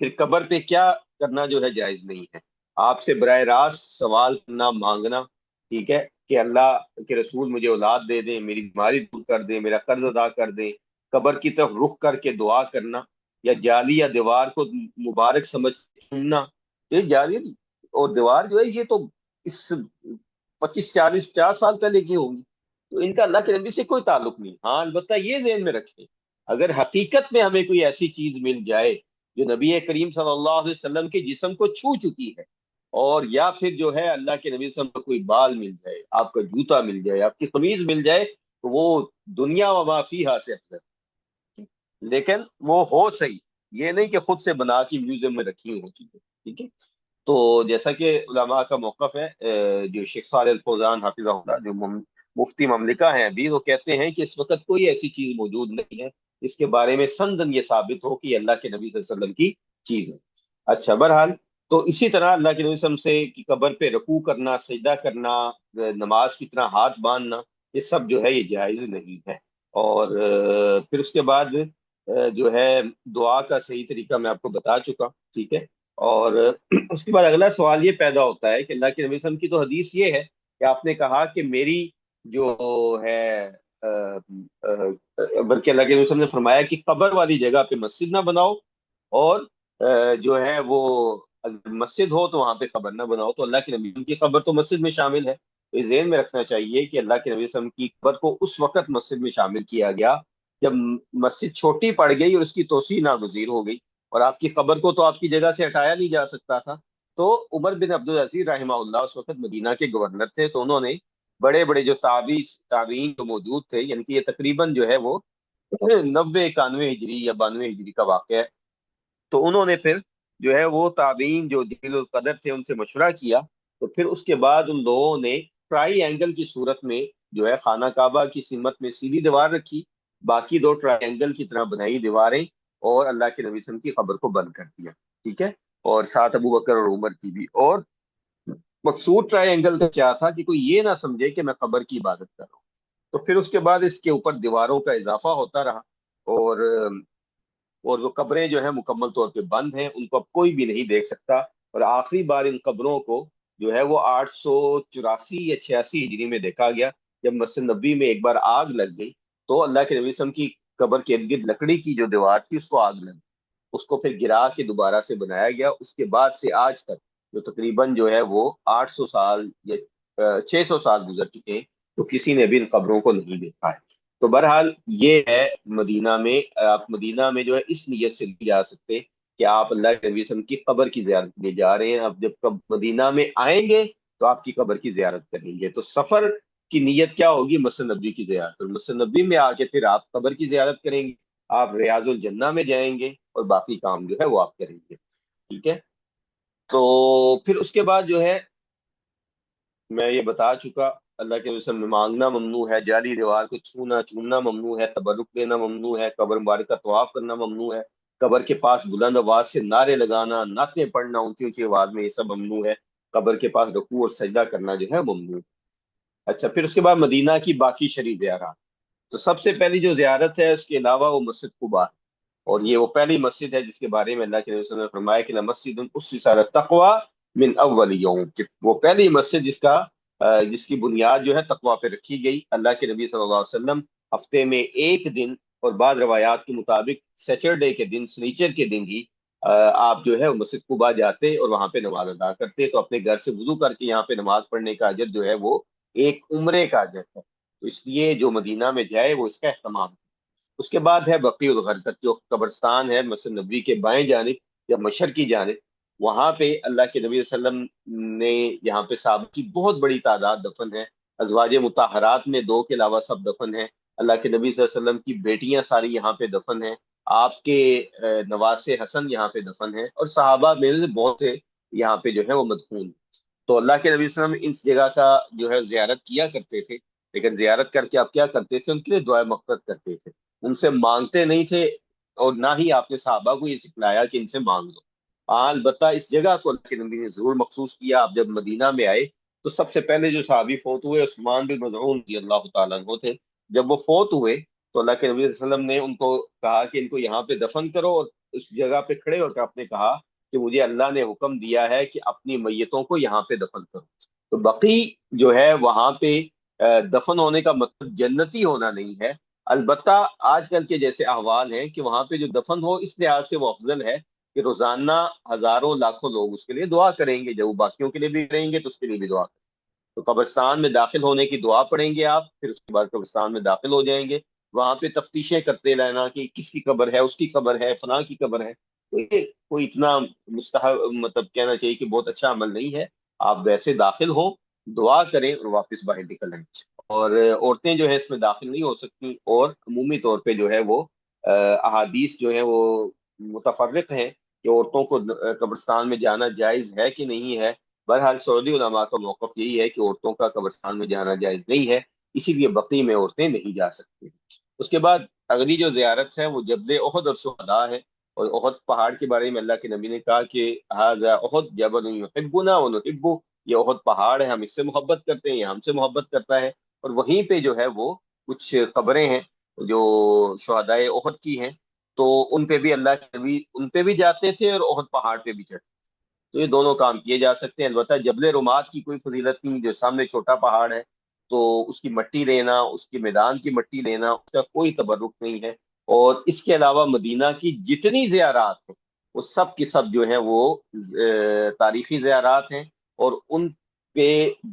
پھر قبر پہ کیا کرنا جو ہے جائز نہیں ہے، آپ سے براہ راست سوال کرنا، مانگنا، ٹھیک ہے، کہ اللہ کے رسول مجھے اولاد دے دیں، میری بیماری دور کر دیں، میرا قرض ادا کر دیں، قبر کی طرف رخ کر کے دعا کرنا، یا جالی یا دیوار کو مبارک سمجھ کے چومنا۔ یہ جالی اور دیوار جو ہے یہ تو اس 25 40 50 سال پہلے کی ہوگی، تو ان کا اللہ کے نبی سے کوئی تعلق نہیں۔ ہاں البتہ یہ ذہن میں رکھیں، اگر حقیقت میں ہمیں کوئی ایسی چیز مل جائے جو نبی کریم صلی اللہ علیہ وسلم کے جسم کو چھو چکی ہے، اور یا پھر جو ہے اللہ کے نبی صلی اللہ علیہ وسلم کا کوئی بال مل جائے، آپ کا جوتا مل جائے، آپ کی قمیض مل جائے، تو وہ دنیا و ما فیہا سے افضل، لیکن وہ ہو صحیح، یہ نہیں کہ خود سے بنا کے میوزیم میں رکھی ہو چیزیں، ٹھیک ہے۔ تو جیسا کہ علماء کا موقف ہے، جو شیخ صالح الفوزان حافظہ اللہ جو مفتی مملکہ ہیں ابھی، وہ کہتے ہیں کہ اس وقت کوئی ایسی چیز موجود نہیں ہے اس کے بارے میں سندن یہ ثابت ہو کہ یہ اللہ کے نبی صلی اللہ علیہ وسلم کی چیز ہے۔ اچھا، بہرحال تو اسی طرح اللہ کے نبی صلی اللہ علیہ وسلم سے کی قبر پہ رکوع کرنا، سجدہ کرنا، نماز کی طرح ہاتھ باندھنا، یہ سب جو ہے یہ جائز نہیں ہے۔ اور پھر اس کے بعد جو ہے دعا کا صحیح طریقہ میں آپ کو بتا چکا، ٹھیک ہے۔ اور اس کے بعد اگلا سوال یہ پیدا ہوتا ہے کہ اللہ کے نبی صلی اللہ علیہ وسلم کی تو حدیث یہ ہے کہ آپ نے کہا کہ میری جو ہے بلکہ اللہ کے نبی صلی اللہ علیہ وسلم نے فرمایا کہ قبر والی جگہ پہ مسجد نہ بناؤ، اور جو ہے وہ اگر مسجد ہو تو وہاں پہ قبر نہ بناؤ۔ تو اللہ کے نبی کی قبر تو مسجد میں شامل ہے، تو یہ ذہن میں رکھنا چاہیے کہ اللہ کے نبی صلی اللہ علیہ وسلم کی قبر کو اس وقت مسجد میں شامل کیا گیا جب مسجد چھوٹی پڑ گئی اور اس کی توسیع ناگزیر ہو گئی، اور آپ کی قبر کو تو آپ کی جگہ سے ہٹایا نہیں جا سکتا تھا۔ تو عمر بن عبدالعزیز رحمہ اللہ اس وقت مدینہ کے گورنر تھے، تو انہوں نے بڑے بڑے جو تابعین جو موجود تھے، یعنی کہ یہ تقریباً جو ہے وہ 90 91 ہجری یا 92 ہجری کا واقعہ ہے، تو انہوں نے پھر جو ہے وہ تابعین جو جلیل القدر تھے ان سے مشورہ کیا، تو پھر اس کے بعد ان لوگوں نے ٹرائی اینگل کی صورت میں جو ہے خانہ کعبہ کی سمت میں سیدھی دیوار رکھی، باقی دو ٹرائی اینگل کی طرح بنائی دیواریں، اور اللہ کے نبی صلی اللہ علیہ وسلم کی قبر کو بند کر دیا، ٹھیک ہے، اور ساتھ ابو بکر اور عمر کی بھی۔ اور مقصود ٹرائی اینگل کا کیا تھا کہ کوئی یہ نہ سمجھے کہ میں قبر کی عبادت کر رہا ہوں۔ تو پھر اس کے بعد اس کے اوپر دیواروں کا اضافہ ہوتا رہا، اور وہ قبریں جو ہیں مکمل طور پہ بند ہیں، ان کو اب کوئی بھی نہیں دیکھ سکتا۔ اور آخری بار ان قبروں کو جو ہے وہ 884 یا 86 ہجری میں دیکھا گیا، جب مسجد نبی میں ایک بار آگ لگ گئی تو اللہ کے نبی صلی اللہ علیہ وسلم کی قبر کے ارد گرد لکڑی کی جو دیوار تھی اس کو آگ لگ گئی، اس کو پھر گرا کے دوبارہ سے بنایا گیا۔ اس کے بعد سے آج تک جو تقریباً جو ہے وہ 800 سال یا 600 سال گزر چکے ہیں، تو کسی نے بھی ان قبروں کو نہیں دیکھا ہے۔ تو بہرحال یہ ہے مدینہ میں، آپ مدینہ میں جو ہے اس نیت سے نہیں جا سکتے کہ آپ اللہ کے نبی صلی اللہ علیہ وسلم کی قبر کی زیارت کے لیے جا رہے ہیں۔ آپ جب مدینہ میں آئیں گے تو آپ کی قبر کی زیارت کریں گے۔ تو سفر کی نیت کیا ہوگی؟ مسجد نبی کی زیارت، اور مسجد نبی میں آ کے پھر آپ قبر کی زیارت کریں گے، آپ ریاض الجنہ میں جائیں گے، اور باقی کام جو ہے وہ آپ کریں گے۔ ٹھیک ہے؟ تو پھر اس کے بعد جو ہے میں یہ بتا چکا، اللہ کے وسلم میں مانگنا ممنوع ہے، جعلی دیوار کو چھونا چومنا ممنوع ہے، تبرک دینا ممنوع ہے، قبر مبارک کا طواف کرنا ممنوع ہے، قبر کے پاس بلند آواز سے نعرے لگانا، نعتیں پڑھنا اونچی اونچی آواز میں، یہ سب ممنوع ہے۔ قبر کے پاس رکوع اور سجدہ کرنا جو ہے ممنوع ہے۔ اچھا، پھر اس کے بعد مدینہ کی باقی شرعی زیارات۔ تو سب سے پہلی جو زیارت ہے اس کے علاوہ وہ مسجد قباء ہے، اور یہ وہ پہلی مسجد ہے جس کے بارے میں اللہ کے رسول نے فرمایا کہ لمسجد اسس علی التقوی من اول یوم، کہ وہ پہلی مسجد جس کی بنیاد جو ہے تقوی پہ رکھی گئی۔ اللہ کے نبی صلی اللہ علیہ وسلم ہفتے میں ایک دن، اور بعض روایات کے مطابق سیچرڈے کے دن، سنیچر کے دن ہی آپ جو ہے مسجد قباء جاتے اور وہاں پہ نماز ادا کرتے۔ تو اپنے گھر سے وضو کر کے یہاں پہ نماز پڑھنے کا اجر جو ہے وہ ایک عمرے کا اجر ہے، تو اس لیے جو مدینہ میں جائے وہ اس کا اہتمام۔ اس کے بعد ہے بقیع الغرقد، جو قبرستان ہے مسجد نبوی کے بائیں جانب یا مشرق کی جانب، وہاں پہ اللہ کے نبی صلی اللہ علیہ وسلم نے، یہاں پہ صحابہ کی بہت بڑی تعداد دفن ہے، ازواج مطہرات میں دو کے علاوہ سب دفن ہیں، اللہ کے نبی صلی اللہ علیہ وسلم کی بیٹیاں ساری یہاں پہ دفن ہیں، آپ کے نواسے حسن یہاں پہ دفن ہیں، اور صحابہ میں سے بہت سے یہاں پہ جو ہے وہ مدفون ہیں۔ تو اللہ کے نبی صلی اللہ علیہ وسلم اس جگہ کا جو ہے زیارت کیا کرتے تھے، لیکن زیارت کر کے آپ کیا کرتے تھے؟ ان کے لیے دعائیں مغفرت کرتے تھے، ان سے مانگتے نہیں تھے، اور نہ ہی آپ نے صحابہ کو یہ سکھلایا کہ ان سے مانگ لو۔ ہاں، البتہ اس جگہ کو اللہ کے نبی نے ضرور مخصوص کیا۔ آپ جب مدینہ میں آئے تو سب سے پہلے جو صحابی فوت ہوئے عثمان بن مظعون رضی اللہ تعالیٰ عنہ تھے۔ جب وہ فوت ہوئے تو اللہ کے نبی صلی اللہ علیہ وسلم نے ان کو کہا کہ ان کو یہاں پہ دفن کرو، اور اس جگہ پہ کھڑے ہو کر آپ نے کہا کہ مجھے اللہ نے حکم دیا ہے کہ اپنی میتوں کو یہاں پہ دفن کرو۔ تو بقی جو ہے وہاں پہ دفن ہونے کا مطلب جنتی ہونا نہیں ہے، البتہ آج کل کے جیسے احوال ہیں کہ وہاں پہ جو دفن ہو اس لحاظ سے وہ افضل ہے کہ روزانہ ہزاروں لاکھوں لوگ اس کے لیے دعا کریں گے، جب وہ باقیوں کے لیے بھی کریں گے تو اس کے لیے بھی دعا کریں گے۔ تو قبرستان میں داخل ہونے کی دعا پڑھیں گے آپ، پھر اس کے بعد قبرستان میں داخل ہو جائیں گے، وہاں پہ تفتیشیں کرتے رہنا کہ کس کی قبر ہے، اس کی قبر ہے، فلاں کی قبر ہے۔ تو یہ کوئی اتنا مستحب، مطلب کہنا چاہیے کہ بہت اچھا عمل نہیں ہے۔ آپ ویسے داخل ہوں، دعا کریں اور واپس باہر نکل آئیں۔ اور عورتیں جو ہے اس میں داخل نہیں ہو سکتی، اور عمومی طور پہ جو ہے وہ احادیث جو ہیں وہ متفرق ہیں کہ عورتوں کو قبرستان میں جانا جائز ہے کہ نہیں ہے۔ بہرحال سعودی علماء کا موقف یہی ہے کہ عورتوں کا قبرستان میں جانا جائز نہیں ہے، اسی لیے بقیع میں عورتیں نہیں جا سکتی۔ اس کے بعد اگلی جو زیارت ہے وہ جبل احد اور شہداء ہے، اور احد پہاڑ کے بارے میں اللہ کے نبی نے کہا کہ ھذا احد جبل یحبنا ونحبہ، یہ احد پہاڑ ہے، ہم اس سے محبت کرتے ہیں، یہ ہم سے محبت کرتا ہے۔ اور وہیں پہ جو ہے وہ کچھ قبریں ہیں جو شہدائے احد کی ہیں، تو ان پہ بھی اللہ کے نبی ان پہ بھی جاتے تھے اور احد پہاڑ پہ بھی چڑھتے، تو یہ دونوں کام کیے جا سکتے ہیں۔ البتہ جبل رمات کی کوئی فضیلت نہیں، جو سامنے چھوٹا پہاڑ ہے تو اس کی مٹی لینا، اس کے میدان کی مٹی لینا، اس کا کوئی تبرک نہیں ہے۔ اور اس کے علاوہ مدینہ کی جتنی زیارات ہیں وہ سب کی سب جو ہیں وہ تاریخی زیارات ہیں، اور ان پہ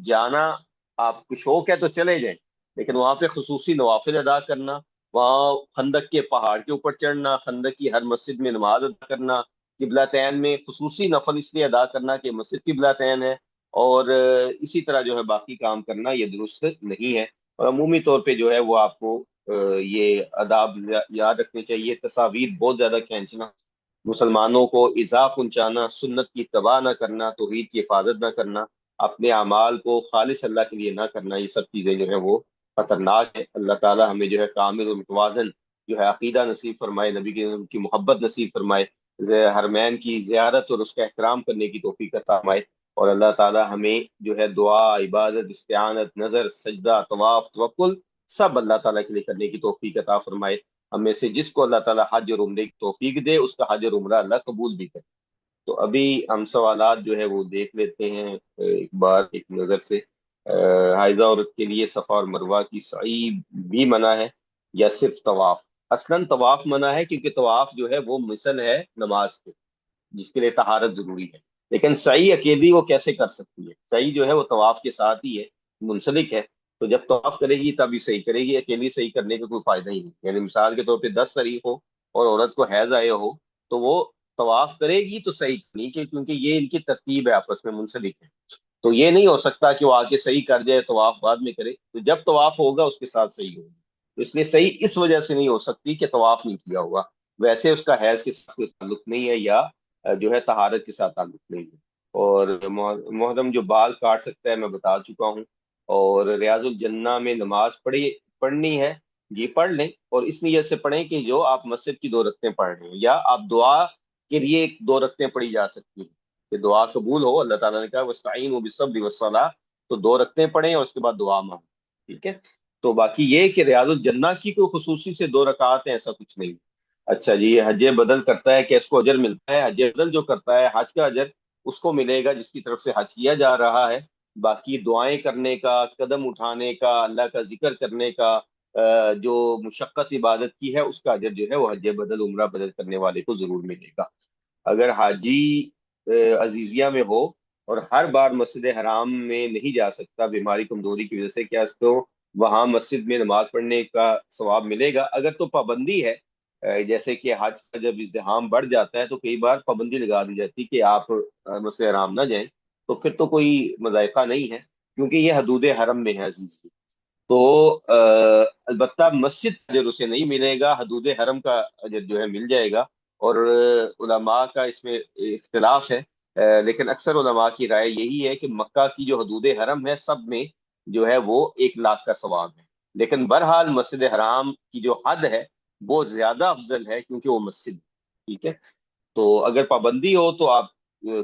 جانا، آپ کو شوق ہے تو چلے جائیں، لیکن وہاں پہ خصوصی نوافل ادا کرنا، وہاں خندق کے پہاڑ کے اوپر چڑھنا، خندق کی ہر مسجد میں نماز ادا کرنا، قبلتین میں خصوصی نفل اس لیے ادا کرنا کہ مسجد قبلتین ہے، اور اسی طرح جو ہے باقی کام کرنا یہ درست نہیں ہے۔ اور عمومی طور پہ جو ہے وہ آپ کو یہ آداب یاد رکھنے چاہیے۔ تصاویر بہت زیادہ کھینچنا، مسلمانوں کو ایذا پہنچانا، سنت کی اتباع نہ کرنا، توحید کی حفاظت نہ کرنا، اپنے اعمال کو خالص اللہ کے لیے نہ کرنا، یہ سب چیزیں جو ہیں وہ خطرناک ہے۔ اللہ تعالی ہمیں جو ہے کامل اور متوازن جو ہے عقیدہ نصیب فرمائے، نبی کی محبت نصیب فرمائے، حرمین کی زیارت اور اس کا احترام کرنے کی توفیق عطا فرمائے، اور اللہ تعالی ہمیں جو ہے دعا، عبادت، استعانت، نظر، سجدہ، طواف، توکل سب اللہ تعالیٰ کے لیے کرنے کی توفیق عطا فرمائے۔ ہم میں سے جس کو اللہ تعالیٰ حج اور عمرے کی توفیق دے اس کا حج اور عمرہ اللہ قبول بھی کرے۔ تو ابھی ہم سوالات جو ہے وہ دیکھ لیتے ہیں ایک بار ایک نظر سے۔ حائضہ عورت کے لیے صفا اور مروہ کی سعی بھی منع ہے یا صرف طواف؟ اصلاً طواف منع ہے، کیونکہ طواف جو ہے وہ مثل ہے نماز کے، جس کے لیے طہارت ضروری ہے۔ لیکن سعی اکیلی وہ کیسے کر سکتی ہے؟ سعی جو ہے وہ طواف کے ساتھ ہی ہے، منسلک ہے۔ تو جب طواف کرے گی تب ہی صحیح کرے گی، اکیلی صحیح کرنے کا کوئی فائدہ ہی نہیں۔ یعنی مثال کے طور پہ 10 طریق ہو اور عورت کو حیض آئے ہو، تو وہ طواف کرے گی تو صحیح نہیں، کیونکہ یہ ان کی ترتیب ہے، آپس میں منسلک ہے۔ تو یہ نہیں ہو سکتا کہ وہ آ کے صحیح کر جائے، طواف بعد میں کرے۔ تو جب طواف ہوگا اس کے ساتھ صحیح ہوگا۔ تو اس لیے صحیح اس وجہ سے نہیں ہو سکتی کہ طواف نہیں کیا ہوا، ویسے اس کا حیض کے ساتھ کوئی تعلق نہیں ہے، یا جو ہے طہارت کے ساتھ تعلق نہیں ہے۔ اور محرم جو بال کاٹ سکتا ہے میں بتا چکا ہوں۔ اور ریاض الجنہ میں نماز پڑھنی ہے، جی پڑھ لیں، اور اس نیت سے پڑھیں کہ جو آپ مسجد کی 2 رکعتیں پڑھ رہے ہیں، یا آپ دعا کے لیے 2 رکعتیں پڑھی جا سکتی ہیں کہ دعا قبول ہو۔ اللہ تعالیٰ نے کہا وَاسْتَعِینُوا بِالصَّبْرِ وَالصَّلَاةِ، تو 2 رکعتیں پڑھیں اور اس کے بعد دعا مانگیں، ٹھیک ہے۔ تو باقی یہ کہ ریاض الجنہ کی کوئی خصوصی سے 2 رکعات ہیں، ایسا کچھ نہیں۔ اچھا جی، یہ حج بدل کرتا ہے کہ اس کو اجر ملتا ہے؟ حج بدل جو کرتا ہے حج کا اجر اس کو ملے گا جس کی طرف سے حج کیا جا رہا ہے۔ باقی دعائیں کرنے کا، قدم اٹھانے کا، اللہ کا ذکر کرنے کا، جو مشقت عبادت کی ہے، اس کا اجر جو ہے وہ حج بدل، عمرہ بدل کرنے والے کو ضرور ملے گا۔ اگر حاجی عزیزیہ میں ہو اور ہر بار مسجد حرام میں نہیں جا سکتا بیماری کمزوری کی وجہ سے، کیا اس کو وہاں مسجد میں نماز پڑھنے کا ثواب ملے گا؟ اگر تو پابندی ہے، جیسے کہ حج کا جب ازدحام بڑھ جاتا ہے تو کئی بار پابندی لگا دی جاتی کہ آپ مسجد حرام نہ جائیں، تو پھر تو کوئی مضائقہ نہیں ہے، کیونکہ یہ حدود حرم میں ہے عزیز جی۔ تو البتہ مسجد کا اجر اسے نہیں ملے گا، حدود حرم کا اجر جو ہے مل جائے گا۔ اور علماء کا اس میں اختلاف ہے، لیکن اکثر علماء کی رائے یہی ہے کہ مکہ کی جو حدود حرم ہے سب میں جو ہے وہ 1 لاکھ کا ثواب ہے۔ لیکن بہرحال مسجد حرام کی جو حد ہے وہ زیادہ افضل ہے، کیونکہ وہ مسجد ہے، ٹھیک ہے۔ تو اگر پابندی ہو تو آپ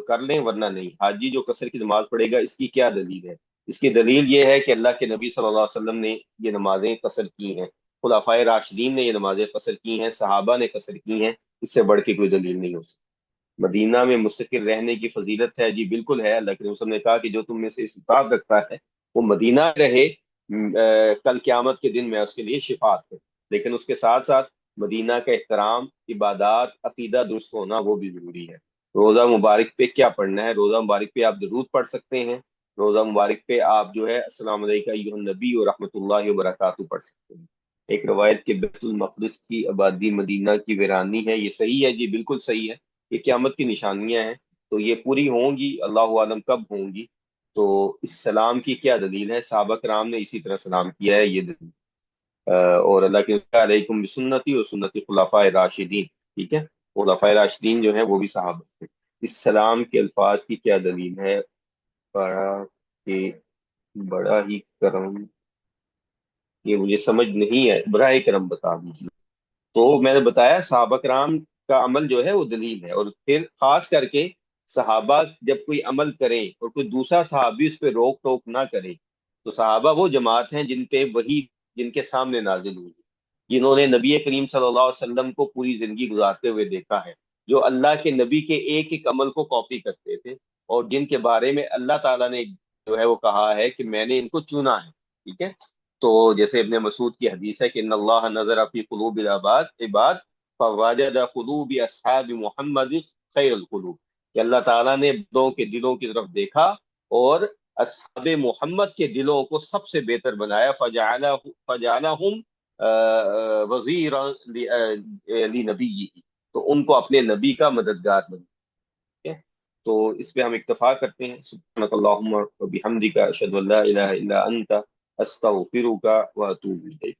کر لیں، ورنہ نہیں۔ حاجی جو قصر کی نماز پڑھے گا، اس کی کیا دلیل ہے؟ اس کی دلیل یہ ہے کہ اللہ کے نبی صلی اللہ علیہ وسلم نے یہ نمازیں قصر کی ہیں، خلفائے راشدین نے یہ نمازیں قصر کی ہیں، صحابہ نے قصر کی ہیں، اس سے بڑھ کے کوئی دلیل نہیں ہو سکتی۔ مدینہ میں مستقل رہنے کی فضیلت ہے، جی بالکل ہے۔ اللہ کے رسول نے کہا کہ جو تم میں سے استطاعت رکھتا ہے وہ مدینہ رہے، کل قیامت کے دن میں اس کے لیے شفاعت ہے۔ لیکن اس کے ساتھ ساتھ مدینہ کا احترام، عبادات، عقیدہ درست ہونا وہ بھی ضروری ہے۔ روزہ مبارک پہ کیا پڑھنا ہے؟ روزہ مبارک پہ آپ درود پڑھ سکتے ہیں۔ روزہ مبارک پہ آپ جو ہے السلام علیکم ایھا النبی و رحمۃ اللہ وبرکاتہ پڑھ سکتے ہیں۔ ایک روایت کے بیت المقدس کی آبادی مدینہ کی ویرانی ہے، یہ صحیح ہے جی، بالکل صحیح ہے۔ یہ قیامت کی نشانیاں ہیں، تو یہ پوری ہوں گی، اللہ عالم کب ہوں گی۔ تو اس سلام کی کیا دلیل ہے؟ صحابہ کرام نے اسی طرح سلام کیا ہے، یہ دلیل۔ اور اللہ کے علیکم بسنتی اور سنت خلفائے راشدین، ٹھیک ہے۔ خلفائے راشدین جو ہیں وہ بھی صحابہ تھے۔ اس سلام کے الفاظ کی کیا دلیل ہے؟ بڑا کہ بڑا ہی کرم، یہ مجھے سمجھ نہیں ہے، براہ کرم بتا دیجیے۔ تو میں نے بتایا صحابہ کرام کا عمل جو ہے وہ دلیل ہے، اور پھر خاص کر کے صحابہ جب کوئی عمل کریں اور کوئی دوسرا صحابی اس پہ روک ٹوک نہ کرے، تو صحابہ وہ جماعت ہیں جن پہ وہی، جن کے سامنے نازل ہوئی، جنہوں نے نبی کریم صلی اللہ علیہ وسلم کو پوری زندگی گزارتے ہوئے دیکھا ہے، جو اللہ کے نبی کے ایک ایک عمل کو کاپی کرتے تھے، اور جن کے بارے میں اللہ تعالیٰ نے جو ہے وہ کہا ہے کہ میں نے ان کو چنا ہے، ٹھیک ہے۔ تو جیسے ابن مسعود کی حدیث ہے کہ ان اللہ نظر فی قلوب العباد فوجد قلوب اصحاب محمد خیر القلوب، کہ اللہ تعالیٰ نے بندوں کے دلوں کی طرف دیکھا اور اصحاب محمد کے دلوں کو سب سے بہتر بنایا، فجعلہم وزیرا لنبیہ، تو ان کو اپنے نبی کا مددگار بنا، ٹھیک ہے۔ تو اس پہ ہم اکتفا کرتے ہیں۔ سبحانک اللہم و بحمدک، اشہد ان لا الہ الا انت، استغفرک و اتوب الیک۔